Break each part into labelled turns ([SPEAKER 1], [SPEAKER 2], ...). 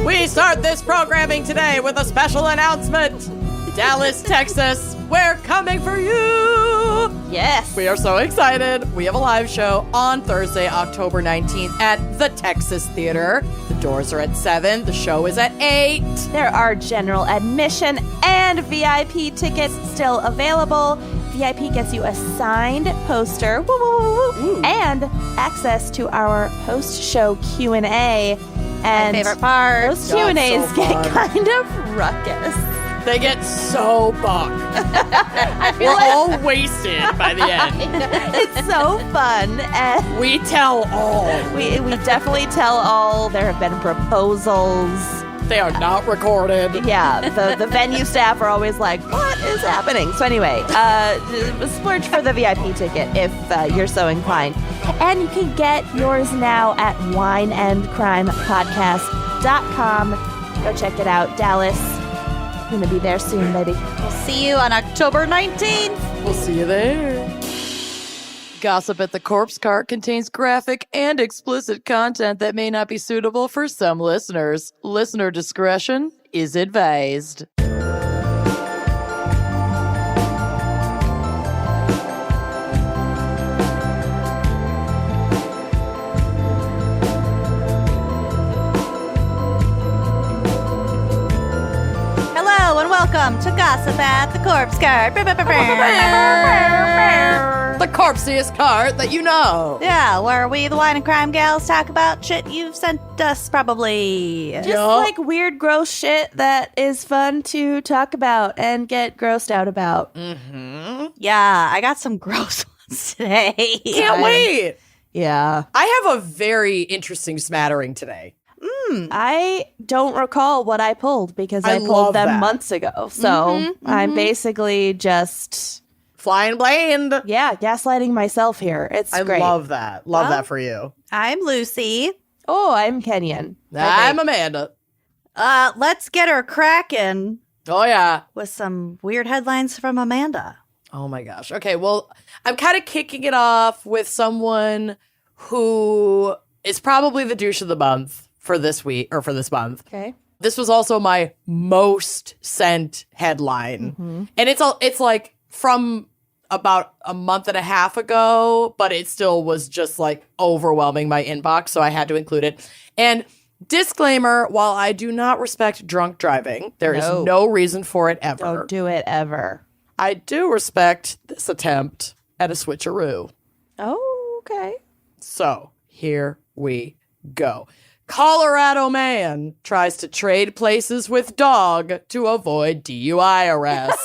[SPEAKER 1] We start this programming today with a special announcement. Dallas, Texas, we're coming for you!
[SPEAKER 2] Yes.
[SPEAKER 1] We are so excited. We have a live show on Thursday, October 19th at the Texas Theater. The doors are at 7. The show is at 8.
[SPEAKER 2] There are general admission and VIP tickets still available. VIP gets you a signed poster and access to our post-show Q&A. And
[SPEAKER 3] my favorite part.
[SPEAKER 2] Those Q&As
[SPEAKER 1] so
[SPEAKER 2] get
[SPEAKER 1] fun.
[SPEAKER 2] kind of ruckus.
[SPEAKER 1] They get so bucked. We're all wasted by the end.
[SPEAKER 2] It's so fun. And
[SPEAKER 1] We tell all.
[SPEAKER 2] we definitely tell all. There have been proposals.
[SPEAKER 1] They are not recorded.
[SPEAKER 2] Yeah, the venue staff are always like, what is happening? So anyway, splurge for the VIP ticket if you're so inclined. And you can get yours now at wineandcrimepodcast.com. Go check it out. Dallas, I'm going to be there soon, baby.
[SPEAKER 3] We'll see you on October 19th.
[SPEAKER 1] We'll see you there. Gossip at the Corpse Cart contains graphic and explicit content that may not be suitable for some listeners. Listener discretion is advised.
[SPEAKER 3] Hello and welcome to Gossip at the Corpse Cart.
[SPEAKER 1] The corpsiest cart that you know.
[SPEAKER 3] Yeah, where we, the wine and crime gals, talk about shit you've sent us, probably.
[SPEAKER 2] Just like weird, gross shit that is fun to talk about and get grossed out about.
[SPEAKER 1] Mm-hmm.
[SPEAKER 3] Yeah, I got some gross ones today.
[SPEAKER 1] Can't wait.
[SPEAKER 2] Yeah.
[SPEAKER 1] I have a very interesting smattering today.
[SPEAKER 2] I don't recall what I pulled because I
[SPEAKER 1] love
[SPEAKER 2] pulled them
[SPEAKER 1] that.
[SPEAKER 2] months ago. So I'm basically just,
[SPEAKER 1] Flying blind.
[SPEAKER 2] gaslighting myself here. It's
[SPEAKER 1] I
[SPEAKER 2] great.
[SPEAKER 1] love that. Love that for you.
[SPEAKER 3] I'm Lucy.
[SPEAKER 2] Oh, I'm Kenyan.
[SPEAKER 1] I'm Amanda.
[SPEAKER 3] Let's get her cracking
[SPEAKER 1] Oh, yeah.
[SPEAKER 3] with some weird headlines from Amanda.
[SPEAKER 1] Oh, my gosh. Okay, well, I'm kind of kicking it off with someone who is probably the douche of the month for this week, or for this month.
[SPEAKER 2] Okay.
[SPEAKER 1] This was also my most sent headline. And it's like from about a month and a half ago, but it still was just like overwhelming my inbox, so I had to include it. And disclaimer, while I do not respect drunk driving, there is no reason for it ever.
[SPEAKER 2] Don't do it ever.
[SPEAKER 1] I do respect this attempt at a switcheroo.
[SPEAKER 2] Oh, okay.
[SPEAKER 1] So, here we go. Colorado man tries to trade places with dog to avoid DUI arrest.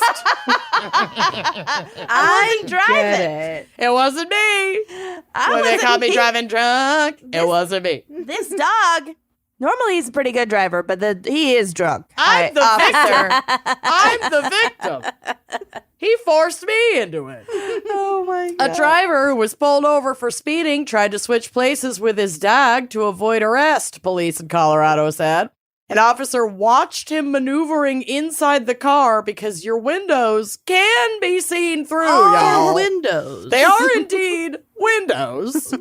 [SPEAKER 2] I wasn't driving.
[SPEAKER 1] It wasn't me. When they caught me driving drunk, it wasn't me.
[SPEAKER 2] This dog, normally he's a pretty good driver, but he is drunk.
[SPEAKER 1] I'm the victim. I'm the victim. He forced me into it.
[SPEAKER 2] Oh, my God.
[SPEAKER 1] A driver who was pulled over for speeding tried to switch places with his dog to avoid arrest, police in Colorado said. An officer watched him maneuvering inside the car because your windows can be seen through, y'all.
[SPEAKER 3] Windows.
[SPEAKER 1] They are indeed windows.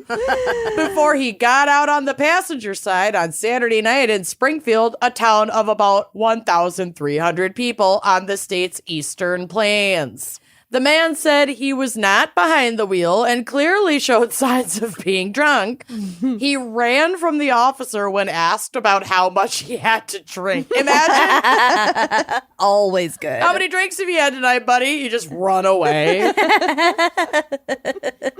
[SPEAKER 1] Before he got out on the passenger side on Saturday night in Springfield, a town of about 1,300 people on the state's eastern plains. The man said he was not behind the wheel and clearly showed signs of being drunk. He ran from the officer when asked about how much he had to drink. Imagine.
[SPEAKER 3] Always good.
[SPEAKER 1] How many drinks have you had tonight, buddy? You just run away.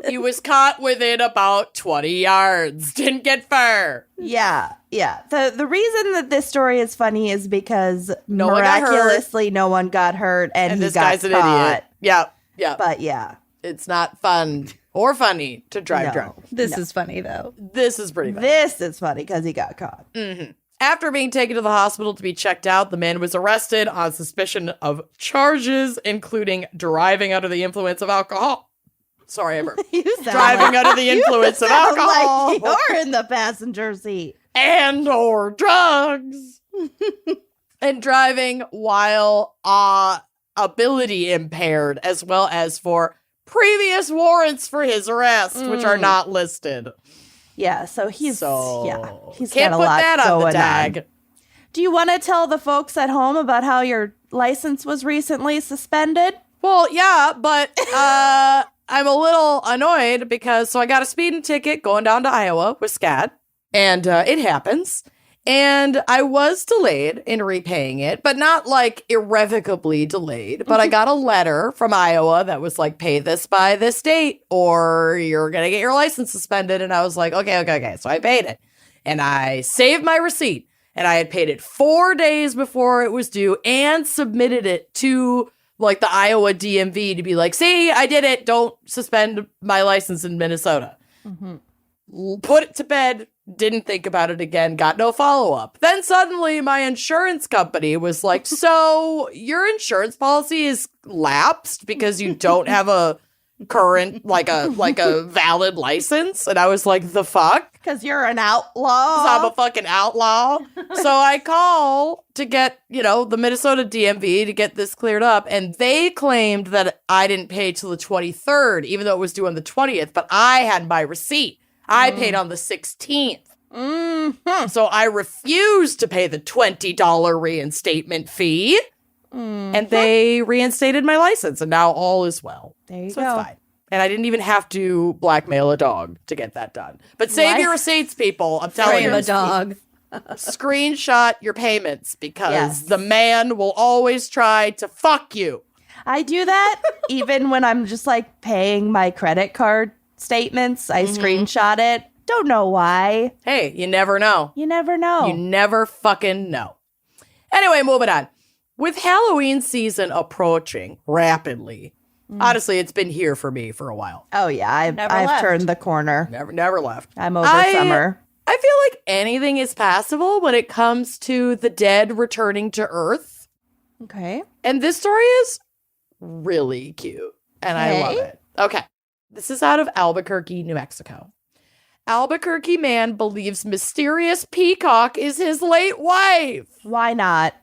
[SPEAKER 1] He was caught within about 20 yards. Didn't get far.
[SPEAKER 2] Yeah. The reason that this story is funny is because
[SPEAKER 1] No one got hurt.
[SPEAKER 2] miraculously no one got hurt and he
[SPEAKER 1] this
[SPEAKER 2] got
[SPEAKER 1] guy's an
[SPEAKER 2] caught.
[SPEAKER 1] idiot. Yeah.
[SPEAKER 2] But yeah.
[SPEAKER 1] It's not fun or funny to drive
[SPEAKER 2] No.
[SPEAKER 1] drunk.
[SPEAKER 3] This is funny, though.
[SPEAKER 1] This is pretty bad.
[SPEAKER 2] This is funny because he got caught.
[SPEAKER 1] After being taken to the hospital to be checked out, the man was arrested on suspicion of charges, including driving under the influence of alcohol. Sorry, Amber.
[SPEAKER 2] You sound
[SPEAKER 1] Driving under the influence of
[SPEAKER 2] sound
[SPEAKER 1] alcohol
[SPEAKER 2] like you're in the passenger seat.
[SPEAKER 1] and or drugs. And driving while ability impaired, as well as for previous warrants for his arrest, which are not listed.
[SPEAKER 2] Yeah, so he's
[SPEAKER 1] Can't
[SPEAKER 2] got a
[SPEAKER 1] put
[SPEAKER 2] lot
[SPEAKER 1] that on the
[SPEAKER 2] going
[SPEAKER 1] tag.
[SPEAKER 2] on. Do you want to tell the folks at home about how your license was recently suspended?
[SPEAKER 1] Well, yeah, but I'm a little annoyed because I got a speeding ticket going down to Iowa with SCAD, and it happens. And I was delayed in repaying it, but not like irrevocably delayed. But I got a letter from Iowa that was like, pay this by this date or you're going to get your license suspended. And I was like, okay. So I paid it and I saved my receipt and I had paid it 4 days before it was due and submitted it to like the Iowa DMV to be like, see, I did it. Don't suspend my license in Minnesota. Put it to bed. Didn't think about it again, got no follow-up. Then suddenly my insurance company was like, so your insurance policy is lapsed because you don't have a current, like a valid license? And I was like, the fuck?
[SPEAKER 2] Because you're an outlaw.
[SPEAKER 1] 'Cause I'm a fucking outlaw. So I call to get, the Minnesota DMV to get this cleared up. And they claimed that I didn't pay till the 23rd, even though it was due on the 20th. But I had my receipt. I paid on the 16th. So I refused to pay the $20 reinstatement fee. And they reinstated my license. And now all is well.
[SPEAKER 2] There you
[SPEAKER 1] so
[SPEAKER 2] go.
[SPEAKER 1] it's fine. And I didn't even have to blackmail a dog to get that done. But save your receipts, people. I'm telling you.
[SPEAKER 3] Frame a dog.
[SPEAKER 1] Screenshot your payments because the man will always try to fuck you.
[SPEAKER 2] I do that even when I'm just like paying my credit card statements. I screenshot it. Don't know why.
[SPEAKER 1] Hey, you never know.
[SPEAKER 2] You never know.
[SPEAKER 1] You never fucking know. Anyway, moving on. With Halloween season approaching rapidly, honestly, it's been here for me for a while.
[SPEAKER 2] Oh, yeah. I've
[SPEAKER 3] left.
[SPEAKER 2] turned the corner.
[SPEAKER 1] Never left.
[SPEAKER 2] I'm over summer.
[SPEAKER 1] I feel like anything is possible when it comes to the dead returning to Earth.
[SPEAKER 2] Okay.
[SPEAKER 1] And this story is really cute. And I love it. Okay. This is out of Albuquerque, New Mexico. Albuquerque man believes mysterious peacock is his late wife.
[SPEAKER 2] Why not?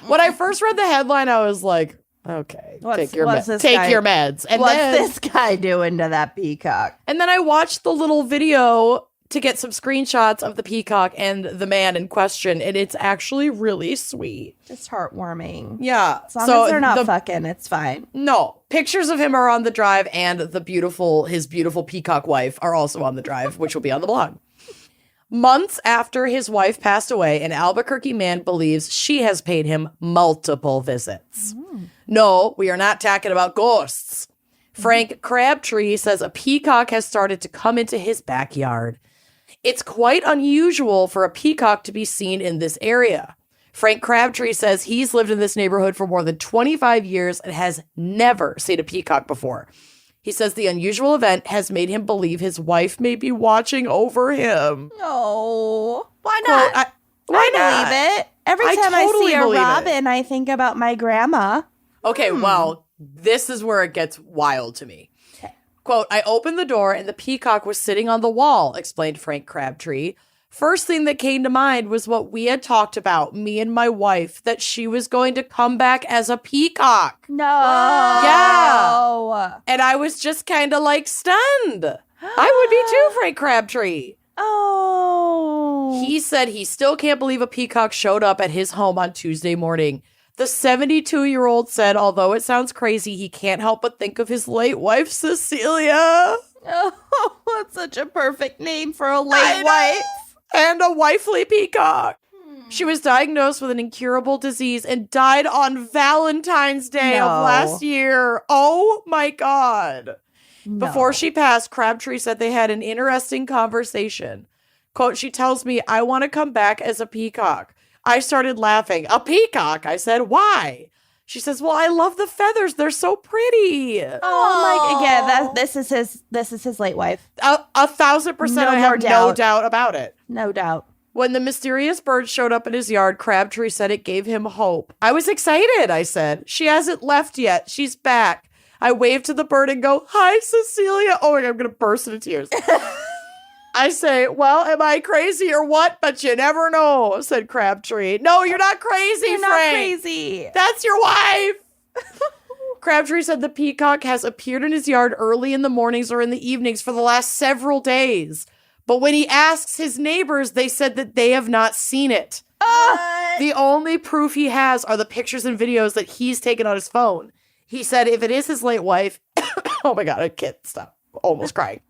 [SPEAKER 1] When I first read the headline, I was like, okay, take your meds. And
[SPEAKER 2] what's
[SPEAKER 1] then,
[SPEAKER 2] this guy doing to that peacock?
[SPEAKER 1] And then I watched the little video to get some screenshots of the peacock and the man in question, and it's actually really sweet.
[SPEAKER 2] It's heartwarming.
[SPEAKER 1] Yeah.
[SPEAKER 2] As long as they're not fucking, it's fine.
[SPEAKER 1] No. Pictures of him are on the drive, and his beautiful peacock wife are also on the drive, which will be on the blog. Months after his wife passed away, an Albuquerque man believes she has paid him multiple visits. No, we are not talking about ghosts. Frank Crabtree says a peacock has started to come into his backyard. It's quite unusual for a peacock to be seen in this area. Frank Crabtree says he's lived in this neighborhood for more than 25 years and has never seen a peacock before. He says the unusual event has made him believe his wife may be watching over him.
[SPEAKER 2] Oh, why
[SPEAKER 1] Quote,
[SPEAKER 2] not?
[SPEAKER 1] Why
[SPEAKER 2] I
[SPEAKER 1] not?
[SPEAKER 2] believe it. Every time I
[SPEAKER 1] totally
[SPEAKER 2] see a
[SPEAKER 1] believe it.
[SPEAKER 2] robin, I think about my grandma.
[SPEAKER 1] Okay, well, this is where it gets wild to me. Quote, I opened the door and the peacock was sitting on the wall, explained Frank Crabtree. First thing that came to mind was what we had talked about, me and my wife, that she was going to come back as a peacock.
[SPEAKER 2] No.
[SPEAKER 1] Yeah. And I was just kind of like stunned. I would be too, Frank Crabtree.
[SPEAKER 2] Oh.
[SPEAKER 1] He said he still can't believe a peacock showed up at his home on Tuesday morning. The 72-year-old said, although it sounds crazy, he can't help but think of his late wife, Cecilia.
[SPEAKER 2] Oh, that's such a perfect name for a late wife.
[SPEAKER 1] And a wifely peacock. She was diagnosed with an incurable disease and died on Valentine's Day of last year. Oh my God.
[SPEAKER 2] No.
[SPEAKER 1] Before she passed, Crabtree said they had an interesting conversation. Quote, she tells me, I want to come back as a peacock. I started laughing. A peacock? I said, why? She says, well, I love the feathers. They're so pretty.
[SPEAKER 2] Oh my God. This is his late wife.
[SPEAKER 1] 1,000%.
[SPEAKER 2] No
[SPEAKER 1] I
[SPEAKER 2] more
[SPEAKER 1] have
[SPEAKER 2] doubt.
[SPEAKER 1] no doubt about it.
[SPEAKER 2] No doubt.
[SPEAKER 1] When the mysterious bird showed up in his yard, Crabtree said it gave him hope. I was excited, I said. She hasn't left yet. She's back. I waved to the bird and go, hi, Cecilia. Oh my God, I'm going to burst into tears. I say, well, am I crazy or what? But you never know, said Crabtree. No, you're not crazy,
[SPEAKER 2] You're
[SPEAKER 1] Frank.
[SPEAKER 2] not crazy.
[SPEAKER 1] That's your wife. Crabtree said the peacock has appeared in his yard early in the mornings or in the evenings for the last several days. But when he asks his neighbors, they said that they have not seen it. The only proof he has are the pictures and videos that he's taken on his phone. He said if it is his late wife, oh my God, I can't stop. Almost crying.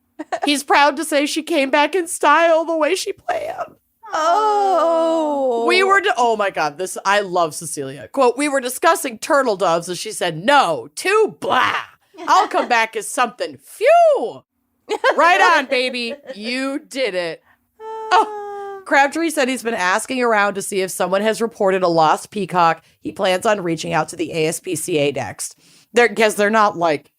[SPEAKER 1] He's proud to say she came back in style the way she planned.
[SPEAKER 2] Oh.
[SPEAKER 1] Oh my God, I love Cecilia. Quote, we were discussing turtle doves and she said, no, too blah. I'll come back as something. Phew. Right on, baby. You did it. Oh, Crabtree said he's been asking around to see if someone has reported a lost peacock. He plans on reaching out to the ASPCA next. Because they're not like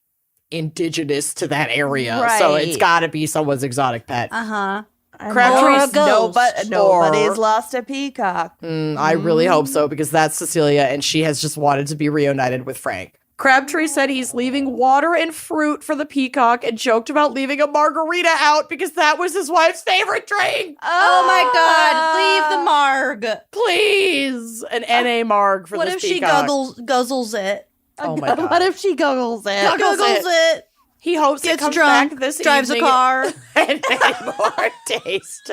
[SPEAKER 1] indigenous to that area.
[SPEAKER 2] Right.
[SPEAKER 1] So it's got to be someone's exotic pet.
[SPEAKER 3] Uh-huh.
[SPEAKER 1] Crabtree's
[SPEAKER 2] nobody's lost a peacock.
[SPEAKER 1] I really hope so because that's Cecilia and she has just wanted to be reunited with Frank. Crabtree said he's leaving water and fruit for the peacock and joked about leaving a margarita out because that was his wife's favorite drink.
[SPEAKER 3] Oh my God, leave the marg.
[SPEAKER 1] Please. An NA marg for
[SPEAKER 3] What
[SPEAKER 1] this
[SPEAKER 3] if she
[SPEAKER 1] peacock.
[SPEAKER 3] guzzles it?
[SPEAKER 1] Oh my God.
[SPEAKER 2] What if she goggles it?
[SPEAKER 3] Guzzles it.
[SPEAKER 1] He hopes it
[SPEAKER 3] Gets
[SPEAKER 1] comes
[SPEAKER 3] drunk,
[SPEAKER 1] back this
[SPEAKER 3] drives a
[SPEAKER 1] evening
[SPEAKER 3] car.
[SPEAKER 1] and many more taste.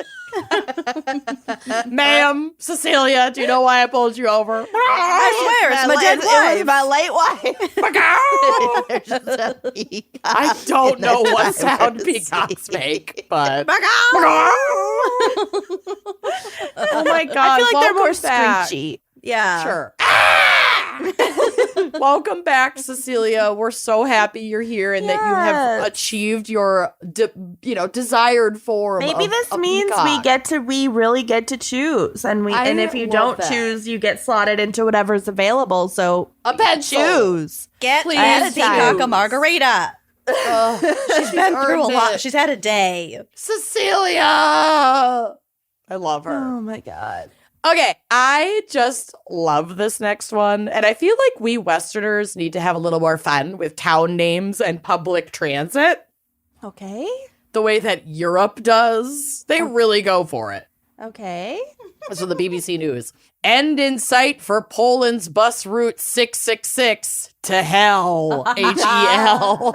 [SPEAKER 1] Ma'am, Cecilia, do you know why I pulled you over?
[SPEAKER 3] I swear, it's my dead
[SPEAKER 2] It was
[SPEAKER 3] wife.
[SPEAKER 2] my late wife.
[SPEAKER 1] I don't know what sound peacocks make, but oh my God!
[SPEAKER 2] I feel like they're more
[SPEAKER 1] welcome back.
[SPEAKER 2] screechy.
[SPEAKER 3] Yeah.
[SPEAKER 1] Sure. Welcome back, Cecilia. We're so happy you're here and that you have achieved your, desired form.
[SPEAKER 2] Maybe
[SPEAKER 1] of
[SPEAKER 2] this
[SPEAKER 1] a
[SPEAKER 2] means
[SPEAKER 1] peacock.
[SPEAKER 2] we really get to choose, and if you
[SPEAKER 1] love
[SPEAKER 2] don't
[SPEAKER 1] that.
[SPEAKER 2] choose, you get slotted into whatever's available. So
[SPEAKER 1] A pencil.
[SPEAKER 2] choose.
[SPEAKER 3] Get
[SPEAKER 1] Please
[SPEAKER 3] that peacock
[SPEAKER 1] choose.
[SPEAKER 3] a margarita. She's been through a lot. She's had a day.
[SPEAKER 1] Cecilia. I love her.
[SPEAKER 2] Oh my God.
[SPEAKER 1] Okay, I just love this next one. And I feel like we Westerners need to have a little more fun with town names and public transit
[SPEAKER 2] Okay.
[SPEAKER 1] the way that Europe does. They really go for it.
[SPEAKER 2] Okay.
[SPEAKER 1] This is the BBC News. End in sight for Poland's bus route 666 to hell. HEL.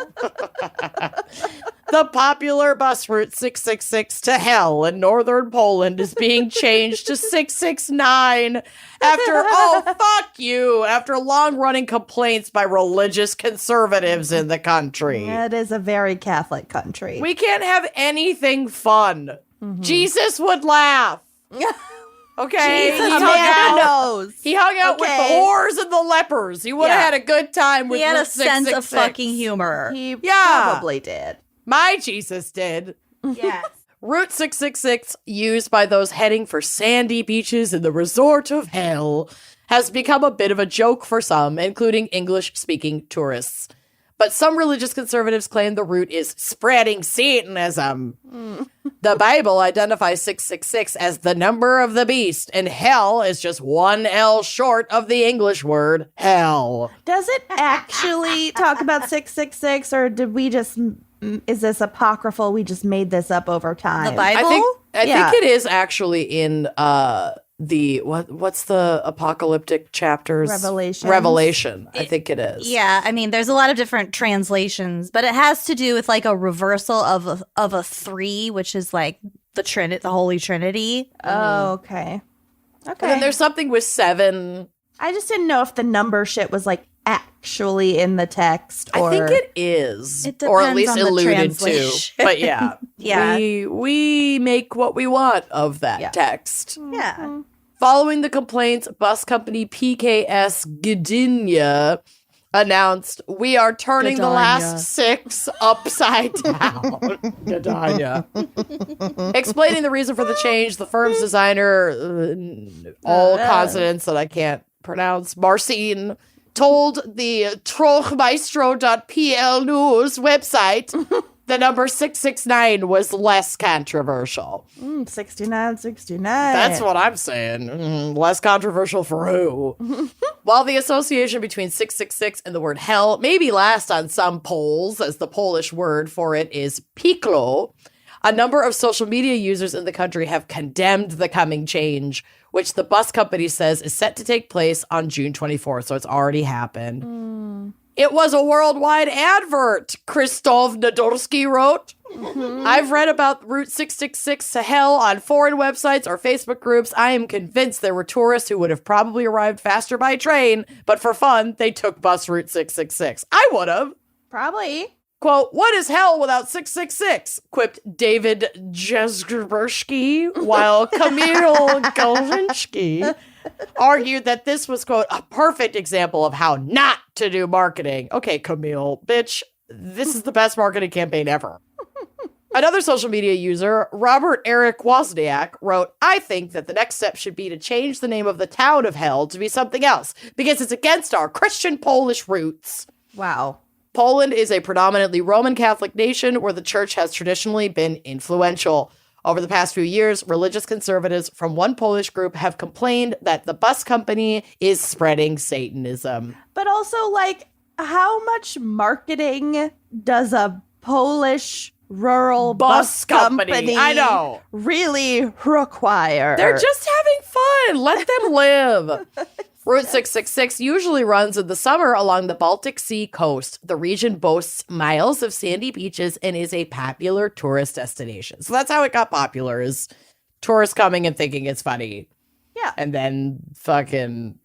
[SPEAKER 1] The popular bus route 666 to hell in northern Poland is being changed to 669 after long-running complaints by religious conservatives in the country.
[SPEAKER 2] It is a very Catholic country.
[SPEAKER 1] We can't have anything fun. Jesus would laugh. Okay,
[SPEAKER 2] Jesus,
[SPEAKER 1] he hung
[SPEAKER 2] Amanda
[SPEAKER 1] out.
[SPEAKER 2] knows.
[SPEAKER 1] He hung out with the
[SPEAKER 2] Okay.
[SPEAKER 1] whores and the lepers. He would have
[SPEAKER 2] Yeah.
[SPEAKER 1] had a good time with
[SPEAKER 3] He had a
[SPEAKER 1] Route
[SPEAKER 3] sense of
[SPEAKER 1] 666.
[SPEAKER 3] fucking humor.
[SPEAKER 2] He
[SPEAKER 1] Yeah.
[SPEAKER 2] probably did.
[SPEAKER 1] My Jesus did.
[SPEAKER 3] Yes.
[SPEAKER 1] Route 666, used by those heading for sandy beaches in the resort of hell, has become a bit of a joke for some, including English-speaking tourists. But some religious conservatives claim the route is spreading Satanism. The Bible identifies 666 as the number of the beast, and hell is just one L short of the English word hell.
[SPEAKER 2] Does it actually talk about 666, or did we just? Is this apocryphal? We just made this up over time.
[SPEAKER 3] The Bible?
[SPEAKER 1] I
[SPEAKER 2] Yeah.
[SPEAKER 1] think it is actually in the what's the apocalyptic chapters? Revelation. I think it is.
[SPEAKER 3] Yeah, I mean, there's a lot of different translations, but it has to do with like a reversal of a 3, which is like the Holy Trinity.
[SPEAKER 2] Oh, okay.
[SPEAKER 1] And then there's something with 7.
[SPEAKER 2] I just didn't know if the number shit was like actually in the text. Or...
[SPEAKER 1] I think it is,
[SPEAKER 3] It
[SPEAKER 1] or at
[SPEAKER 3] depends
[SPEAKER 1] least
[SPEAKER 3] on the
[SPEAKER 1] alluded to.
[SPEAKER 3] translation.
[SPEAKER 1] But yeah,
[SPEAKER 3] Yeah.
[SPEAKER 1] we make what we want of that text.
[SPEAKER 3] Yeah.
[SPEAKER 1] Following the complaints, bus company PKS Gdynia announced, we are turning the last 6 upside down. Gdynia. Explaining the reason for the change, the firm's designer, all consonants that I can't pronounce, Marcin, told the Trochmaestro.pl news website the number 669 was less controversial.
[SPEAKER 2] 69.
[SPEAKER 1] That's what I'm saying. Less controversial for who? While the association between 666 and the word hell may be last on some polls, as the Polish word for it is piekło, a number of social media users in the country have condemned the coming change, which the bus company says is set to take place on June 24th. So it's already happened. It was a worldwide advert, Krzysztof Nadorsky wrote. I've read about Route 666 to hell on foreign websites or Facebook groups. I am convinced there were tourists who would have probably arrived faster by train, but for fun, they took bus Route 666. I would have.
[SPEAKER 2] Probably.
[SPEAKER 1] Quote, what is hell without 666? Quipped David Jezgurbersky, while Camille Golzinski argued that this was, quote, a perfect example of how not to do marketing. Okay, Camille, bitch, this is the best marketing campaign ever. Another social media user, Robert Eric Wozniak, wrote, I think that the next step should be to change the name of the town of hell to be something else, because it's against our Christian Polish roots.
[SPEAKER 2] Wow.
[SPEAKER 1] Poland is a predominantly Roman Catholic nation where the church has traditionally been influential. Over the past few years, religious conservatives from one Polish group have complained that the bus company is spreading Satanism.
[SPEAKER 2] But also, like, how much marketing does a Polish rural bus company
[SPEAKER 1] I know.
[SPEAKER 2] really require?
[SPEAKER 1] They're just having fun. Let them live. Route 666 usually runs in the summer along the Baltic Sea coast. The region boasts miles of sandy beaches and is a popular tourist destination. So that's how it got popular, is tourists coming and thinking it's funny.
[SPEAKER 2] Yeah.
[SPEAKER 1] And then fucking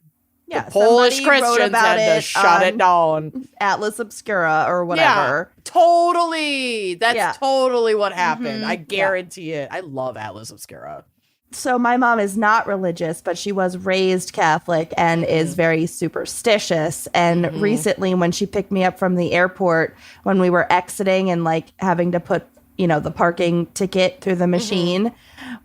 [SPEAKER 2] Yeah,
[SPEAKER 1] the Polish
[SPEAKER 2] somebody wrote
[SPEAKER 1] Christians
[SPEAKER 2] about
[SPEAKER 1] had to
[SPEAKER 2] it
[SPEAKER 1] shut it
[SPEAKER 2] on
[SPEAKER 1] down.
[SPEAKER 2] Atlas Obscura or whatever.
[SPEAKER 1] Yeah, totally. That's
[SPEAKER 2] Yeah.
[SPEAKER 1] totally what happened.
[SPEAKER 2] Mhm.
[SPEAKER 1] I guarantee it. I love Atlas Obscura.
[SPEAKER 2] So my mom is not religious, but she was raised Catholic and is very superstitious. And recently, when she picked me up from the airport, when we were exiting and like having to put, the parking ticket through the machine,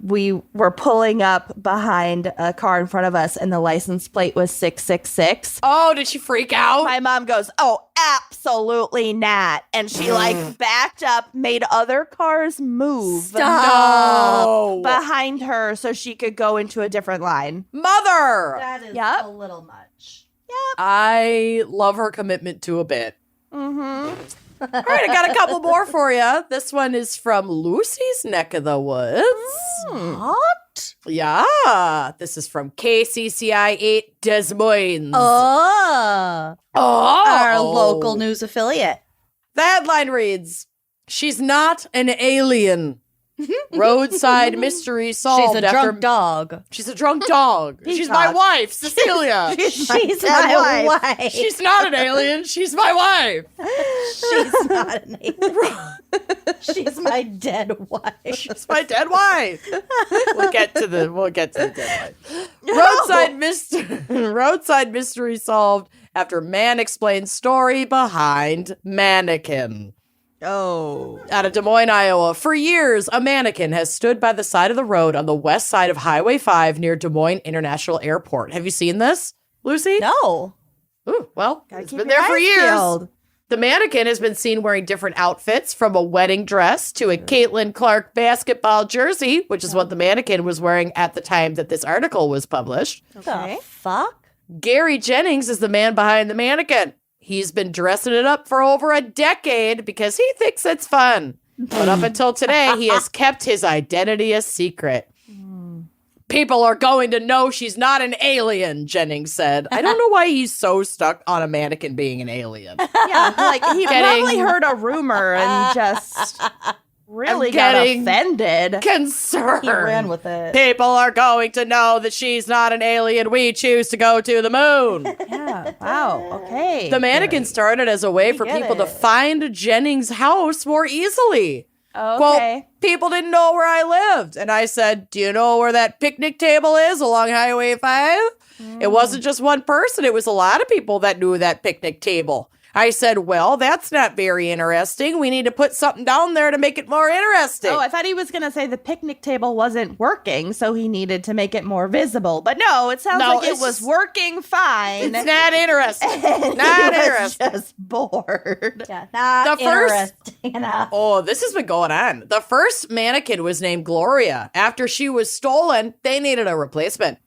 [SPEAKER 2] we were pulling up behind a car in front of us and the license plate was 666.
[SPEAKER 1] Oh, did she freak out?
[SPEAKER 2] My mom goes, oh, absolutely not. And she like backed up, made other cars move
[SPEAKER 1] No.
[SPEAKER 2] behind her so she could go into a different line.
[SPEAKER 1] Mother!
[SPEAKER 3] That is
[SPEAKER 2] Yep.
[SPEAKER 3] a little much.
[SPEAKER 1] I love her commitment to a bit.
[SPEAKER 2] Mm-hmm.
[SPEAKER 1] All right, I got a couple more for you. This one is from Lucy's neck of the woods.
[SPEAKER 3] What?
[SPEAKER 1] Yeah, this is from KCCI 8 Des Moines.
[SPEAKER 3] Oh, our local news affiliate.
[SPEAKER 1] The headline reads, she's not an alien. Roadside mystery solved.
[SPEAKER 3] She's a drunk dog.
[SPEAKER 1] She's a drunk dog. She's my
[SPEAKER 2] Peacock.
[SPEAKER 1] wife, Cecilia.
[SPEAKER 3] She's
[SPEAKER 2] dead
[SPEAKER 3] my wife.
[SPEAKER 1] She's not an alien. She's my wife.
[SPEAKER 3] She's not an alien. She's my dead wife.
[SPEAKER 1] She's my dead wife. We'll get to the dead wife. Roadside mystery solved after man explains story behind mannequin.
[SPEAKER 2] Oh.
[SPEAKER 1] Out of Des Moines, Iowa, for years, a mannequin has stood by the side of the road on the west side of Highway 5 near Des Moines International Airport. Have you seen this, Lucy?
[SPEAKER 3] No.
[SPEAKER 1] Ooh, well,
[SPEAKER 2] Gotta
[SPEAKER 1] it's
[SPEAKER 2] keep
[SPEAKER 1] been
[SPEAKER 2] your
[SPEAKER 1] there for
[SPEAKER 2] eyes
[SPEAKER 1] years.
[SPEAKER 2] peeled.
[SPEAKER 1] The mannequin has been seen wearing different outfits, from a wedding dress to a Caitlin Clark basketball jersey, which is what the mannequin was wearing at the time that this article was published.
[SPEAKER 2] Okay.
[SPEAKER 3] The fuck?
[SPEAKER 1] Gary Jennings is the man behind the mannequin. He's been dressing it up for over a decade because he thinks it's fun. But up until today, he has kept his identity a secret. People are going to know she's not an alien, Jennings said. I don't know why he's so stuck on a mannequin being an alien.
[SPEAKER 2] Yeah, like he
[SPEAKER 1] Getting-
[SPEAKER 2] probably heard a rumor and just really
[SPEAKER 1] I'm
[SPEAKER 2] got
[SPEAKER 1] getting-
[SPEAKER 2] offended.
[SPEAKER 1] Concerned.
[SPEAKER 3] He ran with it.
[SPEAKER 1] People are going to know that she's not an alien. We choose to go to the moon.
[SPEAKER 2] Yeah. Wow. Okay.
[SPEAKER 1] The mannequin started as a way for
[SPEAKER 2] get
[SPEAKER 1] people to
[SPEAKER 2] it.
[SPEAKER 1] find Jennings' house more easily.
[SPEAKER 2] Okay.
[SPEAKER 1] Quote, people didn't know where I lived. And I said, do you know where that picnic table is along Highway 5? It wasn't just one person. It was a lot of people that knew that picnic table. I said, well, that's not very interesting. We need to put something down there to make it more interesting.
[SPEAKER 2] Oh, I thought he was going to say the picnic table wasn't working, so he needed to make it more visible. But no, it sounds
[SPEAKER 1] No,
[SPEAKER 2] like it
[SPEAKER 1] it's
[SPEAKER 2] was
[SPEAKER 1] just-
[SPEAKER 2] working fine.
[SPEAKER 1] It's not interesting.
[SPEAKER 2] And
[SPEAKER 1] Not
[SPEAKER 2] he was
[SPEAKER 1] interesting.
[SPEAKER 2] just bored.
[SPEAKER 3] Yeah, not
[SPEAKER 1] The first-
[SPEAKER 3] interesting enough.
[SPEAKER 1] Oh, this has been going on. The first mannequin was named Gloria. After she was stolen, they needed a replacement.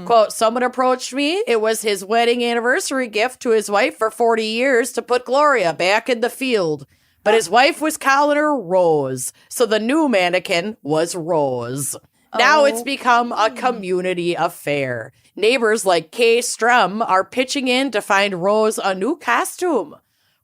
[SPEAKER 1] Quote, someone approached me. It was his wedding anniversary gift to his wife for 40 years to put Gloria back in the field. But his wife was calling her Rose. So the new mannequin was Rose. Now it's become a community affair. Neighbors like Kay Strum are pitching in to find Rose a new costume.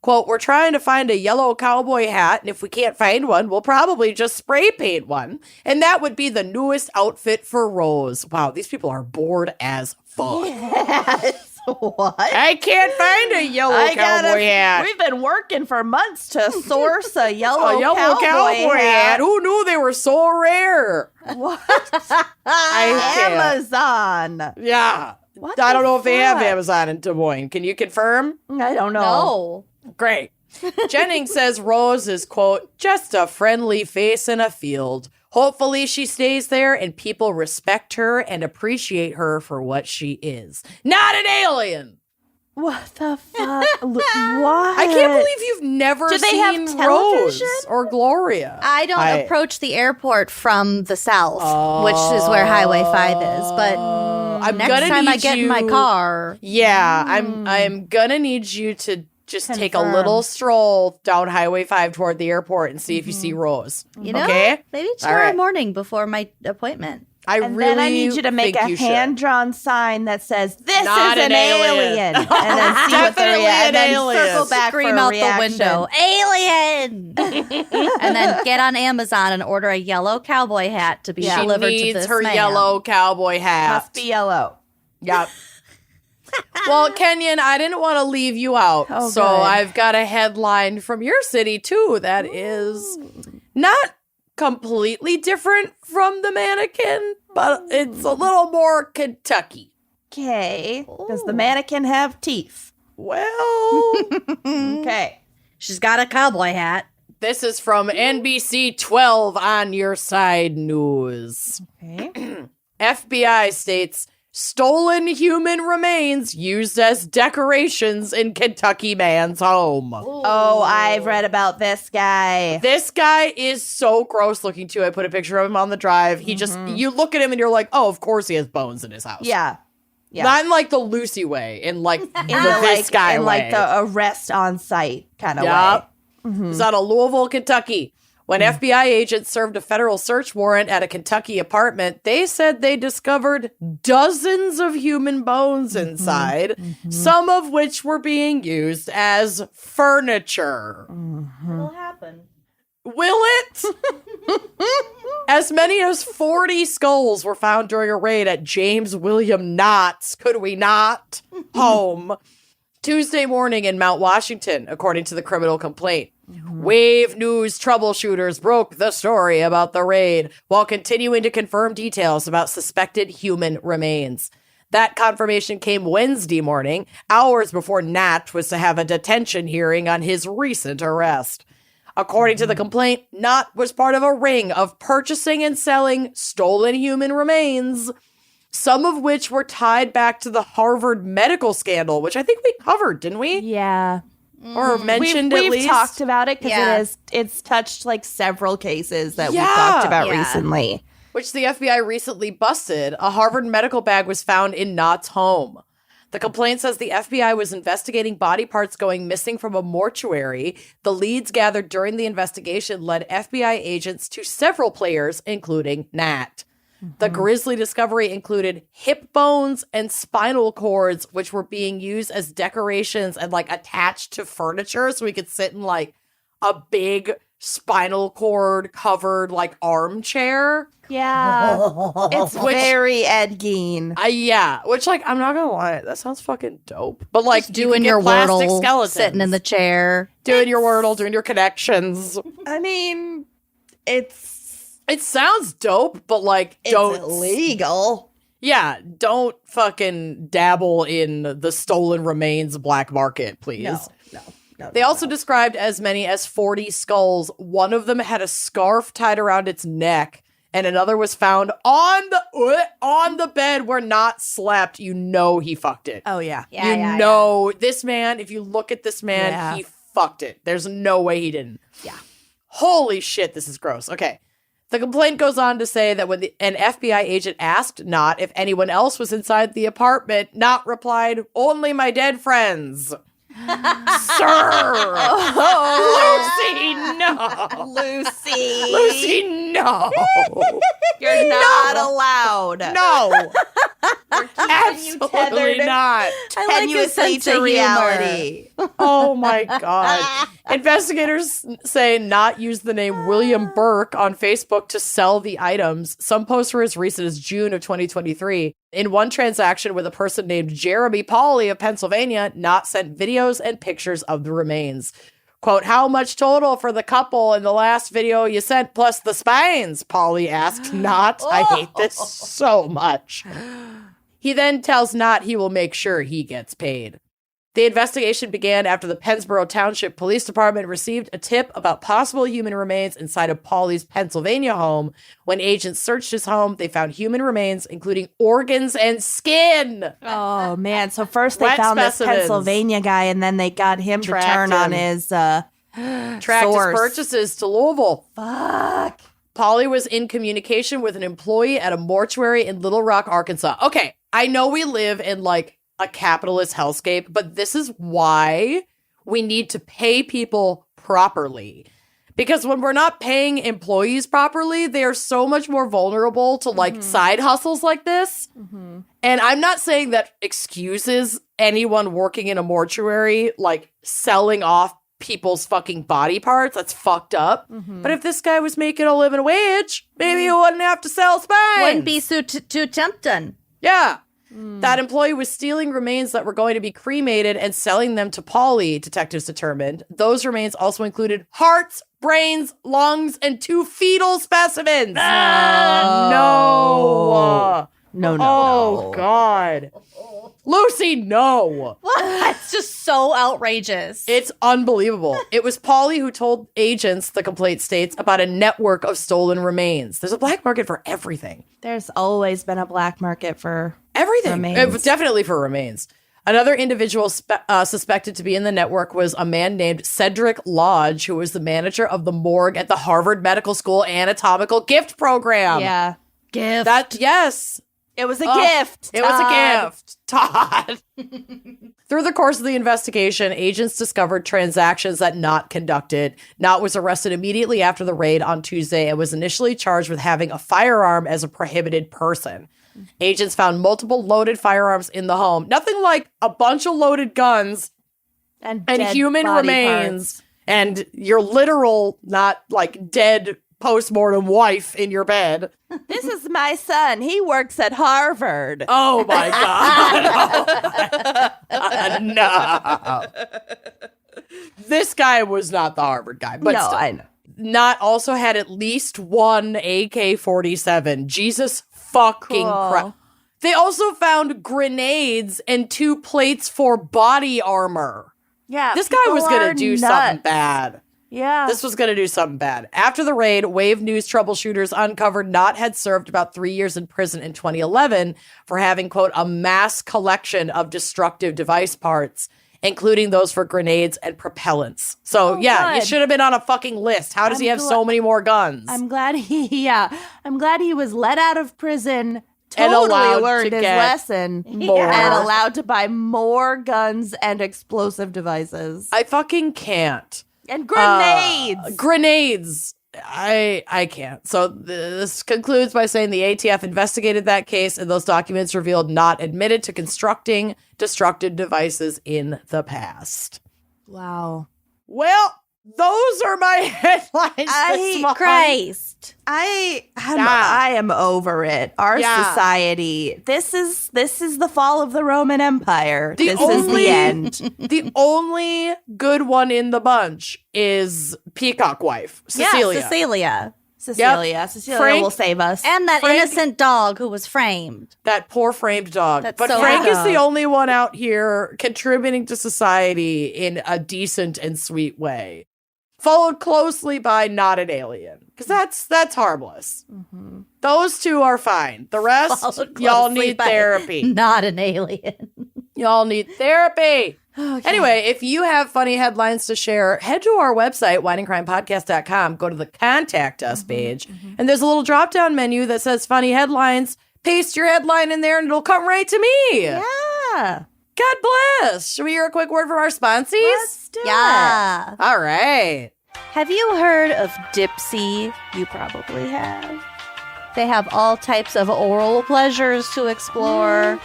[SPEAKER 1] Quote, we're trying to find a yellow cowboy hat, and if we can't find one, we'll probably just spray paint one. And that would be the newest outfit for Rose. Wow, these people are bored as fuck.
[SPEAKER 2] Yes. What?
[SPEAKER 1] I can't find a yellow cowboy hat.
[SPEAKER 2] We've been working for months to source a yellow,
[SPEAKER 1] cowboy hat. Who knew they were so rare?
[SPEAKER 2] What?
[SPEAKER 1] Amazon. Yeah.
[SPEAKER 2] What
[SPEAKER 1] I don't
[SPEAKER 2] the
[SPEAKER 1] know if they have
[SPEAKER 2] fuck?
[SPEAKER 1] Amazon in Des Moines. Can you confirm?
[SPEAKER 2] I don't know.
[SPEAKER 3] No.
[SPEAKER 1] Great. Jennings says Rose is, quote, just a friendly face in a field. Hopefully she stays there and people respect her and appreciate her for what she is. Not an alien.
[SPEAKER 2] What the fuck? What?
[SPEAKER 1] I can't believe you've never
[SPEAKER 2] Do they have
[SPEAKER 1] seen
[SPEAKER 2] television?
[SPEAKER 1] Rose or Gloria.
[SPEAKER 3] I don't approach the airport from the south, which is where Highway 5 is. But
[SPEAKER 1] I'm
[SPEAKER 3] next
[SPEAKER 1] gonna
[SPEAKER 3] time I
[SPEAKER 1] need
[SPEAKER 3] get in my
[SPEAKER 1] you-
[SPEAKER 3] car,
[SPEAKER 1] Yeah, I'm gonna need you to just take a little stroll down Highway 5 toward the airport and see if you see Rose.
[SPEAKER 3] you know,
[SPEAKER 1] Okay?
[SPEAKER 3] maybe
[SPEAKER 1] All
[SPEAKER 3] tomorrow
[SPEAKER 1] right.
[SPEAKER 3] morning before my appointment.
[SPEAKER 2] And then I need you to make a
[SPEAKER 1] think you should.
[SPEAKER 2] hand-drawn sign that says, this
[SPEAKER 1] Not
[SPEAKER 2] is
[SPEAKER 1] an
[SPEAKER 2] an
[SPEAKER 1] alien.
[SPEAKER 2] alien. And then see what the
[SPEAKER 1] Definitely
[SPEAKER 2] and
[SPEAKER 1] an
[SPEAKER 2] then
[SPEAKER 1] alien.
[SPEAKER 2] circle back
[SPEAKER 3] Scream
[SPEAKER 2] for a
[SPEAKER 3] out
[SPEAKER 2] reaction.
[SPEAKER 3] the window, alien! And then get on Amazon and order a yellow cowboy hat to be
[SPEAKER 1] She
[SPEAKER 3] delivered to
[SPEAKER 1] needs
[SPEAKER 3] this
[SPEAKER 1] her
[SPEAKER 3] man.
[SPEAKER 1] yellow cowboy hat.
[SPEAKER 2] Must be yellow.
[SPEAKER 1] Yep. Well, Kenyon, I didn't want to leave you out.
[SPEAKER 2] Oh,
[SPEAKER 1] so
[SPEAKER 2] good.
[SPEAKER 1] I've got a headline from your city, too, that is not completely different from the mannequin, but it's a little more Kentucky.
[SPEAKER 2] Okay. Does the mannequin have teeth?
[SPEAKER 1] Well,
[SPEAKER 2] Okay.
[SPEAKER 3] She's got a cowboy hat.
[SPEAKER 1] this is from NBC 12 on your side news.
[SPEAKER 2] Okay.
[SPEAKER 1] FBI states stolen human remains used as decorations in Kentucky man's home.
[SPEAKER 2] Oh, I've read about this guy.
[SPEAKER 1] This guy is so gross looking too. I put a picture of him on the drive. He just, you look at him and you're like, oh, of course he has bones in his house.
[SPEAKER 2] Yeah. Yeah.
[SPEAKER 1] Not in like the Lucy way, in like the
[SPEAKER 2] in
[SPEAKER 1] this guy way.
[SPEAKER 2] like the arrest on site kind of way.
[SPEAKER 1] Yup. It's out of Louisville, Kentucky. When FBI agents served a federal search warrant at a Kentucky apartment, they said they discovered dozens of human bones inside, some of which were being used as furniture.
[SPEAKER 3] What'll happen?
[SPEAKER 1] Will it? As many as 40 skulls were found during a raid at James William Knott's, could we not, home Tuesday morning in Mount Washington, according to the criminal complaint. Wave News troubleshooters broke the story about the raid while continuing to confirm details about suspected human remains. That confirmation came Wednesday morning, hours before Knott was to have a detention hearing on his recent arrest. According to the complaint, Knott was part of a ring of purchasing and selling stolen human remains, some of which were tied back to the Harvard medical scandal, which I think we covered, didn't we?
[SPEAKER 2] Yeah.
[SPEAKER 1] Or mentioned
[SPEAKER 2] we've
[SPEAKER 1] at least.
[SPEAKER 2] talked about it because
[SPEAKER 3] Yeah.
[SPEAKER 2] it's touched like several cases that we've
[SPEAKER 1] Yeah.
[SPEAKER 2] talked about
[SPEAKER 3] Yeah.
[SPEAKER 2] recently.
[SPEAKER 1] Which the FBI recently busted. A Harvard medical bag was found in Knott's home. The complaint says the FBI was investigating body parts going missing from a mortuary. The leads gathered during the investigation led FBI agents to several players, including Knott. The grisly discovery included hip bones and spinal cords, which were being used as decorations and like attached to furniture so we could sit in like a big spinal cord covered like armchair.
[SPEAKER 2] Yeah. It's very Ed Gein.
[SPEAKER 1] Yeah, which like I'm not gonna lie, that sounds fucking dope. But like
[SPEAKER 3] Just
[SPEAKER 1] you
[SPEAKER 3] doing
[SPEAKER 1] can get
[SPEAKER 3] your
[SPEAKER 1] plastic
[SPEAKER 3] Wordle,
[SPEAKER 1] skeletons,
[SPEAKER 3] sitting in the chair.
[SPEAKER 1] doing your Wordle, doing your connections.
[SPEAKER 2] I mean, it's
[SPEAKER 1] It sounds dope, but like don't
[SPEAKER 2] illegal.
[SPEAKER 1] Yeah, don't fucking dabble in the stolen remains black market, please.
[SPEAKER 2] No.
[SPEAKER 1] They also described as many as 40 skulls. One of them had a scarf tied around its neck, and another was found on the bed where Knott slept. You know he fucked it.
[SPEAKER 2] Oh yeah.
[SPEAKER 1] You know this man, if you look at this man,
[SPEAKER 2] Yeah.
[SPEAKER 1] he fucked it. There's no way he didn't.
[SPEAKER 2] Yeah.
[SPEAKER 1] Holy shit, this is gross. Okay. The complaint goes on to say that when an FBI agent asked Knott if anyone else was inside the apartment, Knott replied, "Only my dead friends." Sir! Lucy, no! Lucy, no!
[SPEAKER 2] You're not allowed.
[SPEAKER 1] No! Absolutely not.
[SPEAKER 3] I like his sense of reality.
[SPEAKER 1] Oh my God. Investigators say not use the name William Burke on Facebook to sell the items. Some posts were as recent as June of 2023. In one transaction with a person named Jeremy Pauley of Pennsylvania, Knott sent videos and pictures of the remains. Quote, how much total for the couple in the last video you sent plus the spines? Pauley asked Knott. I hate this so much. He then tells Knott he will make sure he gets paid. The investigation began after the Pennsboro Township Police Department received a tip about possible human remains inside of Pauley's Pennsylvania home. When agents searched his home, they found human remains, including organs and skin.
[SPEAKER 2] Oh, man. So first they
[SPEAKER 1] Wet
[SPEAKER 2] found
[SPEAKER 1] specimens.
[SPEAKER 2] this Pennsylvania guy, and then they got him to
[SPEAKER 1] Tracked
[SPEAKER 2] turn on
[SPEAKER 1] him.
[SPEAKER 2] his
[SPEAKER 1] Tracked his
[SPEAKER 2] source.
[SPEAKER 1] purchases to Louisville.
[SPEAKER 2] Fuck.
[SPEAKER 1] Pauley was in communication with an employee at a mortuary in Little Rock, Arkansas. Okay, I know we live in like a capitalist hellscape, but this is why we need to pay people properly. Because when we're not paying employees properly, they are so much more vulnerable to like side hustles like this. And I'm not saying that excuses anyone working in a mortuary like selling off people's fucking body parts. That's fucked up. But if this guy was making a living wage, maybe he wouldn't have to sell spines.
[SPEAKER 3] Wouldn't be so too tempting.
[SPEAKER 1] Yeah. That employee was stealing remains that were going to be cremated and selling them to Pauley, detectives determined. Those remains also included hearts, brains, lungs, and 2 fetal specimens. No. Oh, God. Lucy, no.
[SPEAKER 3] That's just so outrageous.
[SPEAKER 1] It's unbelievable. It was Pauley who told agents, the complaint states, about a network of stolen remains. There's a black market for everything.
[SPEAKER 2] There's always been a black market for
[SPEAKER 1] Everything.
[SPEAKER 2] remains.
[SPEAKER 1] Definitely for remains. Another individual suspected to be in the network was a man named Cedric Lodge, who was the manager of the morgue at the Harvard Medical School Anatomical Gift Program.
[SPEAKER 2] Yeah.
[SPEAKER 3] Gift.
[SPEAKER 1] Yes.
[SPEAKER 2] It was a gift.
[SPEAKER 1] It was a gift. Todd. Through the course of the investigation, agents discovered transactions that Knott conducted. Knott was arrested immediately after the raid on Tuesday and was initially charged with having a firearm as a prohibited person. Agents found multiple loaded firearms in the home. Nothing like a bunch of loaded guns
[SPEAKER 2] and
[SPEAKER 1] and
[SPEAKER 2] dead
[SPEAKER 1] human
[SPEAKER 2] body
[SPEAKER 1] remains
[SPEAKER 2] parts.
[SPEAKER 1] and your literal, not like dead postmortem wife in your bed.
[SPEAKER 2] This is my son. He works at Harvard.
[SPEAKER 1] Oh my God. No. This guy was not the Harvard guy, but
[SPEAKER 2] no,
[SPEAKER 1] still.
[SPEAKER 2] I know.
[SPEAKER 1] Knott also had at least one AK-47. Jesus fucking
[SPEAKER 2] Cool.
[SPEAKER 1] Christ. They also found grenades and 2 plates for body armor.
[SPEAKER 2] Yeah,
[SPEAKER 1] This guy
[SPEAKER 2] people
[SPEAKER 1] was going
[SPEAKER 2] are
[SPEAKER 1] to do
[SPEAKER 2] nuts.
[SPEAKER 1] something bad.
[SPEAKER 2] Yeah.
[SPEAKER 1] This was going to do something bad. After the raid, Wave News troubleshooters uncovered Knott had served about 3 years in prison in 2011 for having, quote, a mass collection of destructive device parts, including those for grenades and propellants. So, yeah,
[SPEAKER 2] good.
[SPEAKER 1] it should have been on a fucking list. How does he have so many more guns?
[SPEAKER 2] I'm glad he was let out of prison.
[SPEAKER 1] And allowed
[SPEAKER 2] Totally
[SPEAKER 1] to
[SPEAKER 2] learned his
[SPEAKER 1] get
[SPEAKER 2] lesson
[SPEAKER 1] more.
[SPEAKER 2] and allowed to buy more guns and explosive devices
[SPEAKER 1] I fucking can't.
[SPEAKER 2] and grenades.
[SPEAKER 1] Grenades. I can't. So this concludes by saying the ATF investigated that case, and those documents revealed Knott admitted to constructing destructive devices in the past.
[SPEAKER 2] Wow.
[SPEAKER 1] Well, those are my headlines this month.
[SPEAKER 3] Christ.
[SPEAKER 2] I am over it. Our
[SPEAKER 1] Yeah.
[SPEAKER 2] society. This is the fall of the Roman Empire.
[SPEAKER 1] The
[SPEAKER 2] This is
[SPEAKER 1] only-
[SPEAKER 2] the end.
[SPEAKER 1] The only good one in the bunch is Peacock Wife, Cecilia.
[SPEAKER 3] Yeah, Cecilia.
[SPEAKER 2] Cecilia
[SPEAKER 1] Frank-
[SPEAKER 2] will save us.
[SPEAKER 3] And that
[SPEAKER 1] Frank-
[SPEAKER 3] innocent dog who was framed.
[SPEAKER 1] That poor framed dog.
[SPEAKER 3] That's
[SPEAKER 1] But
[SPEAKER 3] so
[SPEAKER 1] Frank is
[SPEAKER 3] sad.
[SPEAKER 1] the only one out here contributing to society in a decent and sweet way. Followed closely by Not an Alien. Because that's harmless. Those two are fine. The rest,
[SPEAKER 3] Followed
[SPEAKER 1] y'all
[SPEAKER 3] closely
[SPEAKER 1] need
[SPEAKER 3] by
[SPEAKER 1] therapy.
[SPEAKER 3] Not an alien.
[SPEAKER 1] Y'all need therapy. Anyway, if you have funny headlines to share, head to our website, wineandcrimepodcast.com, go to the Contact Us page, and there's a little drop-down menu that says funny headlines. Paste your headline in there and it'll come right to me.
[SPEAKER 2] Yeah.
[SPEAKER 1] God bless. Should we hear a quick word from our sponsees?
[SPEAKER 2] Let's do
[SPEAKER 3] Yeah.
[SPEAKER 1] All right.
[SPEAKER 3] Have you heard of Dipsy? You probably have. They have all types of oral pleasures to explore.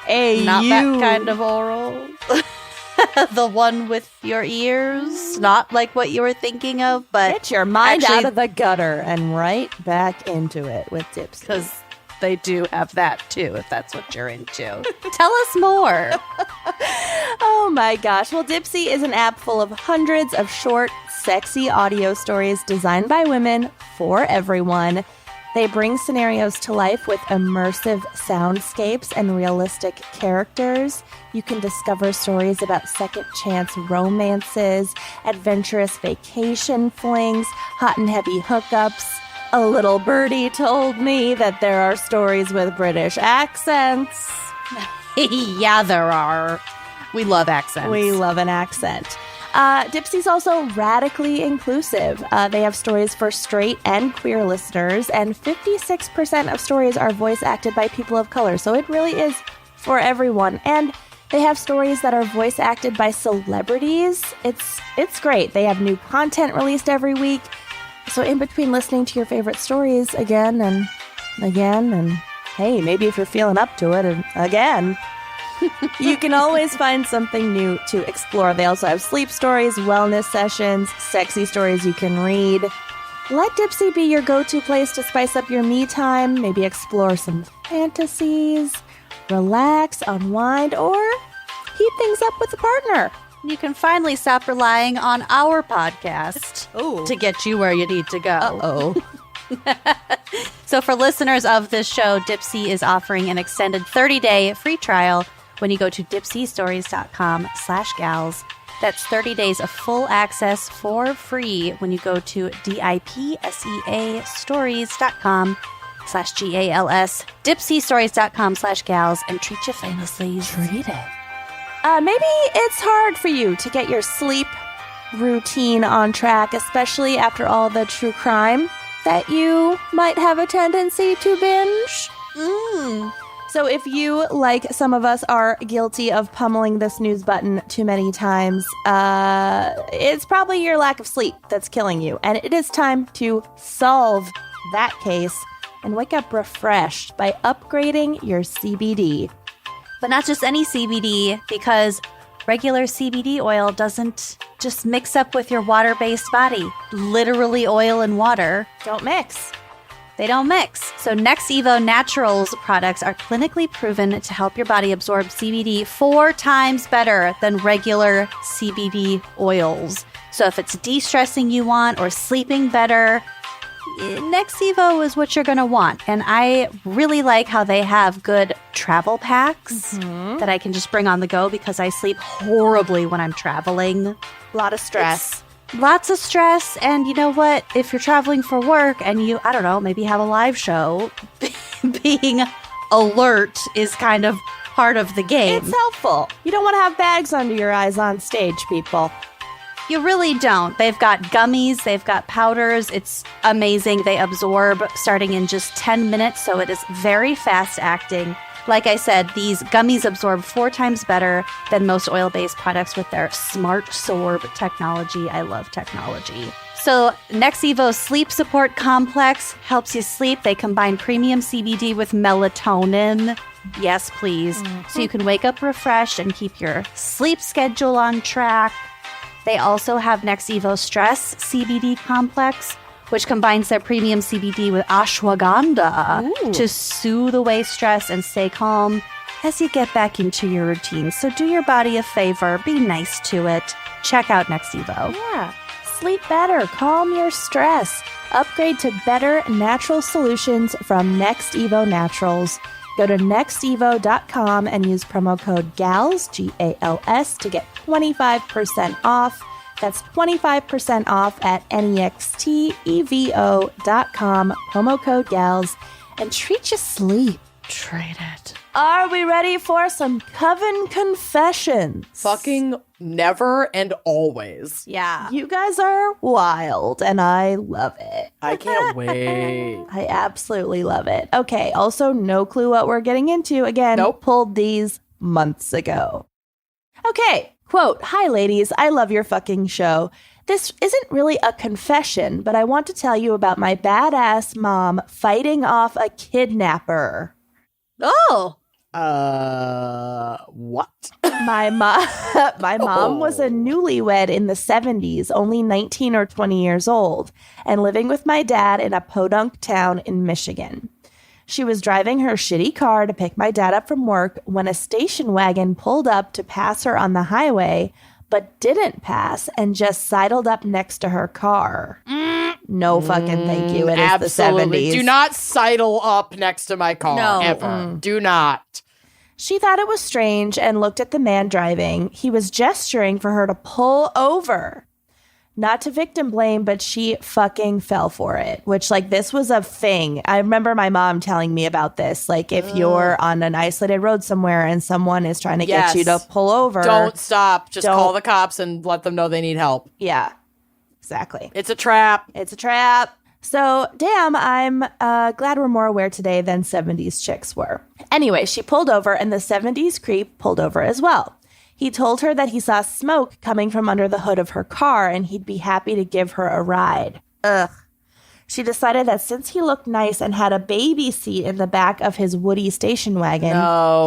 [SPEAKER 2] Hey,
[SPEAKER 3] Not that kind of oral. The one with your ears. Not like what you were thinking of, but
[SPEAKER 2] Get your mind
[SPEAKER 3] actually-
[SPEAKER 2] out of the gutter and right back into it with Dipsy.
[SPEAKER 3] because they do have that too, if that's what you're into. Tell us more.
[SPEAKER 2] Oh my gosh. Well, Dipsy is an app full of hundreds of short, sexy audio stories designed by women for everyone. They bring scenarios to life with immersive soundscapes and realistic characters. You can discover stories about second chance romances, adventurous vacation flings, hot and heavy hookups. A little birdie told me that there are stories with British accents.
[SPEAKER 3] Yeah, there are. We love accents.
[SPEAKER 2] We love an accent. Dipsy's also radically inclusive. They have stories for straight and queer listeners, and 56% of stories are voice acted by people of color. So it really is for everyone. And they have stories that are voice acted by celebrities. It's great. They have new content released every week. So in between listening to your favorite stories again and again, and hey, maybe if you're feeling up to it, and again, you can always find something new to explore. They also have sleep stories, wellness sessions, sexy stories you can read. Let Dipsy be your go-to place to spice up your me time, maybe explore some fantasies, relax, unwind, or heat things up with a partner.
[SPEAKER 3] You can finally stop relying on our podcast to get you where you need to go.
[SPEAKER 2] Uh-oh.
[SPEAKER 3] So for listeners of this show, Dipsy is offering an extended 30-day free trial when you go to dipsystories.com/gals. That's 30 days of full access for free when you go to dipseastories.com/GALS, dipsystories.com/gals, and treat you famously. Treat it.
[SPEAKER 2] Maybe it's hard for you to get your sleep routine on track, especially after all the true crime that you might have a tendency to binge. So if you, like some of us, are guilty of pummeling the snooze button too many times, it's probably your lack of sleep that's killing you. And it is time to solve that case and wake up refreshed by upgrading your CBD.
[SPEAKER 3] But not just any CBD, because regular CBD oil doesn't just mix up with your water-based body. Literally oil and water.
[SPEAKER 2] Don't mix.
[SPEAKER 3] They don't mix. So Next Evo Naturals products are clinically proven to help your body absorb CBD 4 times better than regular CBD oils. So if it's de-stressing you want or sleeping better, Next Evo is what you're going to want. And I really like how they have good travel packs that I can just bring on the go because I sleep horribly when I'm traveling.
[SPEAKER 2] A lot of stress.
[SPEAKER 3] Lots of stress, and you know what? If you're traveling for work and you, I don't know, maybe have a live show, being alert is kind of part of the game.
[SPEAKER 2] It's helpful. You don't want to have bags under your eyes on stage, people.
[SPEAKER 3] You really don't. They've got gummies, they've got powders. It's amazing. They absorb starting in just 10 minutes, so it is very fast acting. Like I said, these gummies absorb 4 times better than most oil-based products with their Smart Sorb technology. I love technology. So Next Evo Sleep Support Complex helps you sleep. They combine premium CBD with melatonin. Yes, please. So you can wake up refreshed and keep your sleep schedule on track. They also have Next Evo Stress CBD Complex, which combines their premium CBD with ashwagandha to soothe away stress and stay calm as you get back into your routine. So do your body a favor. Be nice to it. Check out Next Evo.
[SPEAKER 2] Yeah. Sleep better. Calm your stress. Upgrade to better natural solutions from Next Evo Naturals. Go to nextevo.com and use promo code GALS, GALS, to get 25% off. That's 25% off at nextevo.com, promo code GALS, and treat your sleep.
[SPEAKER 3] Trade it.
[SPEAKER 2] Are we ready for some coven confessions?
[SPEAKER 1] Fucking never and always.
[SPEAKER 3] Yeah.
[SPEAKER 2] You guys are wild, and I love it.
[SPEAKER 1] I can't wait.
[SPEAKER 2] I absolutely love it. Okay, also no clue what we're getting into. Again,
[SPEAKER 1] Nope.
[SPEAKER 2] pulled these months ago. Okay, quote, "Hi, ladies. I love your fucking show. This isn't really a confession, but I want to tell you about my badass mom fighting off a kidnapper."
[SPEAKER 3] Oh.
[SPEAKER 1] What?
[SPEAKER 2] My mom was a newlywed in the 70s, only 19 or 20 years old, and living with my dad in a podunk town in Michigan. She was driving her shitty car to pick my dad up from work when a station wagon pulled up to pass her on the highway, but didn't pass and just sidled up next to her car. No fucking thank you. It is
[SPEAKER 1] Absolutely.
[SPEAKER 2] the 70s.
[SPEAKER 1] Do not sidle up next to my car,
[SPEAKER 3] No.
[SPEAKER 1] ever. Do not.
[SPEAKER 2] She thought it was strange and looked at the man driving. He was gesturing for her to pull over. Not to victim blame, but she fucking fell for it, which, like, this was a thing. I remember my mom telling me about this. Like, if you're on an isolated road somewhere and someone is trying to get you to pull over.
[SPEAKER 1] Don't stop. Just call the cops and let them know they need help.
[SPEAKER 2] Yeah, exactly.
[SPEAKER 1] It's a trap.
[SPEAKER 2] It's a trap. So, damn, I'm glad we're more aware today than 70s chicks were. Anyway, she pulled over and the 70s creep pulled over as well. He told her that he saw smoke coming from under the hood of her car and he'd be happy to give her a ride. Ugh. She decided that since he looked nice and had a baby seat in the back of his Woody station wagon,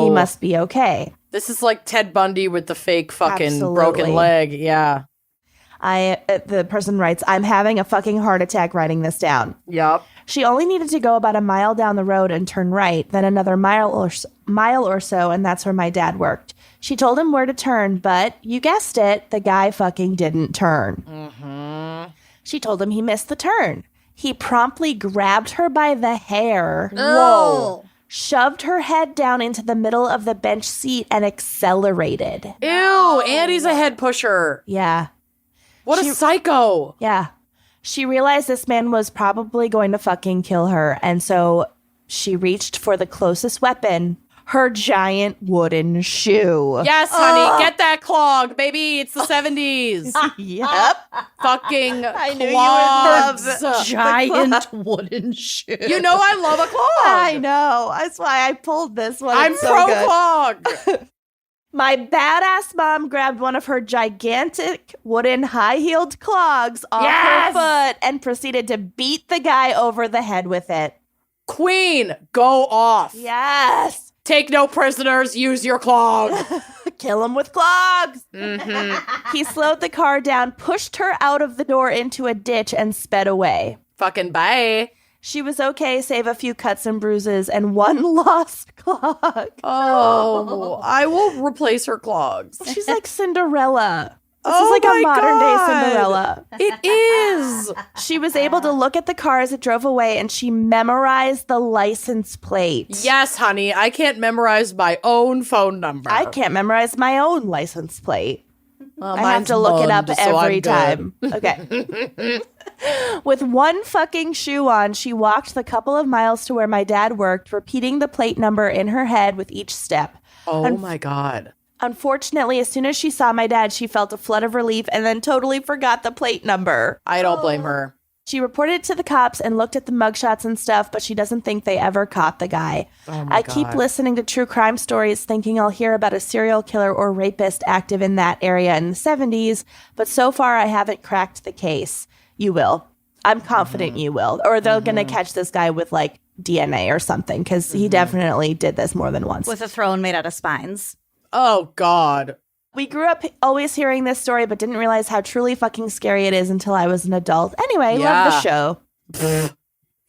[SPEAKER 2] he must be okay.
[SPEAKER 1] This is like Ted Bundy with the fake fucking
[SPEAKER 2] Absolutely.
[SPEAKER 1] broken leg. Yeah.
[SPEAKER 2] The person writes, "I'm having a fucking heart attack writing this down."
[SPEAKER 1] Yup.
[SPEAKER 2] She only needed to go about a mile down the road and turn right, then another mile or so, and that's where my dad worked. She told him where to turn, but you guessed it, the guy fucking didn't turn. She told him he missed the turn. He promptly grabbed her by the hair.
[SPEAKER 1] Whoa.
[SPEAKER 2] Shoved her head down into the middle of the bench seat and accelerated.
[SPEAKER 1] Ew. Andy's a head pusher.
[SPEAKER 2] Yeah.
[SPEAKER 1] What a psycho.
[SPEAKER 2] Yeah. She realized this man was probably going to fucking kill her, and so she reached for the closest weapon, her giant wooden shoe.
[SPEAKER 1] Yes, honey. Get that clog, baby. It's the 70s.
[SPEAKER 2] Yep.
[SPEAKER 1] Fucking
[SPEAKER 2] I knew
[SPEAKER 1] clogs.
[SPEAKER 2] you would love
[SPEAKER 3] Giant wooden shoe.
[SPEAKER 1] You know I love a clog.
[SPEAKER 2] I know. That's why I pulled this one.
[SPEAKER 1] I'm
[SPEAKER 2] It's so
[SPEAKER 1] pro
[SPEAKER 2] good.
[SPEAKER 1] clog.
[SPEAKER 2] My badass mom grabbed one of her gigantic wooden high-heeled clogs off her foot and proceeded to beat the guy over the head with it.
[SPEAKER 1] Queen, go off.
[SPEAKER 2] Yes.
[SPEAKER 1] Take no prisoners. Use your clog.
[SPEAKER 2] Kill him with clogs.
[SPEAKER 1] Mm-hmm.
[SPEAKER 2] He slowed the car down, pushed her out of the door into a ditch, and sped away.
[SPEAKER 1] Fucking bye.
[SPEAKER 2] She was okay, save a few cuts and bruises and one lost clog.
[SPEAKER 1] Oh, I will replace her clogs.
[SPEAKER 2] She's like Cinderella. This
[SPEAKER 1] Oh
[SPEAKER 2] is like
[SPEAKER 1] my
[SPEAKER 2] a modern day
[SPEAKER 1] God.
[SPEAKER 2] Cinderella.
[SPEAKER 1] It is.
[SPEAKER 2] She was able to look at the car as it drove away and she memorized the license plate.
[SPEAKER 1] Yes, honey. I can't memorize my own phone number.
[SPEAKER 2] I can't memorize my own license plate.
[SPEAKER 1] Well,
[SPEAKER 2] I have
[SPEAKER 1] mine's
[SPEAKER 2] to look it up
[SPEAKER 1] Mund, so I'm
[SPEAKER 2] every
[SPEAKER 1] good.
[SPEAKER 2] time. Okay. With one fucking shoe on, she walked the couple of miles to where my dad worked, repeating the plate number in her head with each step.
[SPEAKER 1] Oh my God.
[SPEAKER 2] Unfortunately, as soon as she saw my dad, she felt a flood of relief and then totally forgot the plate number.
[SPEAKER 1] I don't blame her.
[SPEAKER 2] She reported it to the cops and looked at the mugshots and stuff, but she doesn't think they ever caught the guy.
[SPEAKER 1] Oh my
[SPEAKER 2] I keep
[SPEAKER 1] God.
[SPEAKER 2] listening to true crime stories thinking I'll hear about a serial killer or rapist active in that area in the 70s, but so far I haven't cracked the case. You will. I'm confident you will. Or they're going to catch this guy with like DNA or something because he definitely did this more than once.
[SPEAKER 3] With a throne made out of spines.
[SPEAKER 1] Oh God.
[SPEAKER 2] We grew up always hearing this story, but didn't realize how truly fucking scary it is until I was an adult. Anyway, love the show.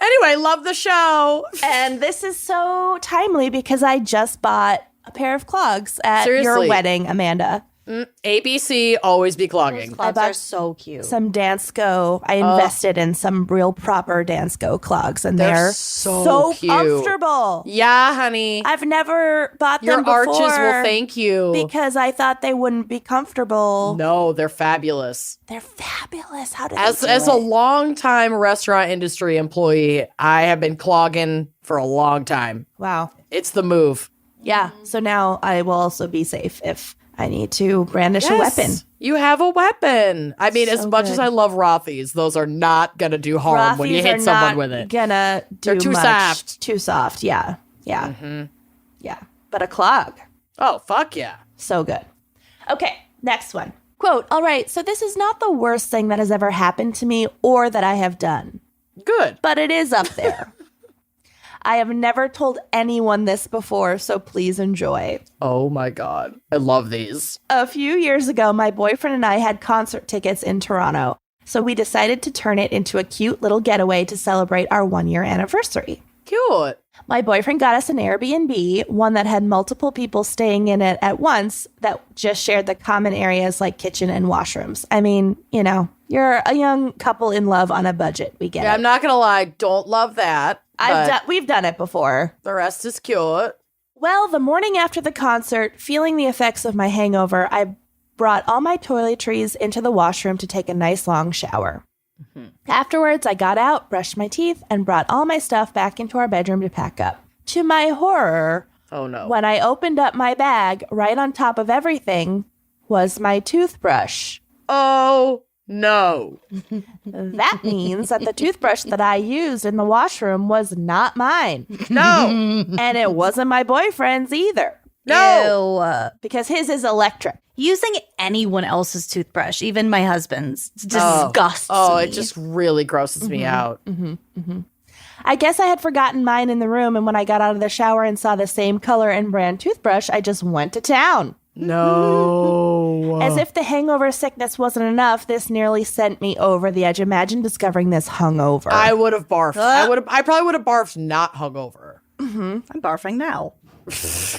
[SPEAKER 1] Anyway, love the show.
[SPEAKER 2] And this is so timely because I just bought a pair of clogs at your
[SPEAKER 1] Seriously.
[SPEAKER 2] wedding, Amanda.
[SPEAKER 1] ABC, always be clogging.
[SPEAKER 3] Clogs
[SPEAKER 2] bought
[SPEAKER 3] are so cute.
[SPEAKER 2] Some Dansko. I invested in some real proper Dansko clogs, and they're
[SPEAKER 1] so cute.
[SPEAKER 2] comfortable.
[SPEAKER 1] Yeah, honey.
[SPEAKER 2] I've never bought
[SPEAKER 1] Your
[SPEAKER 2] them before
[SPEAKER 1] arches will thank you.
[SPEAKER 2] because I thought they wouldn't be comfortable.
[SPEAKER 1] No, they're fabulous.
[SPEAKER 2] They're fabulous. How did
[SPEAKER 1] As
[SPEAKER 2] they do
[SPEAKER 1] a
[SPEAKER 2] it?
[SPEAKER 1] long-time restaurant industry employee, I have been clogging for a long time.
[SPEAKER 2] Wow.
[SPEAKER 1] It's the move.
[SPEAKER 2] Yeah. So now I will also be safe if I need to brandish a weapon.
[SPEAKER 1] You have a weapon. I mean, as
[SPEAKER 2] So
[SPEAKER 1] much
[SPEAKER 2] good.
[SPEAKER 1] as I love Rothy's, those are not going to do harm when you
[SPEAKER 2] Rothy's
[SPEAKER 1] hit
[SPEAKER 2] are
[SPEAKER 1] someone
[SPEAKER 2] not
[SPEAKER 1] with it.
[SPEAKER 2] Gonna do
[SPEAKER 1] They're too
[SPEAKER 2] much.
[SPEAKER 1] soft.
[SPEAKER 2] Too soft. Yeah. Yeah. Yeah. But a clog.
[SPEAKER 1] Oh, fuck yeah.
[SPEAKER 2] So good. Okay, next one. Quote, all right, so this is not the worst thing that has ever happened to me or that I have done.
[SPEAKER 1] Good.
[SPEAKER 2] But it is up there. I have never told anyone this before, so please enjoy.
[SPEAKER 1] Oh my God. I love these.
[SPEAKER 2] A few years ago, my boyfriend and I had concert tickets in Toronto, so we decided to turn it into a cute little getaway to celebrate our 1-year anniversary.
[SPEAKER 1] Cute.
[SPEAKER 2] My boyfriend got us an Airbnb, one that had multiple people staying in it at once that just shared the common areas like kitchen and washrooms. I mean, you know, you're a young couple in love on a budget. We get it.
[SPEAKER 1] I'm not going to lie. Don't love that.
[SPEAKER 2] We've done it before.
[SPEAKER 1] The rest is cute.
[SPEAKER 2] Well, the morning after the concert, feeling the effects of my hangover, I brought all my toiletries into the washroom to take a nice long shower. Afterwards, I got out, brushed my teeth, and brought all my stuff back into our bedroom to pack up. To my horror,
[SPEAKER 1] oh no!
[SPEAKER 2] When I opened up my bag, right on top of everything was my toothbrush.
[SPEAKER 1] Oh no!
[SPEAKER 2] That means that the toothbrush that I used in the washroom was not mine.
[SPEAKER 1] No!
[SPEAKER 2] And it wasn't my boyfriend's either.
[SPEAKER 1] No!
[SPEAKER 2] Because his is electric.
[SPEAKER 3] Using anyone else's toothbrush, even my husband's, disgusts me.
[SPEAKER 1] It just really grosses me out.
[SPEAKER 2] I guess I had forgotten mine in the room, and when I got out of the shower and saw the same color and brand toothbrush, I just went to town.
[SPEAKER 1] No.
[SPEAKER 2] As if the hangover sickness wasn't enough, this nearly sent me over the edge. Imagine discovering this hungover.
[SPEAKER 1] I would have barfed. I probably would have barfed not hungover.
[SPEAKER 3] I'm barfing now.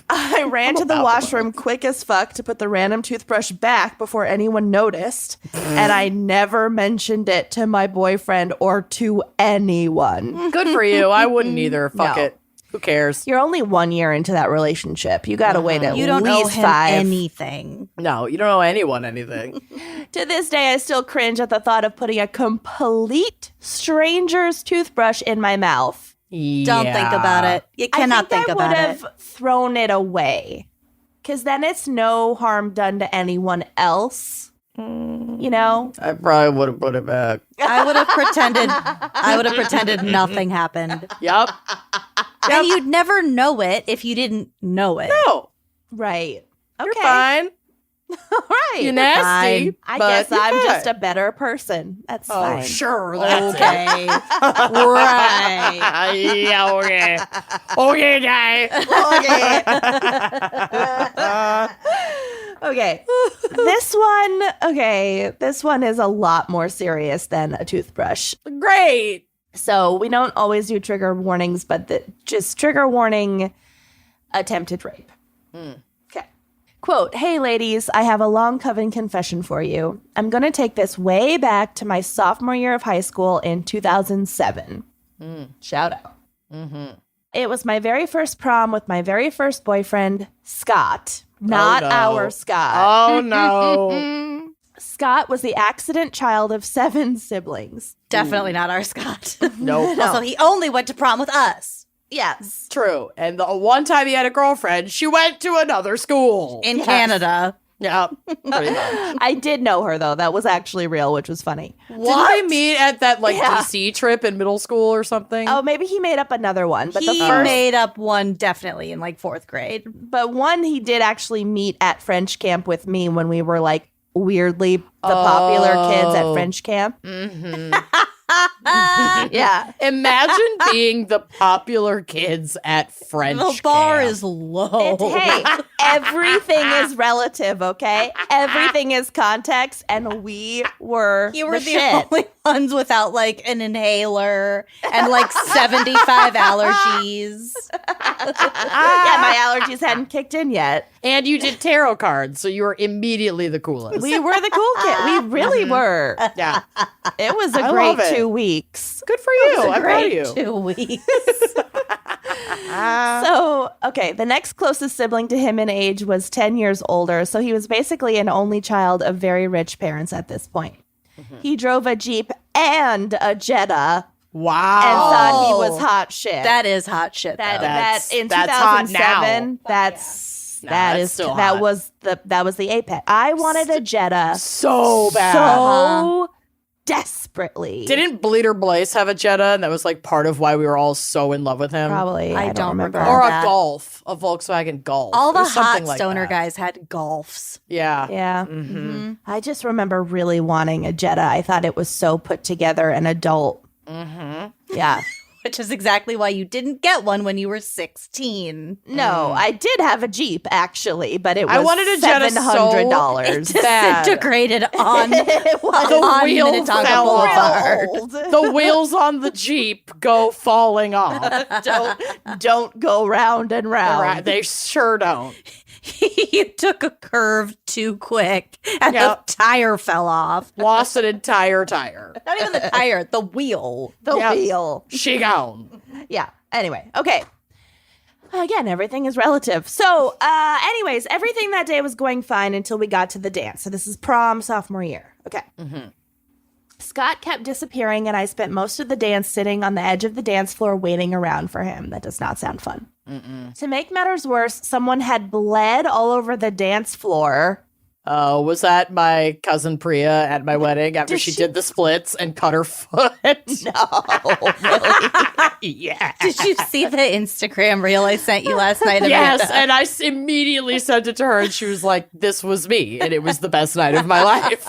[SPEAKER 2] I ran to the washroom quick as fuck to put the random toothbrush back before anyone noticed, and I never mentioned it to my boyfriend or to anyone.
[SPEAKER 1] Good for you. I wouldn't either. Fuck it. Who cares?
[SPEAKER 2] You're only 1 year into that relationship. You gotta wait at
[SPEAKER 3] you don't
[SPEAKER 2] least
[SPEAKER 3] owe him
[SPEAKER 2] 5.
[SPEAKER 3] anything.
[SPEAKER 1] No, you don't owe anyone anything.
[SPEAKER 2] To this day, I still cringe at the thought of putting a complete stranger's toothbrush in my mouth.
[SPEAKER 3] Don't think about it. You cannot think about it.
[SPEAKER 2] I would have thrown it away. Because then it's no harm done to anyone else. You know?
[SPEAKER 1] I probably would have put it back.
[SPEAKER 3] I would have pretended nothing happened.
[SPEAKER 1] Yep.
[SPEAKER 3] And you'd never know it if you didn't know it.
[SPEAKER 1] No.
[SPEAKER 2] Right. Okay.
[SPEAKER 1] You're fine.
[SPEAKER 2] Right.
[SPEAKER 1] You're nasty.
[SPEAKER 2] I
[SPEAKER 1] but
[SPEAKER 2] guess
[SPEAKER 1] you're
[SPEAKER 2] I'm
[SPEAKER 1] fine.
[SPEAKER 2] just a better person. That's fine.
[SPEAKER 1] Sure. That's
[SPEAKER 3] Okay. Right.
[SPEAKER 1] Yeah, okay. Okay, guy.
[SPEAKER 2] Okay. This one is a lot more serious than a toothbrush.
[SPEAKER 1] Great.
[SPEAKER 2] So we don't always do trigger warnings, but just trigger warning attempted rape. Okay. Quote, hey ladies, I have a long coven confession for you. I'm going to take this way back to my sophomore year of high school in 2007. Shout out. It was my very first prom with my very first boyfriend, Scott. Not our Scott.
[SPEAKER 1] Oh, no.
[SPEAKER 2] Scott was the accident child of 7 siblings.
[SPEAKER 3] Definitely not our Scott.
[SPEAKER 1] Nope.
[SPEAKER 3] Also, he only went to prom with us.
[SPEAKER 2] Yes.
[SPEAKER 1] True. And the one time he had a girlfriend, she went to another school.
[SPEAKER 3] In Canada.
[SPEAKER 1] Yeah, pretty much.
[SPEAKER 2] I did know her, though. That was actually real, which was funny.
[SPEAKER 1] Didn't they meet at that, DC trip in middle school or something?
[SPEAKER 2] Oh, maybe he made up another one. But
[SPEAKER 3] He made up one definitely in 4th grade.
[SPEAKER 2] But one he did actually meet at French camp with me when we were weirdly the popular kids at French camp. Yeah.
[SPEAKER 1] Imagine being the popular kids at French
[SPEAKER 3] The bar
[SPEAKER 1] camp.
[SPEAKER 3] is low.
[SPEAKER 2] Hey, everything is relative, okay? Everything is context, and we were
[SPEAKER 3] You were
[SPEAKER 2] the
[SPEAKER 3] the
[SPEAKER 2] shit.
[SPEAKER 3] only ones without an inhaler and 75 allergies.
[SPEAKER 2] Yeah, my allergies hadn't kicked in yet.
[SPEAKER 1] And you did tarot cards, so you were immediately the coolest.
[SPEAKER 2] We were the cool kid. We really were.
[SPEAKER 1] Yeah.
[SPEAKER 2] It was a
[SPEAKER 1] I
[SPEAKER 2] great
[SPEAKER 1] love it.
[SPEAKER 2] 2 weeks.
[SPEAKER 1] Good for you. I'm proud of you.
[SPEAKER 3] 2 weeks.
[SPEAKER 2] So, okay, the next closest sibling to him in age was 10 years older, so he was basically an only child of very rich parents at this point. He drove a Jeep and a Jetta
[SPEAKER 1] Wow.
[SPEAKER 2] and thought he was hot shit.
[SPEAKER 3] That is hot shit, though.
[SPEAKER 1] That's
[SPEAKER 2] in
[SPEAKER 1] hot
[SPEAKER 2] 2007,
[SPEAKER 1] now. That's still hot.
[SPEAKER 2] that was the apex. I wanted a Jetta
[SPEAKER 1] So bad.
[SPEAKER 2] so desperately.
[SPEAKER 1] Didn't Bleeder Blaze have a Jetta, and that was like part of why we were all so in love with him?
[SPEAKER 2] Probably.
[SPEAKER 3] I don't
[SPEAKER 2] remember.
[SPEAKER 3] recall.
[SPEAKER 1] Or a
[SPEAKER 3] that.
[SPEAKER 1] Golf, a Volkswagen Golf.
[SPEAKER 3] All
[SPEAKER 1] It
[SPEAKER 3] the
[SPEAKER 1] was something
[SPEAKER 3] hot
[SPEAKER 1] like
[SPEAKER 3] stoner
[SPEAKER 1] that.
[SPEAKER 3] guys had Golfs.
[SPEAKER 1] Yeah.
[SPEAKER 2] Yeah.
[SPEAKER 1] Mm-hmm.
[SPEAKER 2] I just remember really wanting a Jetta. I thought it was so put together and adult.
[SPEAKER 1] Mm-hmm.
[SPEAKER 2] Yeah.
[SPEAKER 3] Which is exactly why you didn't get one when you were 16.
[SPEAKER 2] No, I did have a Jeep actually, but it was
[SPEAKER 1] I wanted a Jetta
[SPEAKER 2] $700.
[SPEAKER 1] bad.
[SPEAKER 3] Disintegrated on,
[SPEAKER 2] It was
[SPEAKER 1] The
[SPEAKER 3] on
[SPEAKER 1] wheel
[SPEAKER 3] Minnetonka
[SPEAKER 1] fell
[SPEAKER 3] Boulevard.
[SPEAKER 2] old.
[SPEAKER 1] The wheels on the Jeep go falling off.
[SPEAKER 2] Don't go round and round.
[SPEAKER 1] Right, they sure don't.
[SPEAKER 3] You took a curve too quick and
[SPEAKER 1] Yep.
[SPEAKER 3] the tire fell off.
[SPEAKER 1] Lost an entire tire.
[SPEAKER 3] Not even the tire, the wheel.
[SPEAKER 2] The
[SPEAKER 1] Yep.
[SPEAKER 2] wheel.
[SPEAKER 1] She gone.
[SPEAKER 2] Yeah. Anyway, okay. Again, everything is relative. So, anyways, everything that day was going fine until we got to the dance. So this is prom sophomore year. Okay.
[SPEAKER 1] Mm-hmm.
[SPEAKER 2] Scott kept disappearing, and I spent most of the dance sitting on the edge of the dance floor waiting around for him. That does not sound fun. To make matters worse, someone had bled all over the dance floor.
[SPEAKER 1] Oh, was that my cousin Priya at my wedding after she did the splits and cut her foot?
[SPEAKER 2] No, really?
[SPEAKER 1] Yeah.
[SPEAKER 3] Did you see the Instagram reel I sent you last night?
[SPEAKER 1] Yes,
[SPEAKER 3] Amanda?
[SPEAKER 1] and I immediately sent it to her, and she was like, "This was me," and it was the best night of my life.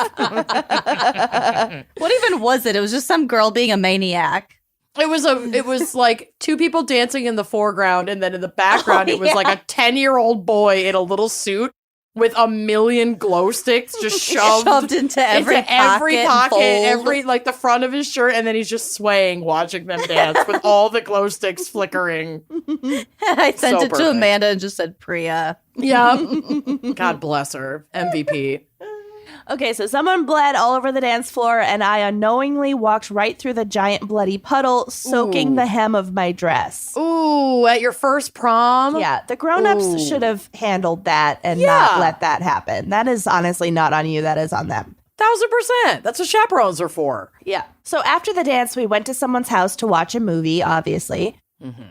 [SPEAKER 3] What even was it? It was just some girl being a maniac.
[SPEAKER 1] It was like two people dancing in the foreground, and then in the background, it was like a 10-year-old boy in a little suit with a million glow sticks just shoved
[SPEAKER 3] into every
[SPEAKER 1] pocket,
[SPEAKER 3] fold.
[SPEAKER 1] every like the front of his shirt, and then he's just swaying, watching them dance with all the glow sticks flickering.
[SPEAKER 3] I sent
[SPEAKER 1] So
[SPEAKER 3] it to
[SPEAKER 1] perfect.
[SPEAKER 3] Amanda and just said Priya.
[SPEAKER 1] Yeah, God bless her, MVP.
[SPEAKER 2] Okay, so someone bled all over the dance floor, and I unknowingly walked right through the giant bloody puddle, soaking
[SPEAKER 1] Ooh.
[SPEAKER 2] the hem of my dress.
[SPEAKER 1] Ooh, at your first prom?
[SPEAKER 2] Yeah, the grown-ups
[SPEAKER 1] Ooh.
[SPEAKER 2] should have handled that and
[SPEAKER 1] Yeah.
[SPEAKER 2] not let that happen. That is honestly not on you. That is on them.
[SPEAKER 1] 1000%. That's what chaperones are for.
[SPEAKER 2] Yeah. So after the dance, we went to someone's house to watch a movie, obviously.
[SPEAKER 1] Mm-hmm.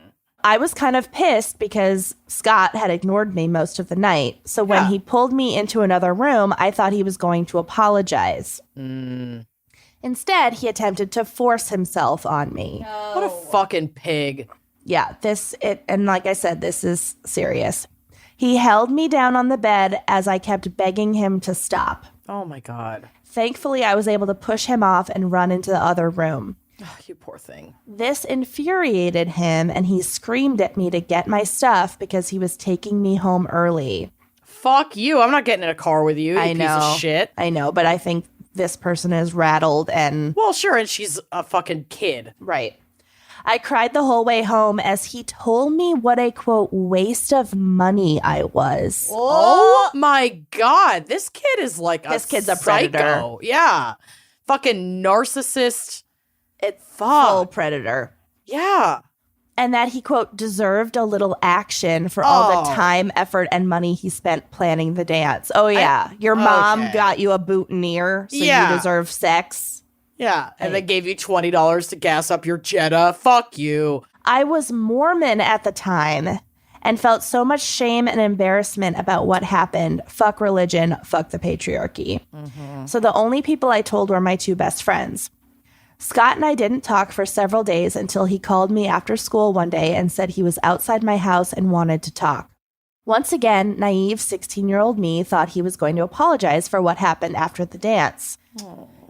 [SPEAKER 2] I was kind of pissed because Scott had ignored me most of the night. So when
[SPEAKER 1] Yeah.
[SPEAKER 2] he pulled me into another room, I thought he was going to apologize. Instead, he attempted to force himself on me.
[SPEAKER 1] What a fucking pig.
[SPEAKER 2] Yeah, and like I said, this is serious. He held me down on the bed as I kept begging him to stop.
[SPEAKER 1] Oh my God.
[SPEAKER 2] Thankfully, I was able to push him off and run into the other room.
[SPEAKER 1] Oh, you poor thing.
[SPEAKER 2] This infuriated him, and he screamed at me to get my stuff because he was taking me home early.
[SPEAKER 1] Fuck you. I'm not getting in a car with you,
[SPEAKER 2] I
[SPEAKER 1] you
[SPEAKER 2] know.
[SPEAKER 1] piece of shit.
[SPEAKER 2] I know, but I think this person is rattled and...
[SPEAKER 1] Well, sure, and she's a fucking kid.
[SPEAKER 2] Right. I cried the whole way home as he told me what a, quote, waste of money I was.
[SPEAKER 1] Oh my God. This kid is like
[SPEAKER 2] This kid's a
[SPEAKER 1] psycho.
[SPEAKER 2] predator.
[SPEAKER 1] Yeah. Fucking narcissist.
[SPEAKER 2] It's
[SPEAKER 1] Fuck.
[SPEAKER 2] full predator.
[SPEAKER 1] Yeah.
[SPEAKER 2] And that he, quote, deserved a little action for all the
[SPEAKER 1] Oh.
[SPEAKER 2] time, effort, and money he spent planning the dance. Oh, yeah. Your mom
[SPEAKER 1] Okay.
[SPEAKER 2] got you a boutonniere, so
[SPEAKER 1] Yeah.
[SPEAKER 2] you deserve sex.
[SPEAKER 1] Yeah. And they gave you $20 to gas up your Jetta. Fuck you.
[SPEAKER 2] I was Mormon at the time and felt so much shame and embarrassment about what happened. Fuck religion, fuck the patriarchy. So the only people I told were my two best friends. Scott and I didn't talk for several days until he called me after school one day and said he was outside my house and wanted to talk. Once again, naive 16-year-old me thought he was going to apologize for what happened after the dance.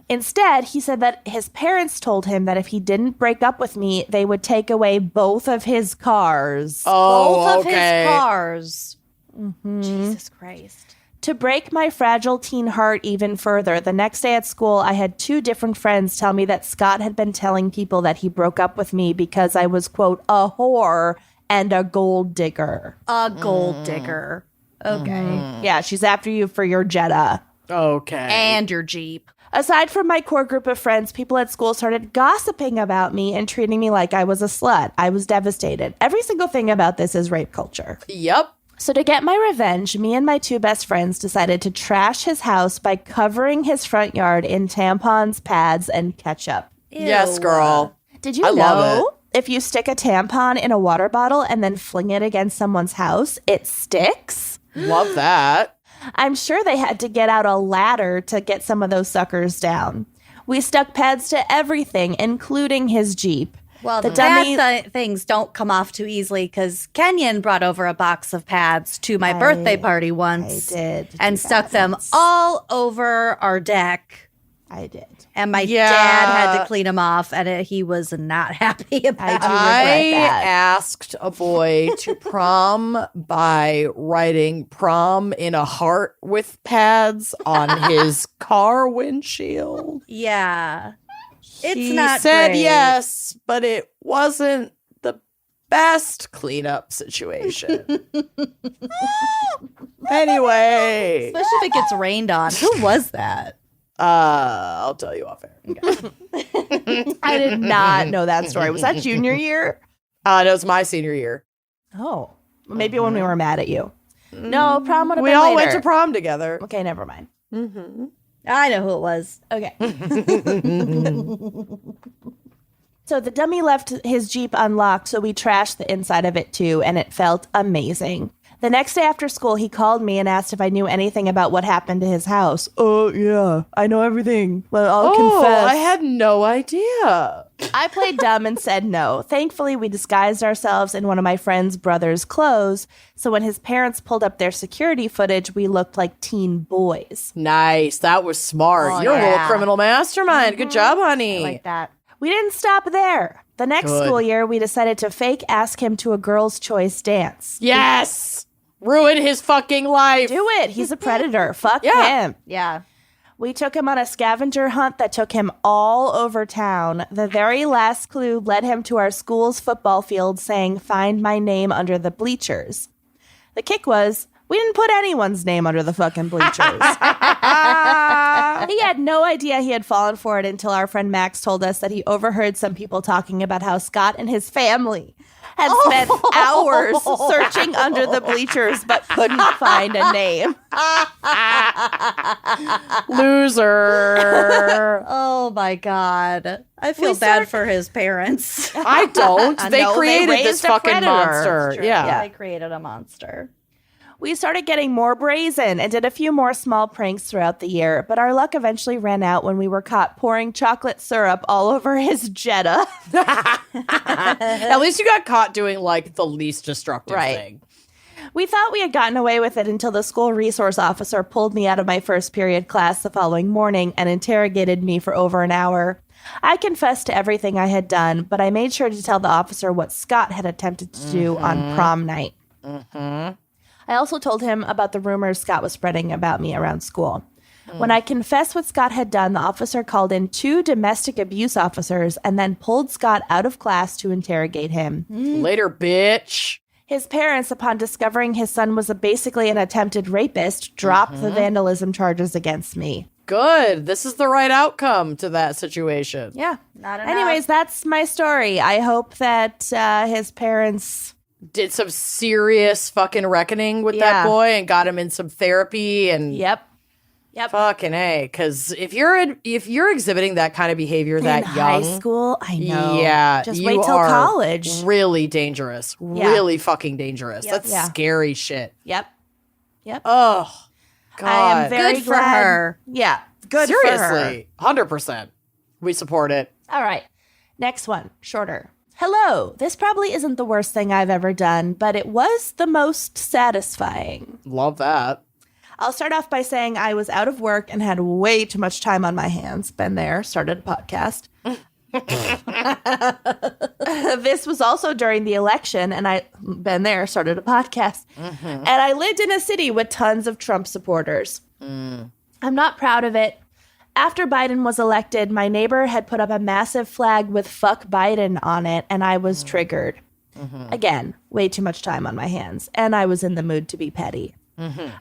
[SPEAKER 2] Instead, he said that his parents told him that if he didn't break up with me, they would take away both of his cars.
[SPEAKER 1] Oh,
[SPEAKER 3] Both of
[SPEAKER 1] okay.
[SPEAKER 3] his cars. Jesus Christ.
[SPEAKER 2] To break my fragile teen heart even further, the next day at school, I had two different friends tell me that Scott had been telling people that he broke up with me because I was, quote, a whore and a gold digger.
[SPEAKER 3] A gold digger. Okay.
[SPEAKER 2] Yeah, she's after you for your Jetta.
[SPEAKER 1] Okay.
[SPEAKER 3] And your Jeep.
[SPEAKER 2] Aside from my core group of friends, people at school started gossiping about me and treating me like I was a slut. I was devastated. Every single thing about this is rape culture.
[SPEAKER 1] Yep.
[SPEAKER 2] So to get my revenge, me and my two best friends decided to trash his house by covering his front yard in tampons, pads, and ketchup.
[SPEAKER 1] Yes, girl.
[SPEAKER 2] Did you
[SPEAKER 1] I love
[SPEAKER 2] know if you stick a tampon in a water bottle and then fling it against someone's house, it sticks?
[SPEAKER 1] Love that.
[SPEAKER 2] I'm sure they had to get out a ladder to get some of those suckers down. We stuck pads to everything, including his Jeep.
[SPEAKER 3] Well,
[SPEAKER 2] the
[SPEAKER 3] the
[SPEAKER 2] dummy
[SPEAKER 3] things don't come off too easily because Kenyon brought over a box of pads to my birthday party once.
[SPEAKER 2] I did.
[SPEAKER 3] And stuck them all over our deck.
[SPEAKER 2] I did.
[SPEAKER 3] And my dad had to clean them off, and he was not happy about it.
[SPEAKER 1] I asked a boy to prom by writing prom in a heart with pads on his car windshield.
[SPEAKER 3] Yeah.
[SPEAKER 1] He
[SPEAKER 3] not
[SPEAKER 1] said
[SPEAKER 3] great.
[SPEAKER 1] yes, but it wasn't the best cleanup situation. Anyway.
[SPEAKER 3] Especially if it gets rained on. Who was that?
[SPEAKER 1] I'll tell you off air. Okay.
[SPEAKER 2] I did not know that story. Was that junior year?
[SPEAKER 1] It was my senior year.
[SPEAKER 2] Oh. Maybe when we were mad at you. No, prom would have
[SPEAKER 1] We
[SPEAKER 2] been
[SPEAKER 1] all
[SPEAKER 2] later.
[SPEAKER 1] went to prom together.
[SPEAKER 2] Okay, never mind.
[SPEAKER 3] I know who it was.
[SPEAKER 2] Okay. So the dummy left his Jeep unlocked, so we trashed the inside of it too, and it felt amazing. The next day after school, he called me and asked if I knew anything about what happened to his house. Oh, yeah, I know everything. Well, I'll confess.
[SPEAKER 1] I had no idea.
[SPEAKER 2] I played dumb and said no. Thankfully, we disguised ourselves in one of my friend's brother's clothes, so when his parents pulled up their security footage, we looked like teen boys.
[SPEAKER 1] Nice. That was smart.
[SPEAKER 3] Oh,
[SPEAKER 1] You're a little
[SPEAKER 3] yeah.
[SPEAKER 1] criminal mastermind. Good job, honey.
[SPEAKER 3] Like that.
[SPEAKER 2] We didn't stop there. The next
[SPEAKER 1] Good.
[SPEAKER 2] school year, we decided to fake ask him to a girl's choice dance.
[SPEAKER 1] Yes. Ruin his fucking life.
[SPEAKER 2] Do it. He's a predator. Fuck
[SPEAKER 1] Yeah.
[SPEAKER 2] him.
[SPEAKER 3] Yeah.
[SPEAKER 2] We took him on a scavenger hunt that took him all over town. The very last clue led him to our school's football field saying, "Find my name under the bleachers." The kick was, we didn't put anyone's name under the fucking bleachers. He had no idea he had fallen for it until our friend Max told us that he overheard some people talking about how Scott and his family had spent hours searching under the bleachers but couldn't find a name.
[SPEAKER 1] Loser.
[SPEAKER 3] Oh, my God. I feel bad for his parents.
[SPEAKER 1] I don't. They
[SPEAKER 2] No, they
[SPEAKER 1] created this
[SPEAKER 2] raised a
[SPEAKER 1] fucking
[SPEAKER 2] predator.
[SPEAKER 1] monster.
[SPEAKER 3] True.
[SPEAKER 1] Yeah.
[SPEAKER 3] I created a monster.
[SPEAKER 2] We started getting more brazen and did a few more small pranks throughout the year, but our luck eventually ran out when we were caught pouring chocolate syrup all over his Jetta.
[SPEAKER 1] At least you got caught doing like the least destructive
[SPEAKER 2] Right.
[SPEAKER 1] thing.
[SPEAKER 2] We thought we had gotten away with it until the school resource officer pulled me out of my first period class the following morning and interrogated me for over an hour. I confessed to everything I had done, but I made sure to tell the officer what Scott had attempted to do on prom night. I also told him about the rumors Scott was spreading about me around school. When I confessed what Scott had done, the officer called in 2 domestic abuse officers and then pulled Scott out of class to interrogate him.
[SPEAKER 1] Later, bitch.
[SPEAKER 2] His parents, upon discovering his son was basically an attempted rapist, dropped the vandalism charges against me.
[SPEAKER 1] Good. This is the right outcome to that situation.
[SPEAKER 2] Yeah.
[SPEAKER 3] Not enough.
[SPEAKER 2] Anyways, that's my story. I hope that his parents...
[SPEAKER 1] Did some serious fucking reckoning with
[SPEAKER 2] Yeah.
[SPEAKER 1] that boy and got him in some therapy and
[SPEAKER 2] Yep.
[SPEAKER 1] fucking A. Because if you're exhibiting that kind of behavior that
[SPEAKER 2] In
[SPEAKER 1] young,
[SPEAKER 2] high school, I know.
[SPEAKER 1] yeah,
[SPEAKER 2] Just
[SPEAKER 1] you
[SPEAKER 2] wait till
[SPEAKER 1] are
[SPEAKER 2] college.
[SPEAKER 1] Really dangerous.
[SPEAKER 2] Yeah.
[SPEAKER 1] Really fucking dangerous.
[SPEAKER 2] Yep.
[SPEAKER 1] That's
[SPEAKER 2] Yeah.
[SPEAKER 1] scary shit.
[SPEAKER 2] Yep.
[SPEAKER 1] Oh, God.
[SPEAKER 2] I am very
[SPEAKER 3] Good for
[SPEAKER 2] glad.
[SPEAKER 3] her.
[SPEAKER 2] Yeah. Good for her.
[SPEAKER 1] Seriously. 100%. We support it.
[SPEAKER 2] All right. Next one. Shorter. Hello. This probably isn't the worst thing I've ever done, but it was the most satisfying.
[SPEAKER 1] Love that.
[SPEAKER 2] I'll start off by saying I was out of work and had way too much time on my hands. Been there, started a podcast. This was also during the election, and been there, started a podcast. And I lived in a city with tons of Trump supporters. I'm not proud of it. After Biden was elected, my neighbor had put up a massive flag with "fuck Biden" on it, and I was triggered. Again, way too much time on my hands, and I was in the mood to be petty.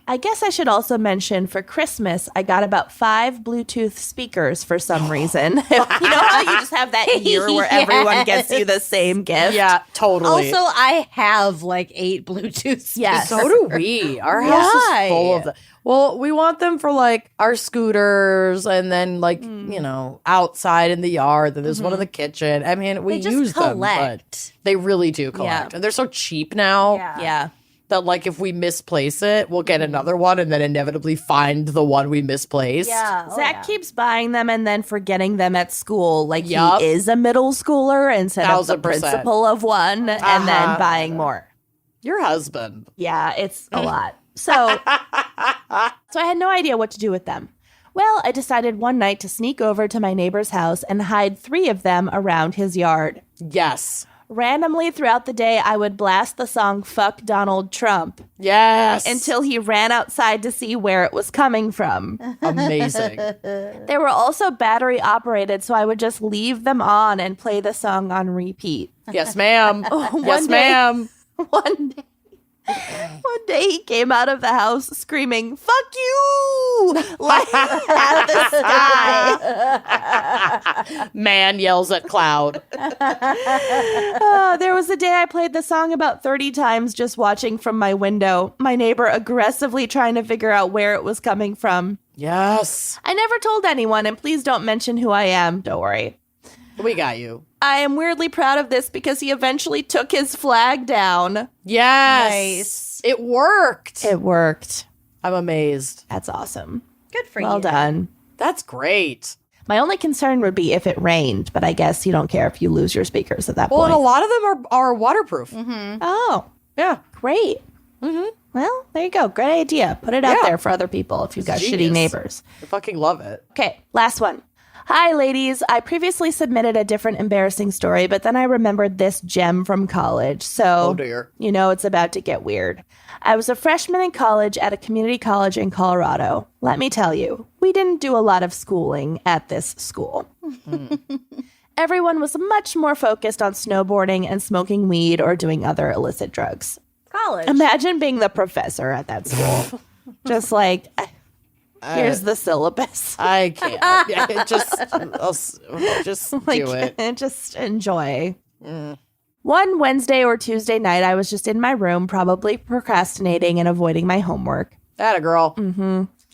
[SPEAKER 2] I guess I should also mention for Christmas, I got about 5 Bluetooth speakers for some reason. You know how you just have that year where everyone gets you the same gift?
[SPEAKER 1] Yeah, totally.
[SPEAKER 3] Also, I have like 8 Bluetooth speakers.
[SPEAKER 2] Yes.
[SPEAKER 1] So do we. Our house is full of them. Well, we want them for like our scooters and then like, you know, outside in the yard. Then there's one in the kitchen. I mean, we
[SPEAKER 3] They just
[SPEAKER 1] use them, but
[SPEAKER 3] collect.
[SPEAKER 1] they really do collect. And they're so cheap now.
[SPEAKER 3] Yeah.
[SPEAKER 2] Yeah.
[SPEAKER 1] that, like, if we misplace it, we'll get another one and then inevitably find the one we misplaced.
[SPEAKER 3] Yeah.
[SPEAKER 2] Zach keeps buying them and then forgetting them at school. Like,
[SPEAKER 1] Yup.
[SPEAKER 2] he is a middle schooler instead of the
[SPEAKER 1] 1000%.
[SPEAKER 2] principal of one, and then buying more.
[SPEAKER 1] Your husband.
[SPEAKER 2] Yeah, it's a lot. So I had no idea what to do with them. Well, I decided one night to sneak over to my neighbor's house and hide 3 of them around his yard.
[SPEAKER 1] Yes.
[SPEAKER 2] Randomly throughout the day, I would blast the song Fuck Donald Trump
[SPEAKER 1] Yes.
[SPEAKER 2] until he ran outside to see where it was coming from.
[SPEAKER 1] Amazing.
[SPEAKER 2] They were also battery operated, so I would just leave them on and play the song on repeat.
[SPEAKER 1] Yes, ma'am. Yes,
[SPEAKER 2] day-
[SPEAKER 1] ma'am.
[SPEAKER 2] One day he came out of the house screaming, "Fuck you!" like at the sky.
[SPEAKER 1] Man yells at cloud.
[SPEAKER 2] There was a day I played the song about 30 times just watching from my window, my neighbor aggressively trying to figure out where it was coming from.
[SPEAKER 1] Yes.
[SPEAKER 2] I never told anyone, and please don't mention who I am. Don't worry.
[SPEAKER 1] We got you.
[SPEAKER 2] I am weirdly proud of this because he eventually took his flag down.
[SPEAKER 1] Yes.
[SPEAKER 3] Nice.
[SPEAKER 1] It worked.
[SPEAKER 2] It worked.
[SPEAKER 1] I'm amazed.
[SPEAKER 2] That's awesome.
[SPEAKER 3] Good for you.
[SPEAKER 2] Well done.
[SPEAKER 1] That's great.
[SPEAKER 2] My only concern would be if it rained, but I guess you don't care if you lose your speakers at that
[SPEAKER 1] Well,
[SPEAKER 2] point.
[SPEAKER 1] and a lot of them are waterproof.
[SPEAKER 2] Oh,
[SPEAKER 1] Yeah.
[SPEAKER 2] great. Well, there you go. Great idea. Put it out
[SPEAKER 1] Yeah.
[SPEAKER 2] there for other people if you've got
[SPEAKER 1] Genius.
[SPEAKER 2] shitty neighbors.
[SPEAKER 1] I fucking love it.
[SPEAKER 2] Okay, last one. Hi, ladies. I previously submitted a different embarrassing story, but then I remembered this gem from college. So,
[SPEAKER 1] Oh, dear.
[SPEAKER 2] you know, it's about to get weird. I was a freshman in college at a community college in Colorado. Let me tell you, we didn't do a lot of schooling at this school. Everyone was much more focused on snowboarding and smoking weed or doing other illicit drugs.
[SPEAKER 3] College.
[SPEAKER 2] Imagine being the professor at that school. Just like, here's the syllabus.
[SPEAKER 1] I can't. Yeah, just
[SPEAKER 2] Like,
[SPEAKER 1] do it.
[SPEAKER 2] just enjoy. One Wednesday or Tuesday night, I was just in my room, probably procrastinating and avoiding my homework.
[SPEAKER 1] Atta girl.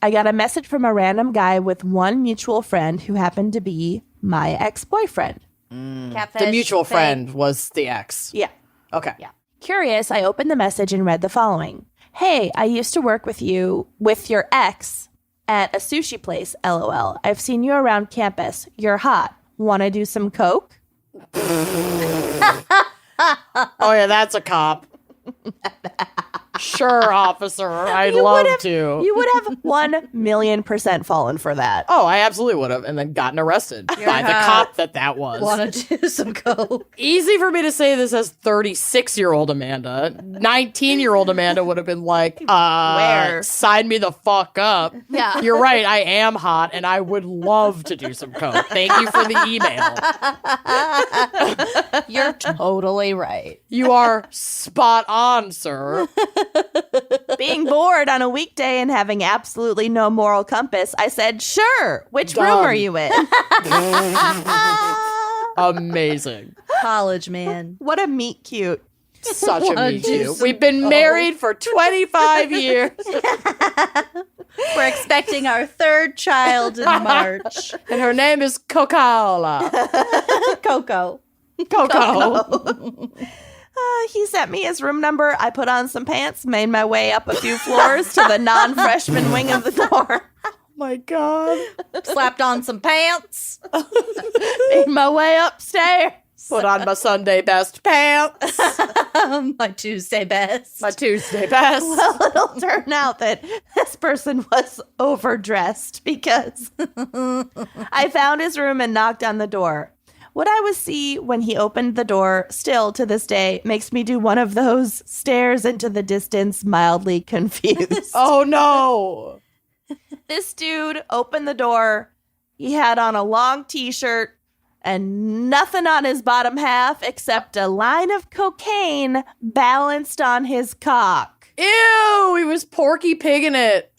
[SPEAKER 2] I got a message from a random guy with one mutual friend who happened to be my ex-boyfriend.
[SPEAKER 3] Catfish.
[SPEAKER 1] The mutual
[SPEAKER 3] fake.
[SPEAKER 1] friend was the ex.
[SPEAKER 2] Yeah.
[SPEAKER 1] Okay.
[SPEAKER 2] Yeah. Curious, I opened the message and read the following. Hey, I used to work with you, with your ex, at a sushi place, LOL. I've seen you around campus. You're hot. Want to do some coke?
[SPEAKER 1] Oh, yeah, that's a cop. Sure, officer. I'd
[SPEAKER 2] You
[SPEAKER 1] love
[SPEAKER 2] would have-
[SPEAKER 1] to.
[SPEAKER 2] You would have 1,000,000% fallen for that.
[SPEAKER 1] Oh, I absolutely would have, and then gotten arrested by the cop that was.
[SPEAKER 3] Want to do some coke?
[SPEAKER 1] Easy for me to say this as 36-year-old Amanda. 19-year-old Amanda would have been like,
[SPEAKER 2] Where?
[SPEAKER 1] sign me the fuck up.
[SPEAKER 2] Yeah.
[SPEAKER 1] You're right, I am hot, and I would love to do some coke. Thank you for the email.
[SPEAKER 3] You're totally right.
[SPEAKER 1] You are spot on, sir.
[SPEAKER 2] Being bored on a weekday and having absolutely no moral compass, I said, sure. Which room
[SPEAKER 1] Done.
[SPEAKER 2] are you in?
[SPEAKER 1] Amazing.
[SPEAKER 3] College, man.
[SPEAKER 2] What a meet cute.
[SPEAKER 1] Such a
[SPEAKER 3] Wanna
[SPEAKER 1] me
[SPEAKER 3] do
[SPEAKER 1] too.
[SPEAKER 3] some
[SPEAKER 1] We've been married for 25 years.
[SPEAKER 3] We're expecting our 3rd child in March.
[SPEAKER 1] And her name is Coca-Cola.
[SPEAKER 3] Coco.
[SPEAKER 1] Coco.
[SPEAKER 2] He sent me his room number. I put on some pants, made my way up a few floors to the non-freshman wing of the door.
[SPEAKER 1] My God.
[SPEAKER 3] Slapped on some pants.
[SPEAKER 2] Made my way upstairs.
[SPEAKER 1] Put on my Sunday best pants.
[SPEAKER 3] My Tuesday best.
[SPEAKER 1] My Tuesday best.
[SPEAKER 2] Well, it'll turn out that this person was overdressed because I found his room and knocked on the door. What I would see when he opened the door, still to this day, makes me do one of those stares into the distance, mildly confused.
[SPEAKER 1] Oh, no.
[SPEAKER 2] This dude opened the door. He had on a long t-shirt and nothing on his bottom half except a line of cocaine balanced on his cock.
[SPEAKER 1] Ew, he was Porky Pigging it.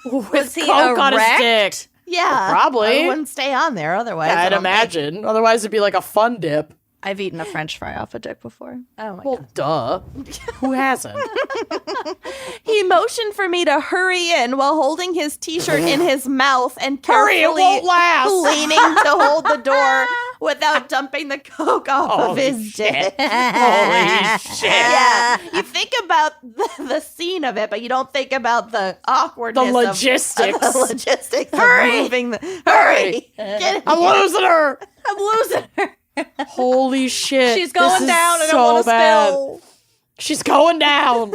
[SPEAKER 1] With
[SPEAKER 3] he
[SPEAKER 1] coke on his
[SPEAKER 3] erect?
[SPEAKER 1] dick.
[SPEAKER 2] Yeah.
[SPEAKER 1] Probably.
[SPEAKER 2] I wouldn't stay on there otherwise. I
[SPEAKER 1] I'd
[SPEAKER 2] don't
[SPEAKER 1] imagine. Otherwise, it'd be like a fun dip.
[SPEAKER 3] I've eaten a French fry off a dick before.
[SPEAKER 2] think. Oh my
[SPEAKER 1] Well,
[SPEAKER 2] God.
[SPEAKER 1] duh. Who hasn't?
[SPEAKER 2] He motioned for me to hurry in while holding his t-shirt in his mouth and
[SPEAKER 1] Hurry, it
[SPEAKER 2] carefully
[SPEAKER 1] won't last.
[SPEAKER 2] leaning to hold the door without dumping the Coke off of his dick.
[SPEAKER 1] Holy shit.
[SPEAKER 2] Yeah. You think about the scene of it, but you don't think about the awkwardness
[SPEAKER 1] The logistics.
[SPEAKER 2] of the logistics
[SPEAKER 3] Hurry!
[SPEAKER 2] of moving hurry! Get in
[SPEAKER 1] I'm
[SPEAKER 2] here.
[SPEAKER 1] losing her.
[SPEAKER 3] I'm losing her.
[SPEAKER 1] Holy shit.
[SPEAKER 3] She's going
[SPEAKER 1] This is
[SPEAKER 3] down. I
[SPEAKER 1] so
[SPEAKER 3] don't want to
[SPEAKER 1] bad.
[SPEAKER 3] spill.
[SPEAKER 1] She's going down.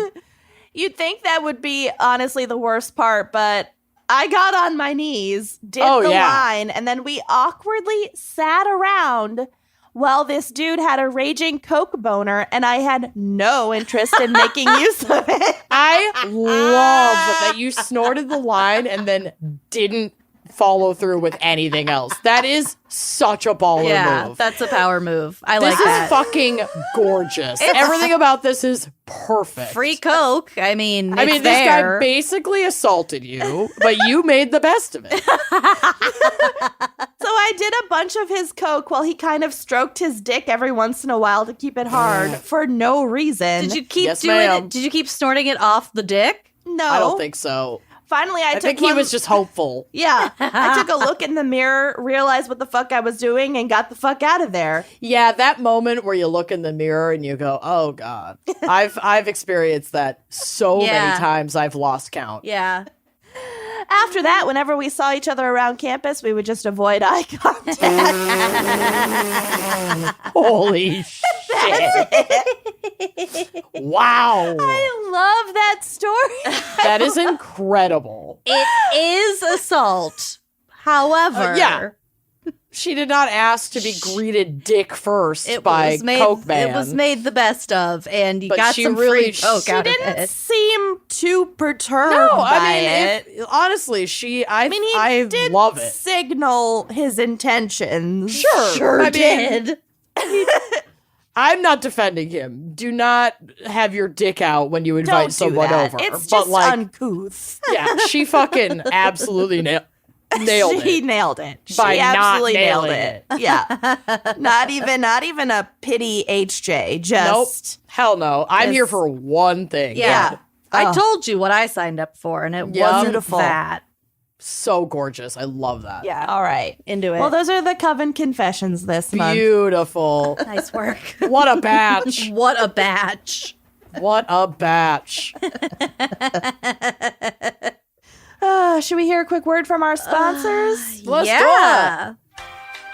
[SPEAKER 2] You'd think that would be honestly the worst part, but I got on my knees, did the line, and then we awkwardly sat around while this dude had a raging Coke boner, and I had no interest in making use of it.
[SPEAKER 1] I love that you snorted the line and then didn't follow through with anything else. That is such a baller
[SPEAKER 3] Yeah,
[SPEAKER 1] move.
[SPEAKER 3] that's a power move. I
[SPEAKER 1] This
[SPEAKER 3] like
[SPEAKER 1] is
[SPEAKER 3] that.
[SPEAKER 1] fucking gorgeous. Everything about this is perfect.
[SPEAKER 3] Free Coke. I mean,
[SPEAKER 1] I mean,
[SPEAKER 3] it's
[SPEAKER 1] this guy
[SPEAKER 3] there.
[SPEAKER 1] basically assaulted you, but you made the best of it.
[SPEAKER 2] So I did a bunch of his Coke while he kind of stroked his dick every once in a while to keep it hard for no reason.
[SPEAKER 3] Did you keep
[SPEAKER 1] Yes,
[SPEAKER 3] doing
[SPEAKER 1] ma'am.
[SPEAKER 3] it? Did you keep snorting it off the dick?
[SPEAKER 2] No.
[SPEAKER 1] I don't think so.
[SPEAKER 2] Finally, I
[SPEAKER 1] I
[SPEAKER 2] took
[SPEAKER 1] think he
[SPEAKER 2] one-
[SPEAKER 1] was just hopeful.
[SPEAKER 2] Yeah. I took a look in the mirror, realized what the fuck I was doing, and got the fuck out of there.
[SPEAKER 1] Yeah, that moment where you look in the mirror and you go, "Oh God," I've experienced that so
[SPEAKER 3] Yeah.
[SPEAKER 1] many times. I've lost count.
[SPEAKER 3] Yeah.
[SPEAKER 2] After that, whenever we saw each other around campus, we would just avoid eye contact.
[SPEAKER 1] Holy shit! Wow,
[SPEAKER 2] I love that story.
[SPEAKER 1] that is incredible.
[SPEAKER 3] It is assault. However,
[SPEAKER 1] Yeah. She did not ask to be greeted dick first by Coke Man.
[SPEAKER 3] It was made the best of, and you
[SPEAKER 1] But
[SPEAKER 3] got
[SPEAKER 1] she
[SPEAKER 3] some
[SPEAKER 1] really
[SPEAKER 3] free Coke
[SPEAKER 2] She
[SPEAKER 3] out of
[SPEAKER 2] didn't
[SPEAKER 3] it.
[SPEAKER 2] seem too perturbed
[SPEAKER 1] No,
[SPEAKER 2] by
[SPEAKER 1] I mean,
[SPEAKER 2] it.
[SPEAKER 1] honestly, I
[SPEAKER 2] He
[SPEAKER 1] I
[SPEAKER 2] did
[SPEAKER 1] love it.
[SPEAKER 2] signal his intentions.
[SPEAKER 3] Sure
[SPEAKER 1] I mean,
[SPEAKER 3] did.
[SPEAKER 1] I'm not defending him. Do not have your dick out when you invite
[SPEAKER 2] Don't do
[SPEAKER 1] someone
[SPEAKER 2] that.
[SPEAKER 1] over.
[SPEAKER 2] It's
[SPEAKER 1] but
[SPEAKER 2] just
[SPEAKER 1] like,
[SPEAKER 2] uncouth.
[SPEAKER 1] yeah, she fucking absolutely nailed
[SPEAKER 2] She
[SPEAKER 1] it.
[SPEAKER 2] nailed it.
[SPEAKER 1] By
[SPEAKER 2] She
[SPEAKER 1] not
[SPEAKER 2] absolutely nailed
[SPEAKER 1] nailing
[SPEAKER 2] it. Yeah. not even a pity HJ.
[SPEAKER 1] Nope.
[SPEAKER 2] Just
[SPEAKER 1] Hell no. I'm here
[SPEAKER 2] Yes.
[SPEAKER 1] for one thing.
[SPEAKER 3] Yeah. I
[SPEAKER 2] Oh.
[SPEAKER 3] told you what I signed up for, and it
[SPEAKER 1] Yeah.
[SPEAKER 3] wasn't
[SPEAKER 2] Beautiful.
[SPEAKER 3] that.
[SPEAKER 1] So gorgeous. I love that.
[SPEAKER 2] yeah. All right.
[SPEAKER 3] Into it.
[SPEAKER 2] Well, those are the Coven confessions this month.
[SPEAKER 1] Beautiful.
[SPEAKER 3] nice work.
[SPEAKER 1] What a batch.
[SPEAKER 3] What a batch.
[SPEAKER 1] What a batch.
[SPEAKER 2] Should we hear a quick word from our sponsors?
[SPEAKER 1] Let's
[SPEAKER 3] yeah.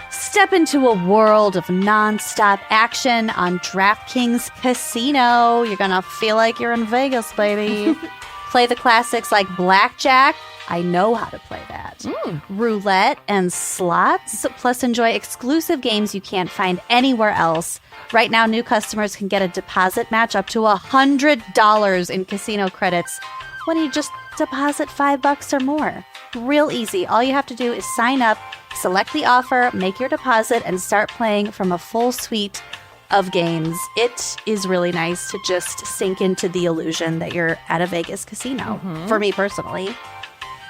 [SPEAKER 3] Step into a world of nonstop action on DraftKings Casino. You're going to feel like you're in Vegas, baby. Play the classics like Blackjack. I know how to play that. Roulette and slots. Plus, enjoy exclusive games you can't find anywhere else. Right now, new customers can get a deposit match up to $100 in casino credits when you just deposit $5 or more. Real easy. All you have to do is sign up, select the offer, make your deposit, and start playing from a full suite of games. It is really nice to just sink into the illusion that you're at a Vegas casino, for me personally.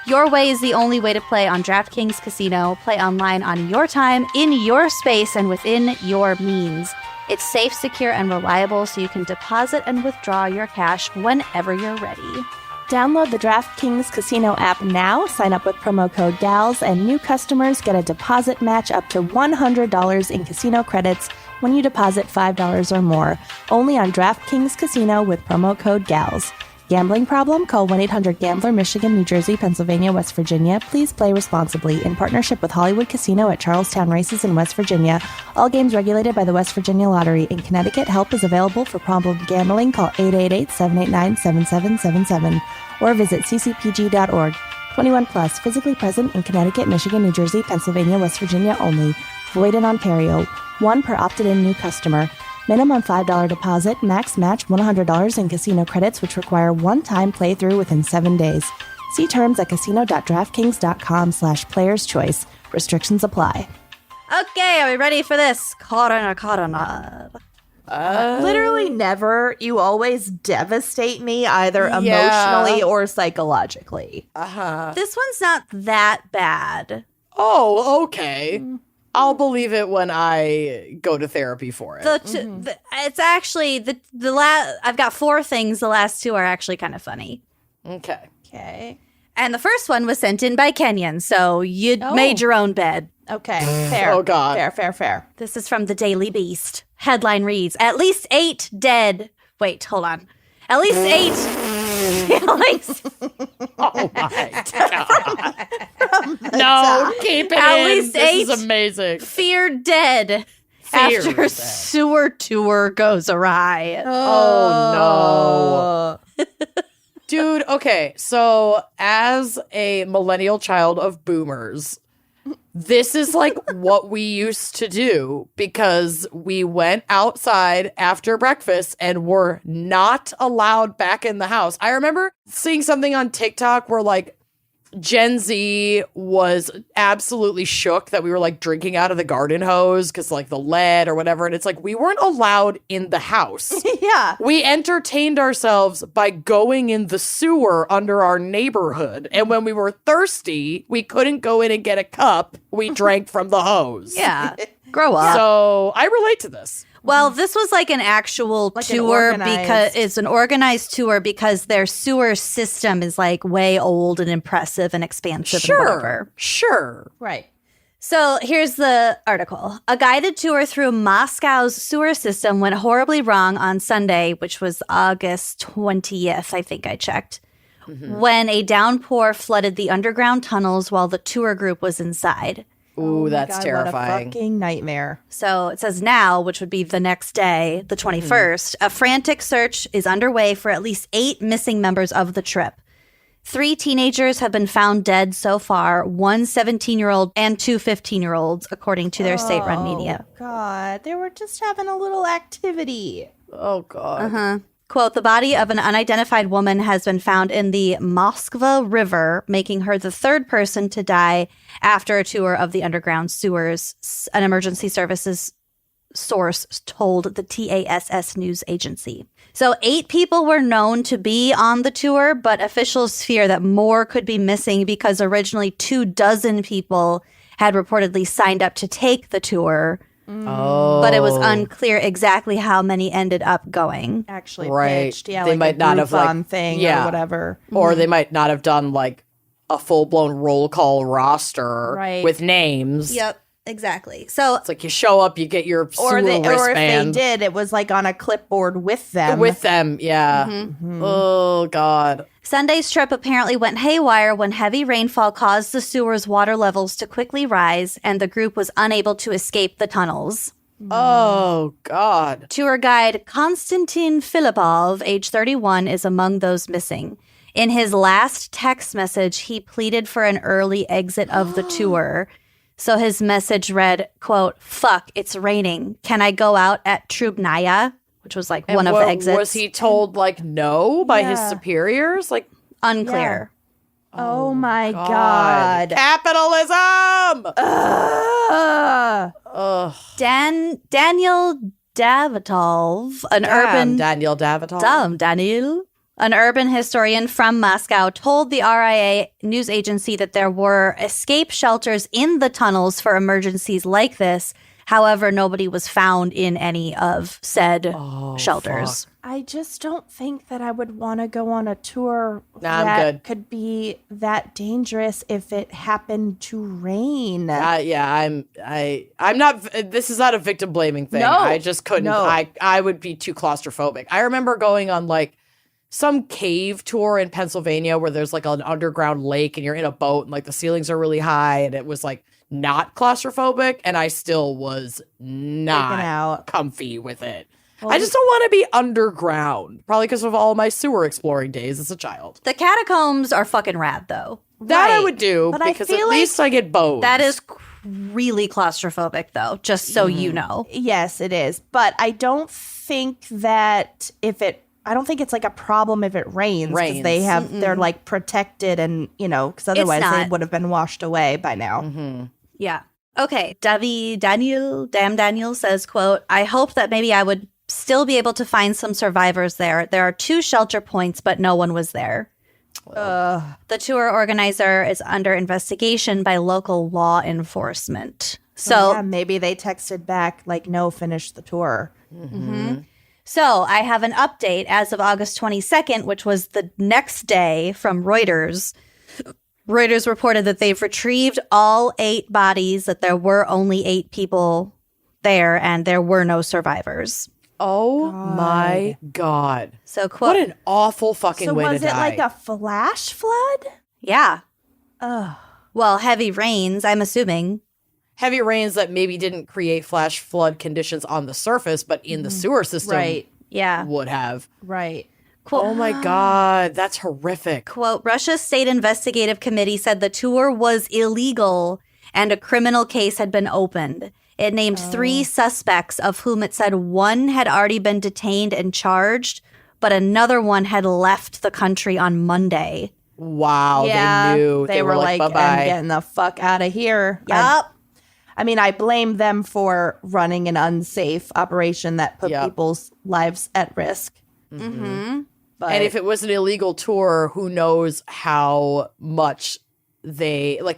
[SPEAKER 3] Your way is the only way to play on DraftKings Casino. Play online on your time, in your space, and within your means. It's safe, secure, and reliable, so you can deposit and withdraw your cash whenever you're ready.
[SPEAKER 2] Download the DraftKings Casino app now, sign up with promo code GALS, and new customers get a deposit match up to $100 in casino credits when you deposit $5 or more. Only on DraftKings Casino with promo code GALS. Gambling problem? Call 1-800-GAMBLER, Michigan, New Jersey, Pennsylvania, West Virginia. Please play responsibly in partnership with Hollywood Casino at Charlestown Races in West Virginia. All games regulated by the West Virginia Lottery. In Connecticut, help is available for problem gambling. Call 888-789-7777 or visit ccpg.org. 21 plus, physically present in Connecticut, Michigan, New Jersey, Pennsylvania, West Virginia only. Void in Ontario. One per opted-in new customer. Minimum $5 deposit, max match $100 in casino credits, which require one-time playthrough within 7 days. See terms at casino.draftkings.com/playerschoice. Restrictions apply.
[SPEAKER 3] Okay, are we ready for this? Corona.
[SPEAKER 2] Literally never. You always devastate me either
[SPEAKER 1] Yeah.
[SPEAKER 2] emotionally or psychologically.
[SPEAKER 3] This one's not that bad.
[SPEAKER 1] Oh, okay. I'll believe it when I go to therapy for it.
[SPEAKER 3] It's actually the last. I've got 4 things. The last 2 are actually kind of funny.
[SPEAKER 1] Okay.
[SPEAKER 2] Okay.
[SPEAKER 3] And the first one was sent in by Kenyon, so you made your own bed.
[SPEAKER 2] Okay, fair.
[SPEAKER 1] Oh, God.
[SPEAKER 2] Fair.
[SPEAKER 3] This is from the Daily Beast. Headline reads, at least 8 dead. Wait, hold on. At least 8. At least,
[SPEAKER 1] Oh, my God. No, keep it
[SPEAKER 3] At
[SPEAKER 1] in.
[SPEAKER 3] least
[SPEAKER 1] This
[SPEAKER 3] 8
[SPEAKER 1] is amazing.
[SPEAKER 3] feared dead
[SPEAKER 1] Feared
[SPEAKER 3] after
[SPEAKER 1] dead.
[SPEAKER 3] sewer tour goes awry.
[SPEAKER 1] Oh, no. Dude, okay. So as a millennial child of boomers, this is like what we used to do because we went outside after breakfast and were not allowed back in the house. I remember seeing something on TikTok where like Gen Z was absolutely shook that we were like drinking out of the garden hose because like the lead or whatever. And it's like we weren't allowed in the house.
[SPEAKER 2] Yeah.
[SPEAKER 1] We entertained ourselves by going in the sewer under our neighborhood. And when we were thirsty, we couldn't go in and get a cup. We drank from the hose.
[SPEAKER 3] Yeah. Grow up.
[SPEAKER 1] So I relate to this.
[SPEAKER 3] Well, this was like an actual
[SPEAKER 2] Like an
[SPEAKER 3] tour
[SPEAKER 2] organized-
[SPEAKER 3] because it's an organized tour because their sewer system is like way old and impressive and expansive and whatever.
[SPEAKER 1] Sure.
[SPEAKER 2] Right.
[SPEAKER 3] So here's the article. A guided tour through Moscow's sewer system went horribly wrong on Sunday, which was August 20th, I think I checked, when a downpour flooded the underground tunnels while the tour group was inside.
[SPEAKER 1] Ooh, that's
[SPEAKER 2] God,
[SPEAKER 1] terrifying.
[SPEAKER 2] What a fucking nightmare.
[SPEAKER 3] So it says now, which would be the next day, the 21st, a frantic search is underway for at least 8 missing members of the trip. 3 teenagers have been found dead so far, 1 17-year-old and 2 15-year-olds, according to their state-run media.
[SPEAKER 2] God, they were just having a little activity.
[SPEAKER 1] Oh, God.
[SPEAKER 3] Quote, the body of an unidentified woman has been found in the Moskva River, making her the 3rd person to die after a tour of the underground sewers, an emergency services source told the TASS news agency. So 8 people were known to be on the tour, but officials fear that more could be missing because originally 24 people had reportedly signed up to take the tour.
[SPEAKER 1] Oh.
[SPEAKER 3] But it was unclear exactly how many ended up going.
[SPEAKER 2] Actually
[SPEAKER 1] Right.
[SPEAKER 2] pitched. Yeah,
[SPEAKER 1] They
[SPEAKER 2] like
[SPEAKER 1] might
[SPEAKER 2] a
[SPEAKER 1] not have, like-
[SPEAKER 2] Groupon thing
[SPEAKER 1] yeah.
[SPEAKER 2] or whatever.
[SPEAKER 1] Or they might not have done like a full-blown roll call roster
[SPEAKER 2] Right.
[SPEAKER 1] with names.
[SPEAKER 3] Yep, exactly. So
[SPEAKER 1] It's like you show up, you get your sewer
[SPEAKER 2] Or if they
[SPEAKER 1] wristband.
[SPEAKER 2] did, it was like on a clipboard with them.
[SPEAKER 1] With them, yeah. Oh, God.
[SPEAKER 3] Sunday's trip apparently went haywire when heavy rainfall caused the sewer's water levels to quickly rise and the group was unable to escape the tunnels.
[SPEAKER 1] Oh, God.
[SPEAKER 3] Tour guide Konstantin Filipov, age 31, is among those missing. In his last text message, he pleaded for an early exit of the tour. So his message read, quote, fuck, it's raining. Can I go out at Trubnaya? Which was like one of the exits.
[SPEAKER 1] Was he told, like, no by his
[SPEAKER 2] Yeah.
[SPEAKER 1] superiors? Like,
[SPEAKER 3] Unclear.
[SPEAKER 2] Oh my God.
[SPEAKER 1] capitalism! Ugh.
[SPEAKER 3] Daniel Davidov, an urban
[SPEAKER 1] Daniel Davital.
[SPEAKER 3] Daniel, an urban historian from Moscow, told the RIA news agency that there were escape shelters in the tunnels for emergencies like this. However, nobody was found in any of said shelters.
[SPEAKER 2] I just don't think that I would want to go on a tour
[SPEAKER 1] Nah, I'm
[SPEAKER 2] that
[SPEAKER 1] good.
[SPEAKER 2] could be that dangerous if it happened to rain.
[SPEAKER 1] Yeah, I'm not. This is not a victim blaming thing.
[SPEAKER 2] No.
[SPEAKER 1] I just couldn't.
[SPEAKER 2] No.
[SPEAKER 1] I would be too claustrophobic. I remember going on like some cave tour in Pennsylvania where there's like an underground lake and you're in a boat and like the ceilings are really high and it was like not claustrophobic and I still was
[SPEAKER 2] Taken
[SPEAKER 1] not
[SPEAKER 2] out.
[SPEAKER 1] comfy with it. I just don't want to be underground. Probably because of all my sewer exploring days as a child.
[SPEAKER 3] The catacombs are fucking rad, though.
[SPEAKER 1] That I
[SPEAKER 2] Right.
[SPEAKER 1] would do
[SPEAKER 2] But I
[SPEAKER 1] because
[SPEAKER 2] feel
[SPEAKER 1] at
[SPEAKER 2] like
[SPEAKER 1] least I get both.
[SPEAKER 3] That is really claustrophobic, though, just so you know.
[SPEAKER 2] Yes, it is. But I don't think that I don't think it's like a problem if it rains because they have they're like protected and because otherwise they
[SPEAKER 3] not.
[SPEAKER 2] would have been washed away by now.
[SPEAKER 3] Yeah. Okay. Daniel says, quote, I hope that maybe I would still be able to find some survivors there. There are 2 shelter points, but no one was there. The tour organizer is under investigation by local law enforcement. So,
[SPEAKER 2] Yeah, maybe they texted back like, no, finish the tour.
[SPEAKER 3] so I have an update as of August 22nd, which was the next day from Reuters. Reuters reported that they've retrieved all 8 bodies, that there were only 8 people there, and there were no survivors.
[SPEAKER 1] Oh my God.
[SPEAKER 3] So, quote,
[SPEAKER 1] what an awful fucking way to die.
[SPEAKER 2] So was it like a flash flood?
[SPEAKER 3] Yeah.
[SPEAKER 2] Oh.
[SPEAKER 3] Well, heavy rains, I'm assuming.
[SPEAKER 1] Heavy rains that maybe didn't create flash flood conditions on the surface, but in the sewer system
[SPEAKER 3] Yeah.
[SPEAKER 1] would have.
[SPEAKER 2] Right.
[SPEAKER 3] Quote,
[SPEAKER 1] Oh my God, that's horrific.
[SPEAKER 3] Quote, Russia's State Investigative Committee said the tour was illegal and a criminal case had been opened. It named 3 suspects, of whom it said one had already been detained and charged, but another one had left the country on Monday.
[SPEAKER 1] Wow, they knew.
[SPEAKER 2] They were like,
[SPEAKER 1] bye-bye.
[SPEAKER 2] I'm getting the fuck out of here.
[SPEAKER 3] Yup.
[SPEAKER 2] I mean, I blame them for running an unsafe operation that put
[SPEAKER 1] Yep.
[SPEAKER 2] people's lives at risk.
[SPEAKER 3] Mm-hmm.
[SPEAKER 2] But
[SPEAKER 1] And if it was an illegal tour, who knows how much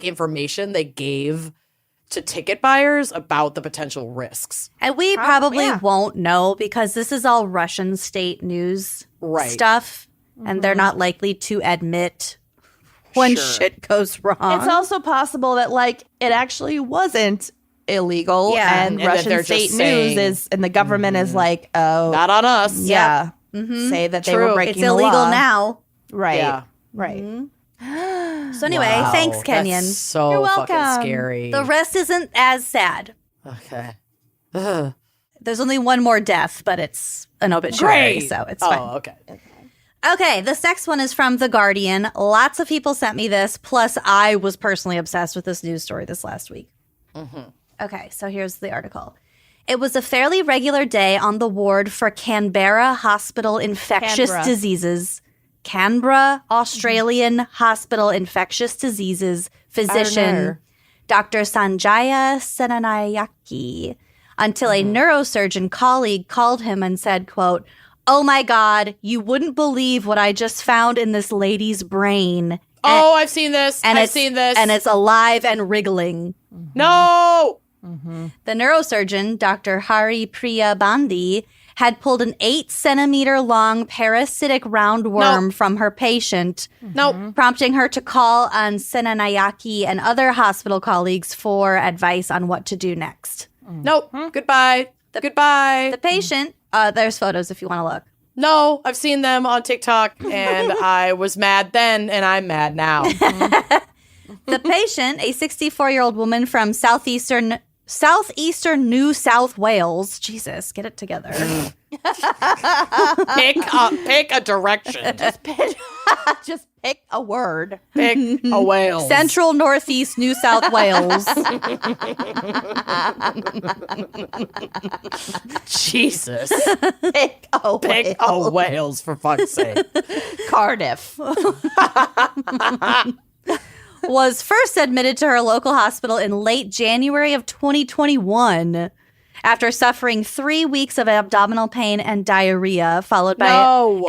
[SPEAKER 1] information they gave to ticket buyers about the potential risks.
[SPEAKER 3] And we probably
[SPEAKER 2] yeah.
[SPEAKER 3] won't know because this is all Russian state news stuff, and they're not likely to admit when
[SPEAKER 1] Sure.
[SPEAKER 3] shit goes wrong.
[SPEAKER 2] it's also possible that it actually wasn't illegal,
[SPEAKER 3] Yeah.
[SPEAKER 2] and
[SPEAKER 1] And that
[SPEAKER 2] Russian
[SPEAKER 1] they're
[SPEAKER 2] state
[SPEAKER 1] just
[SPEAKER 2] news
[SPEAKER 1] saying,
[SPEAKER 2] is, and the government is like, oh,
[SPEAKER 1] Not on us.
[SPEAKER 2] yeah,
[SPEAKER 3] Mhm.
[SPEAKER 2] say that they
[SPEAKER 1] True.
[SPEAKER 2] were breaking
[SPEAKER 3] It's
[SPEAKER 2] the
[SPEAKER 3] illegal
[SPEAKER 2] law.
[SPEAKER 3] now.
[SPEAKER 2] Right,
[SPEAKER 1] Yeah.
[SPEAKER 2] right.
[SPEAKER 3] So anyway,
[SPEAKER 1] Wow,
[SPEAKER 3] thanks, Kenyon.
[SPEAKER 1] That's so
[SPEAKER 2] You're
[SPEAKER 1] fucking
[SPEAKER 2] welcome.
[SPEAKER 1] scary.
[SPEAKER 3] The rest isn't as sad.
[SPEAKER 1] Okay. Ugh.
[SPEAKER 3] There's only one more death, but it's an obituary,
[SPEAKER 1] Great.
[SPEAKER 3] so it's fine.
[SPEAKER 1] Okay.
[SPEAKER 3] Okay, this next one is from The Guardian. Lots of people sent me this, plus I was personally obsessed with this news story this last week. Okay, so here's the article. It was a fairly regular day on the ward for Canberra Hospital Infectious
[SPEAKER 2] Canberra.
[SPEAKER 3] Diseases. Canberra Australian Hospital Infectious Diseases physician
[SPEAKER 2] Arner.
[SPEAKER 3] Dr. Sanjaya Senanayake until a neurosurgeon colleague called him and said, quote, "Oh my God, you wouldn't believe what I just found in this lady's brain."
[SPEAKER 1] Oh, I've seen this. I've seen this.
[SPEAKER 3] And it's alive and wriggling.
[SPEAKER 1] No.
[SPEAKER 3] The neurosurgeon, Dr. Hari Priya Bandi, had pulled an 8-centimeter long parasitic roundworm from her patient,
[SPEAKER 1] Nope.
[SPEAKER 3] prompting her to call on Senanayake and other hospital colleagues for advice on what to do next.
[SPEAKER 1] Nope. Goodbye. Goodbye.
[SPEAKER 3] The patient, there's photos if you want to look.
[SPEAKER 1] No, I've seen them on TikTok, and I was mad then, and I'm mad now.
[SPEAKER 3] The patient, a 64-year-old woman from southeastern New South Wales. Jesus, get it together.
[SPEAKER 1] Pick a direction.
[SPEAKER 2] Just pick a word.
[SPEAKER 1] Pick a whale.
[SPEAKER 3] Central Northeast New South Wales.
[SPEAKER 1] Jesus.
[SPEAKER 2] Pick a
[SPEAKER 1] Pick a whales, for fuck's sake.
[SPEAKER 2] Cardiff.
[SPEAKER 3] Was first admitted to her local hospital in late January of 2021 after suffering 3 weeks of abdominal pain and diarrhea, followed by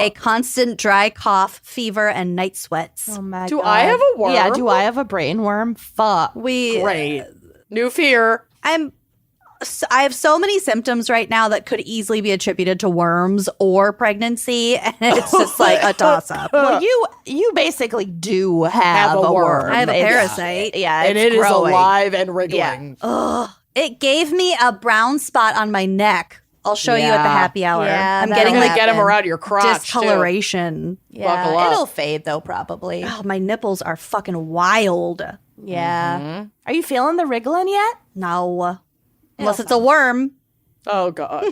[SPEAKER 3] a constant dry cough, fever, and night sweats.
[SPEAKER 2] Oh my
[SPEAKER 1] Do
[SPEAKER 2] God.
[SPEAKER 1] I have a worm?
[SPEAKER 2] Yeah, do I have a brain worm? Fuck.
[SPEAKER 1] Great. New fear.
[SPEAKER 3] I have so many symptoms right now that could easily be attributed to worms or pregnancy, and it's just like a toss-up.
[SPEAKER 2] Well, you basically do have a worm.
[SPEAKER 3] I have a
[SPEAKER 2] It's-
[SPEAKER 3] parasite.
[SPEAKER 2] Yeah,
[SPEAKER 1] And
[SPEAKER 2] it's
[SPEAKER 1] it is
[SPEAKER 2] growing.
[SPEAKER 1] alive and wriggling.
[SPEAKER 3] It gave me a brown spot on my neck. I'll show you at the happy hour.
[SPEAKER 2] Yeah,
[SPEAKER 3] I'm
[SPEAKER 2] that'll
[SPEAKER 3] getting
[SPEAKER 1] You're
[SPEAKER 3] like
[SPEAKER 1] gonna get them around your crotch, too.
[SPEAKER 3] discoloration.
[SPEAKER 1] Buckle up.
[SPEAKER 2] It'll fade though, probably.
[SPEAKER 3] Oh, my nipples are fucking wild.
[SPEAKER 2] Yeah. Are you feeling the wriggling yet?
[SPEAKER 3] No. Unless it's a worm.
[SPEAKER 1] Oh, God.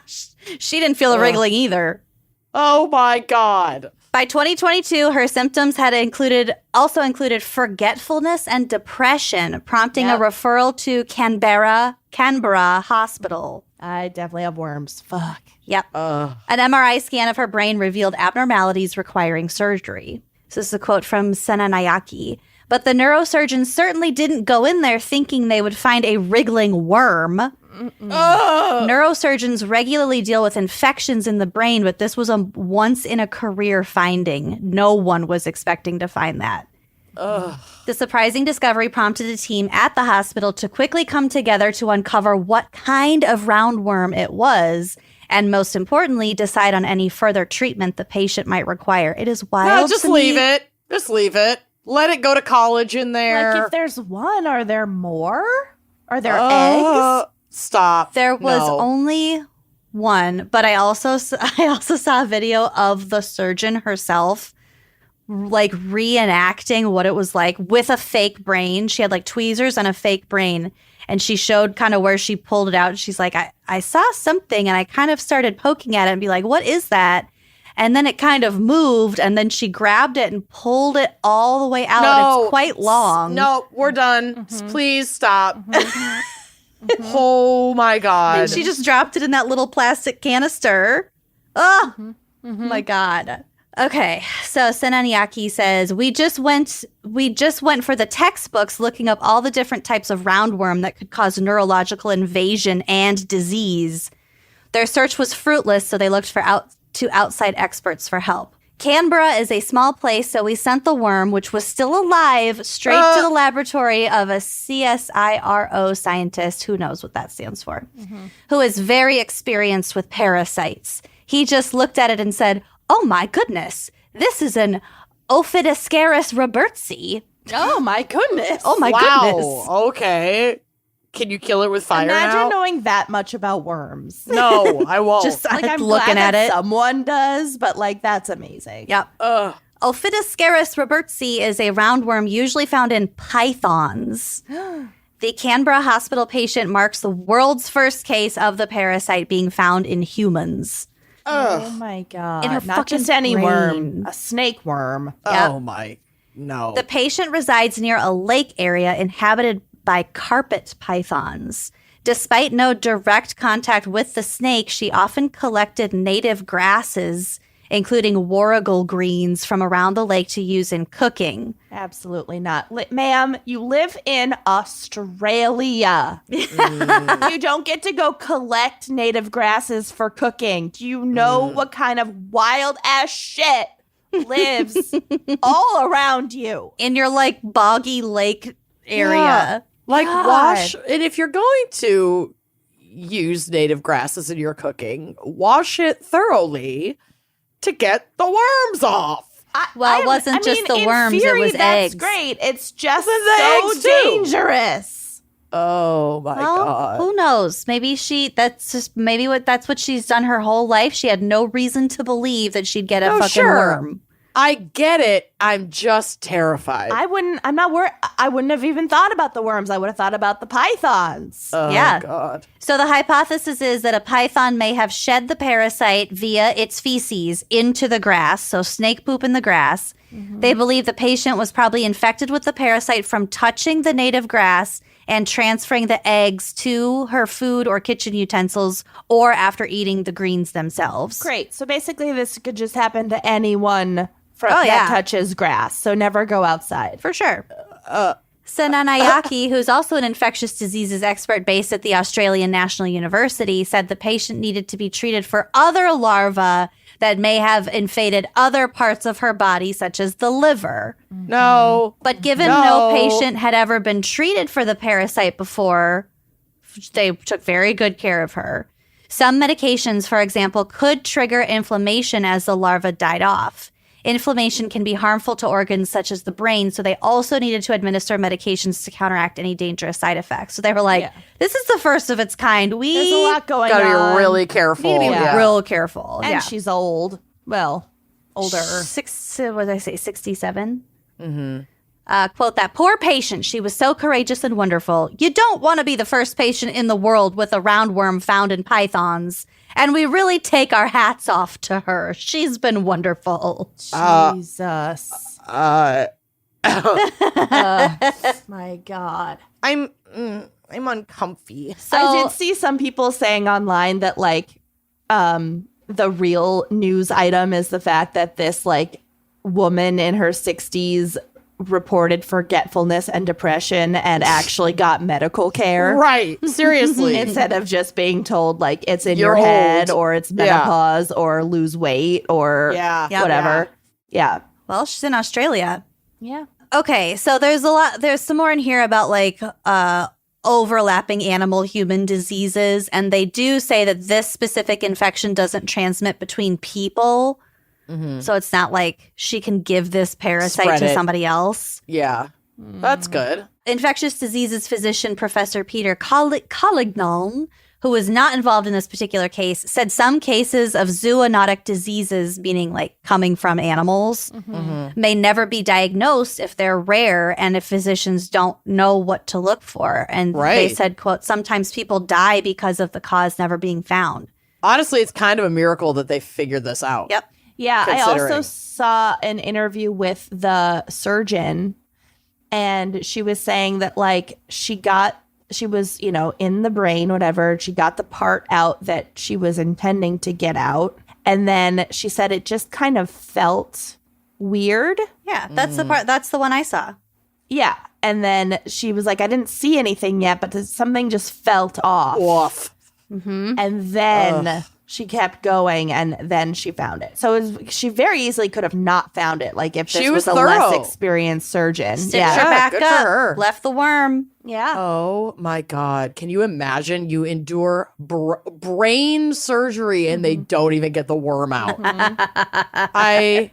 [SPEAKER 3] She didn't feel the wriggling either.
[SPEAKER 1] Oh, my God.
[SPEAKER 3] By 2022, her symptoms had also included forgetfulness and depression, prompting a referral to Canberra Hospital.
[SPEAKER 2] I definitely have worms. Fuck.
[SPEAKER 3] Yep. An MRI scan of her brain revealed abnormalities requiring surgery. So this is a quote from Senanayake. But the neurosurgeons certainly didn't go in there thinking they would find a wriggling worm. Neurosurgeons regularly deal with infections in the brain, but this was a once-in-a-career finding. No one was expecting to find that. The surprising discovery prompted a team at the hospital to quickly come together to uncover what kind of roundworm it was, and most importantly, decide on any further treatment the patient might require. It is wild.
[SPEAKER 1] No, just
[SPEAKER 3] to
[SPEAKER 1] leave
[SPEAKER 3] me.
[SPEAKER 1] it. Just leave it. Let it go to college in there.
[SPEAKER 2] Like, if there's one, are there more? Are there eggs?
[SPEAKER 1] Stop.
[SPEAKER 3] There was
[SPEAKER 1] No.
[SPEAKER 3] only one, but I also saw a video of the surgeon herself like reenacting what it was like with a fake brain. She had like tweezers and a fake brain, and she showed kind of where she pulled it out. She's like, I saw something and I kind of started poking at it and be like, what is that? And then it kind of moved, and then she grabbed it and pulled it all the way out.
[SPEAKER 1] No.
[SPEAKER 3] It's quite long.
[SPEAKER 1] No, we're done. Please stop. Oh my God.
[SPEAKER 3] And she just dropped it in that little plastic canister. Oh my God. Okay, so Senanyaki says, we just went for the textbooks looking up all the different types of roundworm that could cause neurological invasion and disease. Their search was fruitless, so they looked for outside experts for help. Canberra is a small place, so we sent the worm, which was still alive, straight to the laboratory of a CSIRO scientist, who knows what that stands for, who is very experienced with parasites. He just looked at it and said, oh my goodness, this is an Ophidoscaris robertsi.
[SPEAKER 2] Oh my goodness.
[SPEAKER 3] Oh my goodness.
[SPEAKER 1] Okay. Can you kill it with fire
[SPEAKER 2] Imagine
[SPEAKER 1] now?
[SPEAKER 2] knowing that much about worms.
[SPEAKER 1] No, I won't.
[SPEAKER 3] Just
[SPEAKER 2] Like, I'm
[SPEAKER 3] looking
[SPEAKER 2] glad
[SPEAKER 3] at
[SPEAKER 2] that
[SPEAKER 3] it.
[SPEAKER 2] someone does, but like, that's amazing.
[SPEAKER 3] Yep.
[SPEAKER 1] Ugh.
[SPEAKER 3] Ophidoscaris robertsi is a roundworm usually found in pythons. The Canberra hospital patient marks the world's first case of the parasite being found in humans.
[SPEAKER 2] Oh my God.
[SPEAKER 3] In her
[SPEAKER 2] Not just
[SPEAKER 3] fucking
[SPEAKER 2] any
[SPEAKER 3] brain.
[SPEAKER 2] worm, a snake worm.
[SPEAKER 3] Yep.
[SPEAKER 1] Oh my. No.
[SPEAKER 3] The patient resides near a lake area inhabited by carpet pythons. Despite no direct contact with the snake, she often collected native grasses, including warrigal greens, from around the lake to use in cooking.
[SPEAKER 2] Absolutely not. Ma'am, you live in Australia. You don't get to go collect native grasses for cooking. Do you know what kind of wild ass shit lives all around you?
[SPEAKER 3] In your like boggy lake area.
[SPEAKER 1] Yeah. Like
[SPEAKER 2] God.
[SPEAKER 1] wash, and if you're going to use native grasses in your cooking, wash it thoroughly to get the worms off.
[SPEAKER 3] Well, it wasn't just the
[SPEAKER 2] in
[SPEAKER 3] worms, it
[SPEAKER 2] theory,
[SPEAKER 3] was
[SPEAKER 2] that's
[SPEAKER 3] eggs.
[SPEAKER 2] great. It's just
[SPEAKER 1] The
[SPEAKER 2] so
[SPEAKER 1] eggs, too.
[SPEAKER 2] dangerous.
[SPEAKER 1] Oh my
[SPEAKER 3] Well,
[SPEAKER 1] God.
[SPEAKER 3] who knows? Maybe that's what she's done her whole life. She had no reason to believe that she'd get a
[SPEAKER 1] No,
[SPEAKER 3] fucking
[SPEAKER 1] sure.
[SPEAKER 3] worm.
[SPEAKER 1] I get it. I'm just terrified.
[SPEAKER 2] I'm not worried. I wouldn't have even thought about the worms. I would have thought about the pythons.
[SPEAKER 1] Oh
[SPEAKER 3] Yeah.
[SPEAKER 1] God.
[SPEAKER 3] So the hypothesis is that a python may have shed the parasite via its feces into the grass, so snake poop in the grass. They believe the patient was probably infected with the parasite from touching the native grass and transferring the eggs to her food or kitchen utensils, or after eating the greens themselves.
[SPEAKER 2] Great. So basically, this could just happen to anyone
[SPEAKER 3] Oh, yeah.
[SPEAKER 2] that touches grass. So never go outside.
[SPEAKER 3] For sure. Senanayake, who's also an infectious diseases expert based at the Australian National University, said the patient needed to be treated for other larvae that may have invaded other parts of her body, such as the liver.
[SPEAKER 1] No.
[SPEAKER 3] But given
[SPEAKER 1] No.
[SPEAKER 3] no patient had ever been treated for the parasite before, they took very good care of her. Some medications, for example, could trigger inflammation as the larva died off. Inflammation can be harmful to organs such as the brain, so they also needed to administer medications to counteract any dangerous side effects. So they were like, this is the first of its kind.
[SPEAKER 2] There's a lot going
[SPEAKER 1] Gotta
[SPEAKER 2] on.
[SPEAKER 1] be really careful.
[SPEAKER 3] We need to be
[SPEAKER 1] Yeah.
[SPEAKER 3] real careful.
[SPEAKER 2] And
[SPEAKER 3] yeah.
[SPEAKER 2] she's old. Well, older.
[SPEAKER 3] What did I say, 67? Quote, that poor patient. She was so courageous and wonderful. You don't want to be the first patient in the world with a roundworm found in pythons. And we really take our hats off to her. She's been wonderful.
[SPEAKER 2] Jesus. My God.
[SPEAKER 1] I'm uncomfy.
[SPEAKER 3] So,
[SPEAKER 2] I did see some people saying online that like the real news item is the fact that this like woman in her 60s reported forgetfulness and depression and actually got medical care.
[SPEAKER 1] Right. Seriously.
[SPEAKER 2] Instead of just being told like it's in
[SPEAKER 1] You're
[SPEAKER 2] your head
[SPEAKER 1] old.
[SPEAKER 2] or it's menopause or lose weight or
[SPEAKER 1] Yeah.
[SPEAKER 2] whatever. Yeah.
[SPEAKER 3] well, she's in Australia.
[SPEAKER 2] Yeah.
[SPEAKER 3] Okay, so there's some more in here about like overlapping animal-human diseases, and they do say that this specific infection doesn't transmit between people. So it's not like she can give this parasite
[SPEAKER 1] Spread
[SPEAKER 3] to
[SPEAKER 1] it.
[SPEAKER 3] somebody else.
[SPEAKER 1] Yeah. That's good.
[SPEAKER 3] Infectious diseases physician Professor Peter Collignon, who was not involved in this particular case, said some cases of zoonotic diseases, meaning like coming from animals, may never be diagnosed if they're rare and if physicians don't know what to look for. And they said, quote, sometimes people die because of the cause never being found.
[SPEAKER 1] Honestly, it's kind of a miracle that they figured this out.
[SPEAKER 3] Yep.
[SPEAKER 2] Yeah, I also
[SPEAKER 1] Considering.
[SPEAKER 2] saw an interview with the surgeon, and she was saying that like she was, you know, in the brain, whatever. She got the part out that she was intending to get out. And then she said it just kind of felt weird.
[SPEAKER 3] Yeah, that's the part. That's the one I saw.
[SPEAKER 2] Yeah. And then she was like, I didn't see anything yet, but something just felt off.
[SPEAKER 1] Woof.
[SPEAKER 2] And then she kept going, and then she found it. So she very easily could have not found it. Like if this
[SPEAKER 1] She
[SPEAKER 2] was
[SPEAKER 1] was
[SPEAKER 2] a less
[SPEAKER 1] thorough.
[SPEAKER 2] experienced surgeon.
[SPEAKER 3] Stitched her
[SPEAKER 1] Yeah,
[SPEAKER 3] back
[SPEAKER 1] good for
[SPEAKER 3] up.
[SPEAKER 1] her.
[SPEAKER 3] Left the worm.
[SPEAKER 2] Yeah.
[SPEAKER 1] Oh my God. Can you imagine you endure brain surgery and they don't even get the worm out? I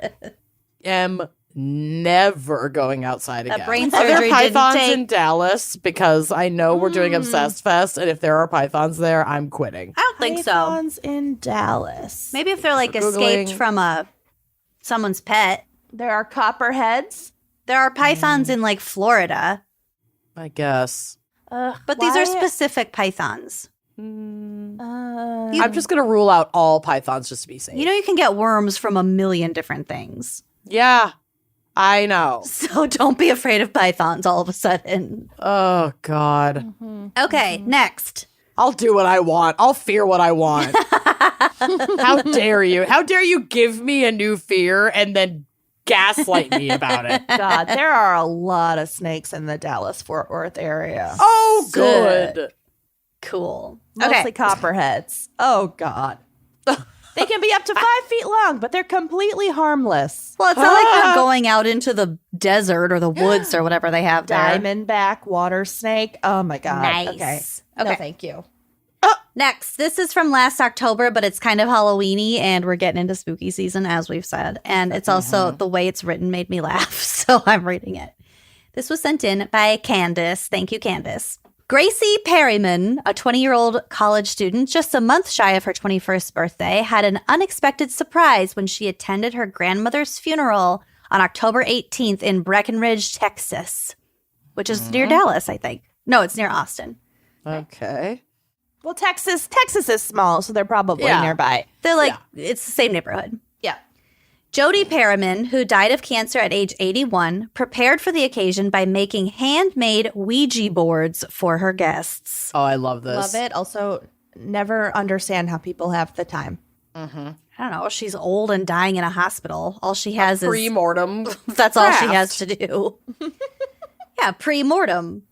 [SPEAKER 1] am never going outside again.
[SPEAKER 3] brain
[SPEAKER 1] Are there
[SPEAKER 3] surgery didn't
[SPEAKER 1] pythons
[SPEAKER 3] take-
[SPEAKER 1] in Dallas? Because I know we're doing Obsessed Fest, and if there are pythons there, I'm quitting.
[SPEAKER 3] I don't think so.
[SPEAKER 2] Pythons in Dallas.
[SPEAKER 3] Maybe if they're like escaped
[SPEAKER 1] Googling.
[SPEAKER 3] from someone's pet.
[SPEAKER 2] There are copperheads.
[SPEAKER 3] There are pythons in like Florida,
[SPEAKER 1] I guess.
[SPEAKER 3] but these are specific pythons.
[SPEAKER 1] I'm just going to rule out all pythons just to be safe.
[SPEAKER 3] You know, you can get worms from a million different things.
[SPEAKER 1] Yeah, I know.
[SPEAKER 3] So don't be afraid of pythons all of a sudden.
[SPEAKER 1] Oh, God.
[SPEAKER 3] Okay, next.
[SPEAKER 1] I'll do what I want. I'll fear what I want. How dare you? How dare you give me a new fear and then gaslight me about it?
[SPEAKER 2] God, there are a lot of snakes in the Dallas-Fort Worth area.
[SPEAKER 1] Oh, good.
[SPEAKER 3] Cool.
[SPEAKER 2] Mostly copperheads. Oh, God. They can be up to 5 feet long, but they're completely harmless.
[SPEAKER 3] Well, it's not like they're going out into the desert or the woods or whatever they have there.
[SPEAKER 2] Diamondback water snake. Oh, my God.
[SPEAKER 3] Nice.
[SPEAKER 2] Okay.
[SPEAKER 3] Okay.
[SPEAKER 2] No, thank you.
[SPEAKER 3] Next, this is from last October, but it's kind of Halloween-y, and we're getting into spooky season, as we've said. And it's also the way it's written made me laugh, so I'm reading it. This was sent in by Candace. Thank you, Candace. Gracie Perryman, a 20-year-old college student, just a month shy of her 21st birthday, had an unexpected surprise when she attended her grandmother's funeral on October 18th in Breckenridge, Texas, which is near Dallas, I think. No, it's near Austin.
[SPEAKER 1] Okay.
[SPEAKER 2] Well, Texas is small, so they're probably nearby.
[SPEAKER 3] They're like, it's the same neighborhood.
[SPEAKER 2] Yeah.
[SPEAKER 3] Jody Perriman, who died of cancer at age 81, prepared for the occasion by making handmade Ouija boards for her guests.
[SPEAKER 1] Oh, I love this.
[SPEAKER 2] Love it. Also, never understand how people have the time.
[SPEAKER 3] I don't know. She's old and dying in a hospital. All she has is
[SPEAKER 1] Pre-mortem.
[SPEAKER 3] that's all she
[SPEAKER 1] craft.
[SPEAKER 3] has to do. Yeah, pre-mortem.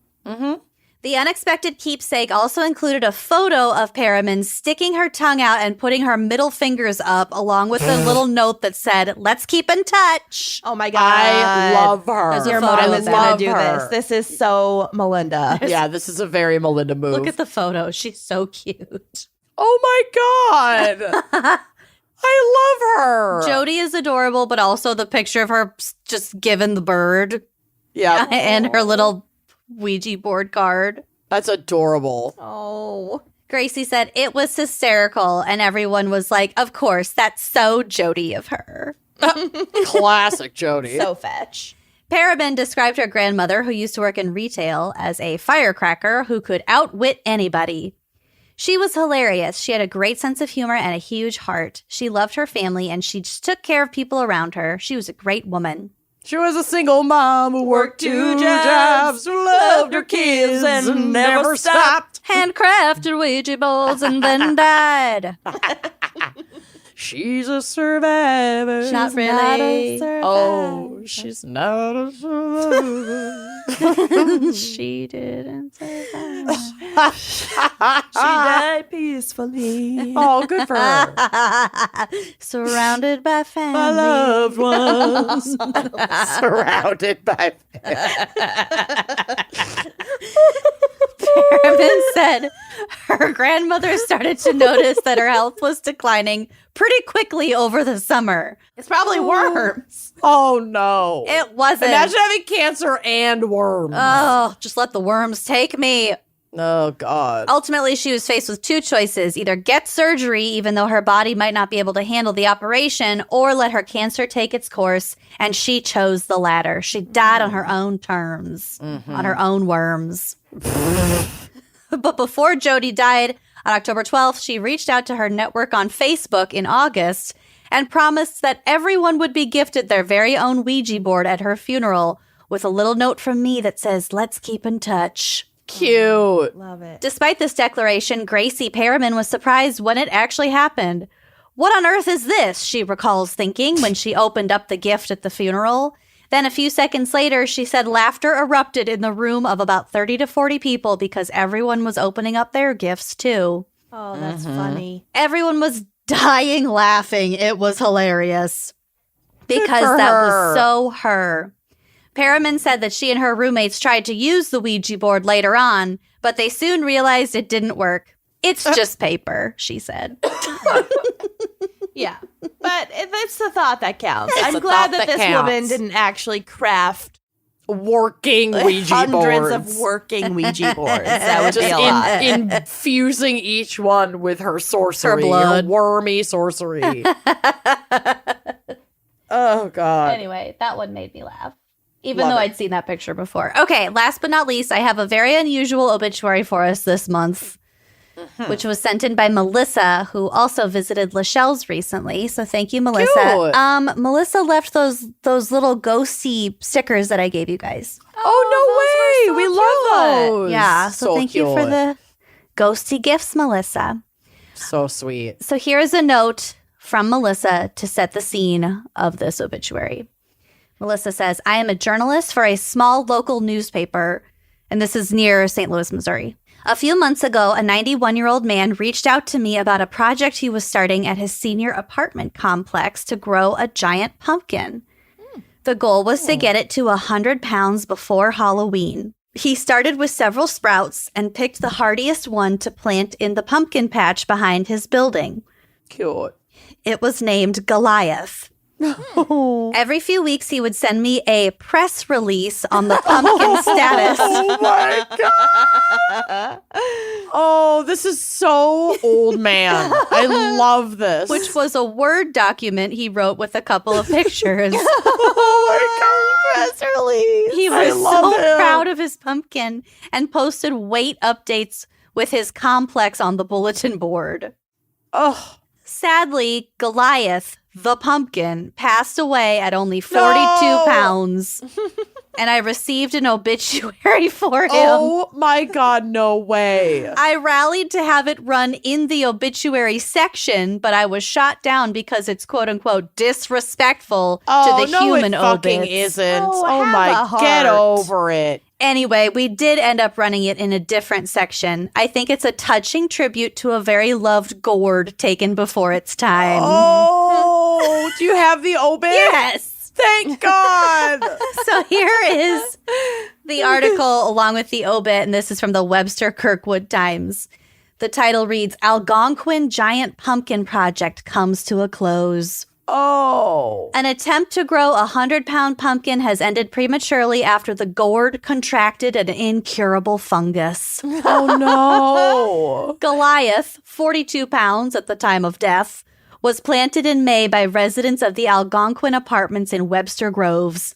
[SPEAKER 3] The unexpected keepsake also included a photo of Perriman sticking her tongue out and putting her middle fingers up, along with a little note that said, "Let's keep in touch."
[SPEAKER 2] Oh my God.
[SPEAKER 1] I love her.
[SPEAKER 3] There's a
[SPEAKER 2] Your
[SPEAKER 3] photo
[SPEAKER 2] mom
[SPEAKER 3] of
[SPEAKER 2] is
[SPEAKER 3] that.
[SPEAKER 2] going
[SPEAKER 1] Love
[SPEAKER 2] to do
[SPEAKER 1] her.
[SPEAKER 2] this. This is so Melinda.
[SPEAKER 1] Yeah, this is a very Melinda move.
[SPEAKER 3] Look at the photo. She's so cute.
[SPEAKER 1] Oh my God. I love her.
[SPEAKER 3] Jody is adorable, but also the picture of her just giving the bird
[SPEAKER 1] Yeah.
[SPEAKER 3] and her little Ouija board card.
[SPEAKER 1] That's adorable.
[SPEAKER 2] Oh.
[SPEAKER 3] Gracie said it was hysterical, and everyone was like, of course, that's so Jody of her.
[SPEAKER 1] Classic Jody.
[SPEAKER 2] So fetch.
[SPEAKER 3] Perriman described her grandmother, who used to work in retail, as a firecracker who could outwit anybody. She was hilarious. She had a great sense of humor and a huge heart. She loved her family, and she just took care of people around her. She was a great woman.
[SPEAKER 1] She was a single mom who worked 2 jobs, who loved her kids and never stopped.
[SPEAKER 3] Handcrafted Ouija boards and then died.
[SPEAKER 1] She's a survivor.
[SPEAKER 3] Not really.
[SPEAKER 1] Oh, she's not a survivor.
[SPEAKER 3] She didn't survive.
[SPEAKER 2] She died peacefully.
[SPEAKER 1] Oh, good for her.
[SPEAKER 3] Surrounded by family.
[SPEAKER 1] My loved ones. Surrounded by
[SPEAKER 3] Perriman said her grandmother started to notice that her health was declining pretty quickly over the summer.
[SPEAKER 2] It's probably worms.
[SPEAKER 1] Oh, no.
[SPEAKER 3] It wasn't.
[SPEAKER 1] Imagine having cancer and worms.
[SPEAKER 3] Oh, just let the worms take me.
[SPEAKER 1] Oh, God.
[SPEAKER 3] Ultimately, she was faced with two choices: either get surgery, even though her body might not be able to handle the operation, or let her cancer take its course. And she chose the latter. She died on her own terms, on her own worms. But before Jody died on October 12th, she reached out to her network on Facebook in August and promised that everyone would be gifted their very own Ouija board at her funeral, with a little note from me that says, "Let's keep in touch."
[SPEAKER 1] Cute.
[SPEAKER 2] Love it.
[SPEAKER 3] Despite this declaration, Gracie Perriman was surprised when it actually happened. "What on earth is this?" she recalls thinking when she opened up the gift at the funeral. Then a few seconds later, she said laughter erupted in the room of about 30 to 40 people because everyone was opening up their gifts too.
[SPEAKER 2] Oh, that's funny.
[SPEAKER 3] Everyone was dying laughing. It was hilarious. Because
[SPEAKER 1] for
[SPEAKER 3] that
[SPEAKER 1] her.
[SPEAKER 3] was so her. Perriman said that she and her roommates tried to use the Ouija board later on, but they soon realized it didn't work. "It's just paper," she said.
[SPEAKER 2] Yeah. But it's the thought that counts.
[SPEAKER 1] It's
[SPEAKER 2] I'm
[SPEAKER 1] the
[SPEAKER 2] glad
[SPEAKER 1] thought
[SPEAKER 2] that
[SPEAKER 1] that
[SPEAKER 2] this woman
[SPEAKER 1] counts.
[SPEAKER 2] didn't actually craft
[SPEAKER 1] Working Ouija
[SPEAKER 2] hundreds
[SPEAKER 1] boards.
[SPEAKER 2] of working Ouija boards. That would be a lot.
[SPEAKER 1] Infusing each one with her sorcery.
[SPEAKER 3] Her blood.
[SPEAKER 1] Her wormy sorcery. Oh, God.
[SPEAKER 3] Anyway, that one made me laugh. Even though I'd seen that picture before. Okay, last but not least, I have a very unusual obituary for us this month, which was sent in by Melissa, who also visited Lachelle's recently. So thank you, Melissa.
[SPEAKER 1] Cute.
[SPEAKER 3] Melissa left those little ghosty stickers that I gave you guys.
[SPEAKER 1] Oh, no way.
[SPEAKER 2] those were so
[SPEAKER 1] We love those.
[SPEAKER 3] Yeah, so thank you for
[SPEAKER 1] cute.
[SPEAKER 3] the ghosty gifts, Melissa.
[SPEAKER 1] So sweet.
[SPEAKER 3] So here's a note from Melissa to set the scene of this obituary. Melissa says, "I am a journalist for a small local newspaper," and this is near St. Louis, Missouri. "A few months ago, a 91-year-old man reached out to me about a project he was starting at his senior apartment complex to grow a giant pumpkin. The goal was to get it to 100 pounds before Halloween. He started with several sprouts and picked the hardiest one to plant in the pumpkin patch behind his building.
[SPEAKER 1] Cute.
[SPEAKER 3] It was named Goliath. Every few weeks, he would send me a press release on the pumpkin status."
[SPEAKER 1] Oh, my God. Oh, this is so old man. I love this.
[SPEAKER 3] Which was a Word document he wrote with a couple of pictures.
[SPEAKER 1] Oh, my God. Press release.
[SPEAKER 3] He
[SPEAKER 1] I
[SPEAKER 3] was
[SPEAKER 1] love
[SPEAKER 3] so
[SPEAKER 1] him.
[SPEAKER 3] proud of his pumpkin and posted weight updates with his complex on the bulletin board.
[SPEAKER 1] Oh,
[SPEAKER 3] Sadly, Goliath, the pumpkin, passed away at only 42
[SPEAKER 1] No!
[SPEAKER 3] pounds. And I received an obituary for him.
[SPEAKER 1] oh my God, no way.
[SPEAKER 3] I rallied to have it run in the obituary section, but I was shot down because it's quote unquote disrespectful to the human
[SPEAKER 1] no, it fucking
[SPEAKER 3] obits.
[SPEAKER 1] isn't.
[SPEAKER 2] Oh,
[SPEAKER 1] Oh,
[SPEAKER 2] have
[SPEAKER 1] my,
[SPEAKER 2] a
[SPEAKER 1] get
[SPEAKER 2] heart.
[SPEAKER 1] over it.
[SPEAKER 3] Anyway, we did end up running it in a different section. I think it's a touching tribute to a very loved gourd taken before its time.
[SPEAKER 1] Oh, do you have the obit?
[SPEAKER 3] Yes.
[SPEAKER 1] Thank God.
[SPEAKER 3] So here is the article along with the obit, and this is from the Webster Kirkwood Times. The title reads, "Algonquin Giant Pumpkin Project Comes to a Close."
[SPEAKER 1] Oh.
[SPEAKER 3] An attempt to grow a 100-pound pumpkin has ended prematurely after the gourd contracted an incurable fungus.
[SPEAKER 1] Oh, no.
[SPEAKER 3] Goliath, 42 pounds at the time of death, was planted in May by residents of the Algonquin Apartments in Webster Groves.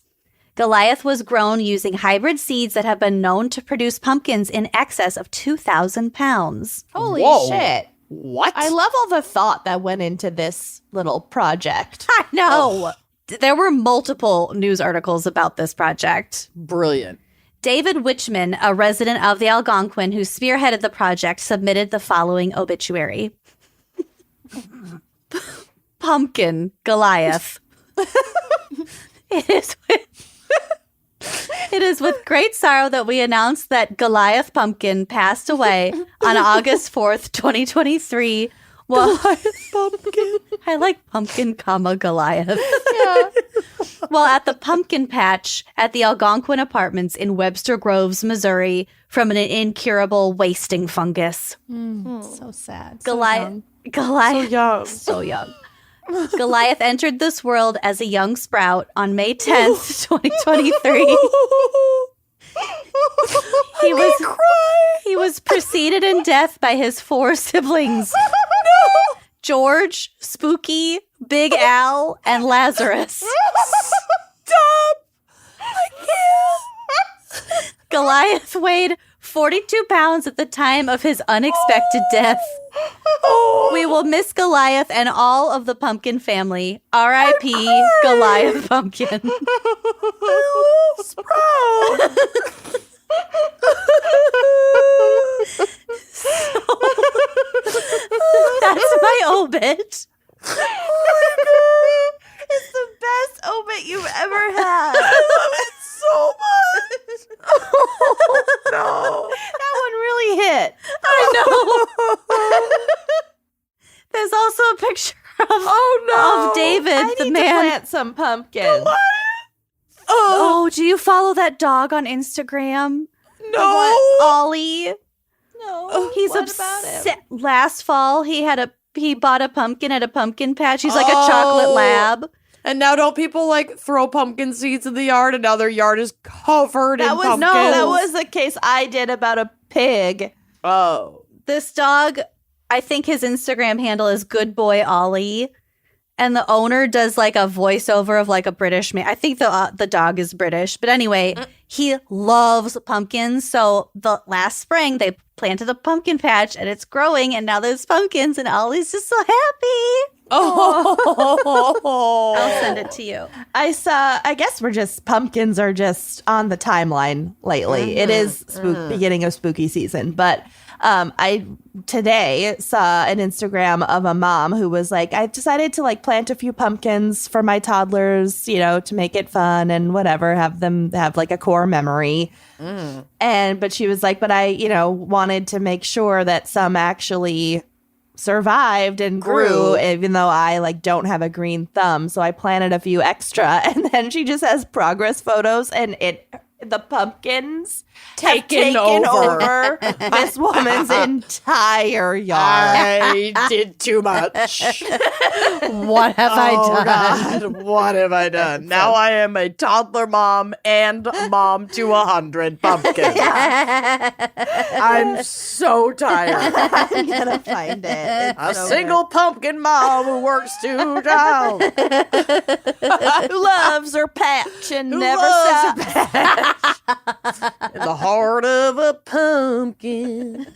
[SPEAKER 3] Goliath was grown using hybrid seeds that have been known to produce pumpkins in excess of 2,000 pounds.
[SPEAKER 2] Holy
[SPEAKER 1] Whoa.
[SPEAKER 2] shit.
[SPEAKER 1] What?
[SPEAKER 2] I love all the thought that went into this little project.
[SPEAKER 3] I know. There were multiple news articles about this project.
[SPEAKER 1] Brilliant.
[SPEAKER 3] David Witchman, a resident of the Algonquin who spearheaded the project, submitted the following obituary. Pumpkin, Goliath. It is with great sorrow that we announce that Goliath Pumpkin passed away on August 4th, 2023, Well,
[SPEAKER 1] Goliath pumpkin.
[SPEAKER 3] I like pumpkin, Goliath. Yeah. Well, at the pumpkin patch at the Algonquin Apartments in Webster Groves, Missouri, from an incurable wasting fungus.
[SPEAKER 2] So sad.
[SPEAKER 3] Goliath. So young. Goliath entered this world as a young sprout on May 10th, 2023. He was preceded in death by his 4 siblings. No! George, Spooky, Big Al, and Lazarus.
[SPEAKER 1] Stop! I can't.
[SPEAKER 3] Goliath weighed 42 pounds at the time of his unexpected death. We will miss Goliath and all of the Pumpkin family. R.I.P. Goliath Pumpkin.
[SPEAKER 1] Sprout.
[SPEAKER 3] That's my obit.
[SPEAKER 2] It's the best obit you've ever had.
[SPEAKER 1] I love it so much. Oh, no.
[SPEAKER 2] That one really hit.
[SPEAKER 3] I know. There's also a picture of David,
[SPEAKER 2] I
[SPEAKER 3] the
[SPEAKER 2] need
[SPEAKER 3] man.
[SPEAKER 2] to plant some pumpkins.
[SPEAKER 3] Oh, do you follow that dog on Instagram?
[SPEAKER 1] No.
[SPEAKER 3] Ollie.
[SPEAKER 2] No.
[SPEAKER 3] He's
[SPEAKER 2] what about him?
[SPEAKER 3] upset. Last fall, he bought a pumpkin at a pumpkin patch. He's like a chocolate lab.
[SPEAKER 1] And now don't people like throw pumpkin seeds in the yard and now their yard is covered in pumpkins?
[SPEAKER 2] No, that was the case I did about a pig.
[SPEAKER 1] Oh.
[SPEAKER 3] This dog, I think his Instagram handle is Good Boy Ollie. And the owner does like a voiceover of like a British man. I think the dog is British. But anyway, he loves pumpkins. So the last spring, they planted a pumpkin patch and it's growing. And now there's pumpkins and Ollie's just so happy.
[SPEAKER 1] Oh.
[SPEAKER 3] I'll send it to you.
[SPEAKER 2] I guess pumpkins are just on the timeline lately. It is beginning of spooky season. But I today saw an Instagram of a mom who was like, I've decided to like plant a few pumpkins for my toddlers, to make it fun and whatever, have them have like a core memory. But she was like, but I, wanted to make sure that some actually survived and grew, even though I like don't have a green thumb. So I planted a few extra. And then she just has progress photos and the pumpkins have taken over this woman's entire yard.
[SPEAKER 1] I did too much.
[SPEAKER 3] What have I done?
[SPEAKER 1] God, what have I done? Now I am a toddler mom and mom to 100 pumpkins. I'm so tired.
[SPEAKER 2] I'm gonna find it.
[SPEAKER 1] A single pumpkin mom who works 2 jobs.
[SPEAKER 2] Who loves her patch and never
[SPEAKER 1] loves
[SPEAKER 2] stops.
[SPEAKER 1] In the heart of a pumpkin.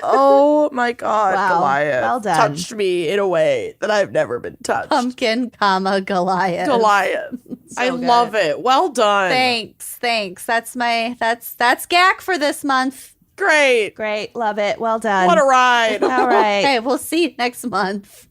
[SPEAKER 1] Oh my God,
[SPEAKER 2] Wow,
[SPEAKER 1] Goliath
[SPEAKER 2] well done.
[SPEAKER 1] touched me in a way that I've never been touched.
[SPEAKER 3] Pumpkin, Goliath.
[SPEAKER 1] Goliath. I love it. Well done.
[SPEAKER 3] Thanks. That's GACC for this month.
[SPEAKER 1] Great.
[SPEAKER 2] Great, love it. Well done.
[SPEAKER 1] What a ride.
[SPEAKER 2] All right.
[SPEAKER 3] Okay, we'll see you next month.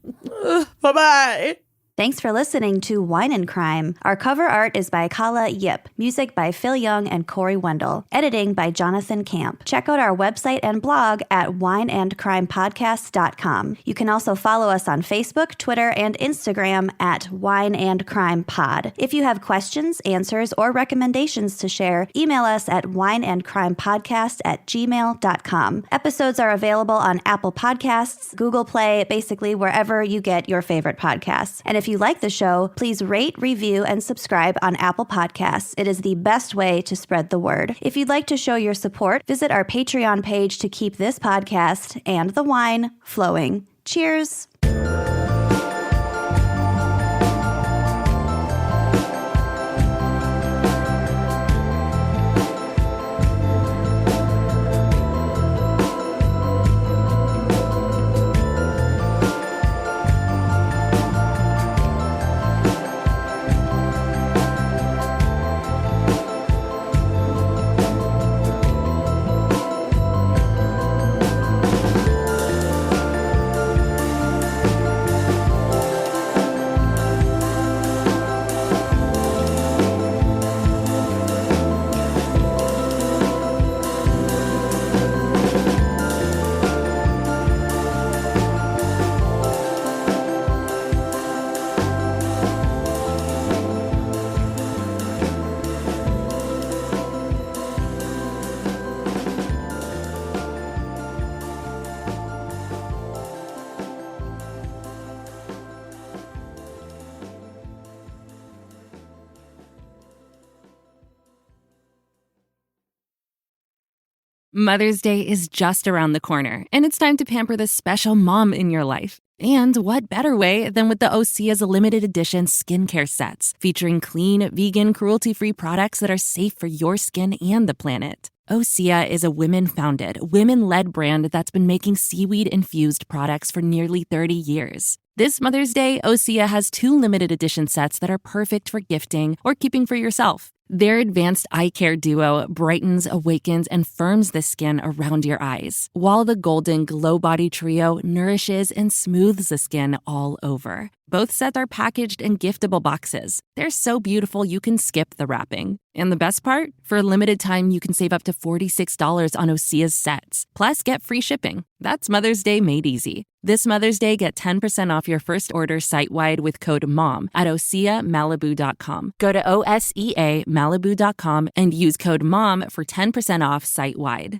[SPEAKER 1] Bye-bye.
[SPEAKER 3] Thanks for listening to Wine and Crime. Our cover art is by Kala Yip, music by Phil Young and Corey Wendell, editing by Jonathan Camp. Check out our website and blog at wineandcrimepodcast.com. You can also follow us on Facebook, Twitter, and Instagram at Wine and Crime Pod. If you have questions, answers, or recommendations to share, email us at wineandcrimepodcast@gmail.com. Episodes are available on Apple Podcasts, Google Play, basically wherever you get your favorite podcasts. And if you like the show, please rate, review, and subscribe on Apple Podcasts. It is the best way to spread the word. If you'd like to show your support, visit our Patreon page to keep this podcast and the wine flowing. Cheers!
[SPEAKER 4] Mother's Day is just around the corner, and it's time to pamper the special mom in your life. And what better way than with the Osea's limited edition skincare sets, featuring clean, vegan, cruelty-free products that are safe for your skin and the planet. Osea is a women-founded, women-led brand that's been making seaweed-infused products for nearly 30 years. This Mother's Day, Osea has 2 limited edition sets that are perfect for gifting or keeping for yourself. Their advanced eye care duo brightens, awakens, and firms the skin around your eyes, while the golden glow body trio nourishes and smooths the skin all over. Both sets are packaged in giftable boxes. They're so beautiful you can skip the wrapping. And the best part? For a limited time, you can save up to $46 on Osea's sets. Plus, get free shipping. That's Mother's Day made easy. This Mother's Day, get 10% off your first order site-wide with code MOM at OseaMalibu.com. Go to OSEAMalibu.com and use code MOM for 10% off site-wide.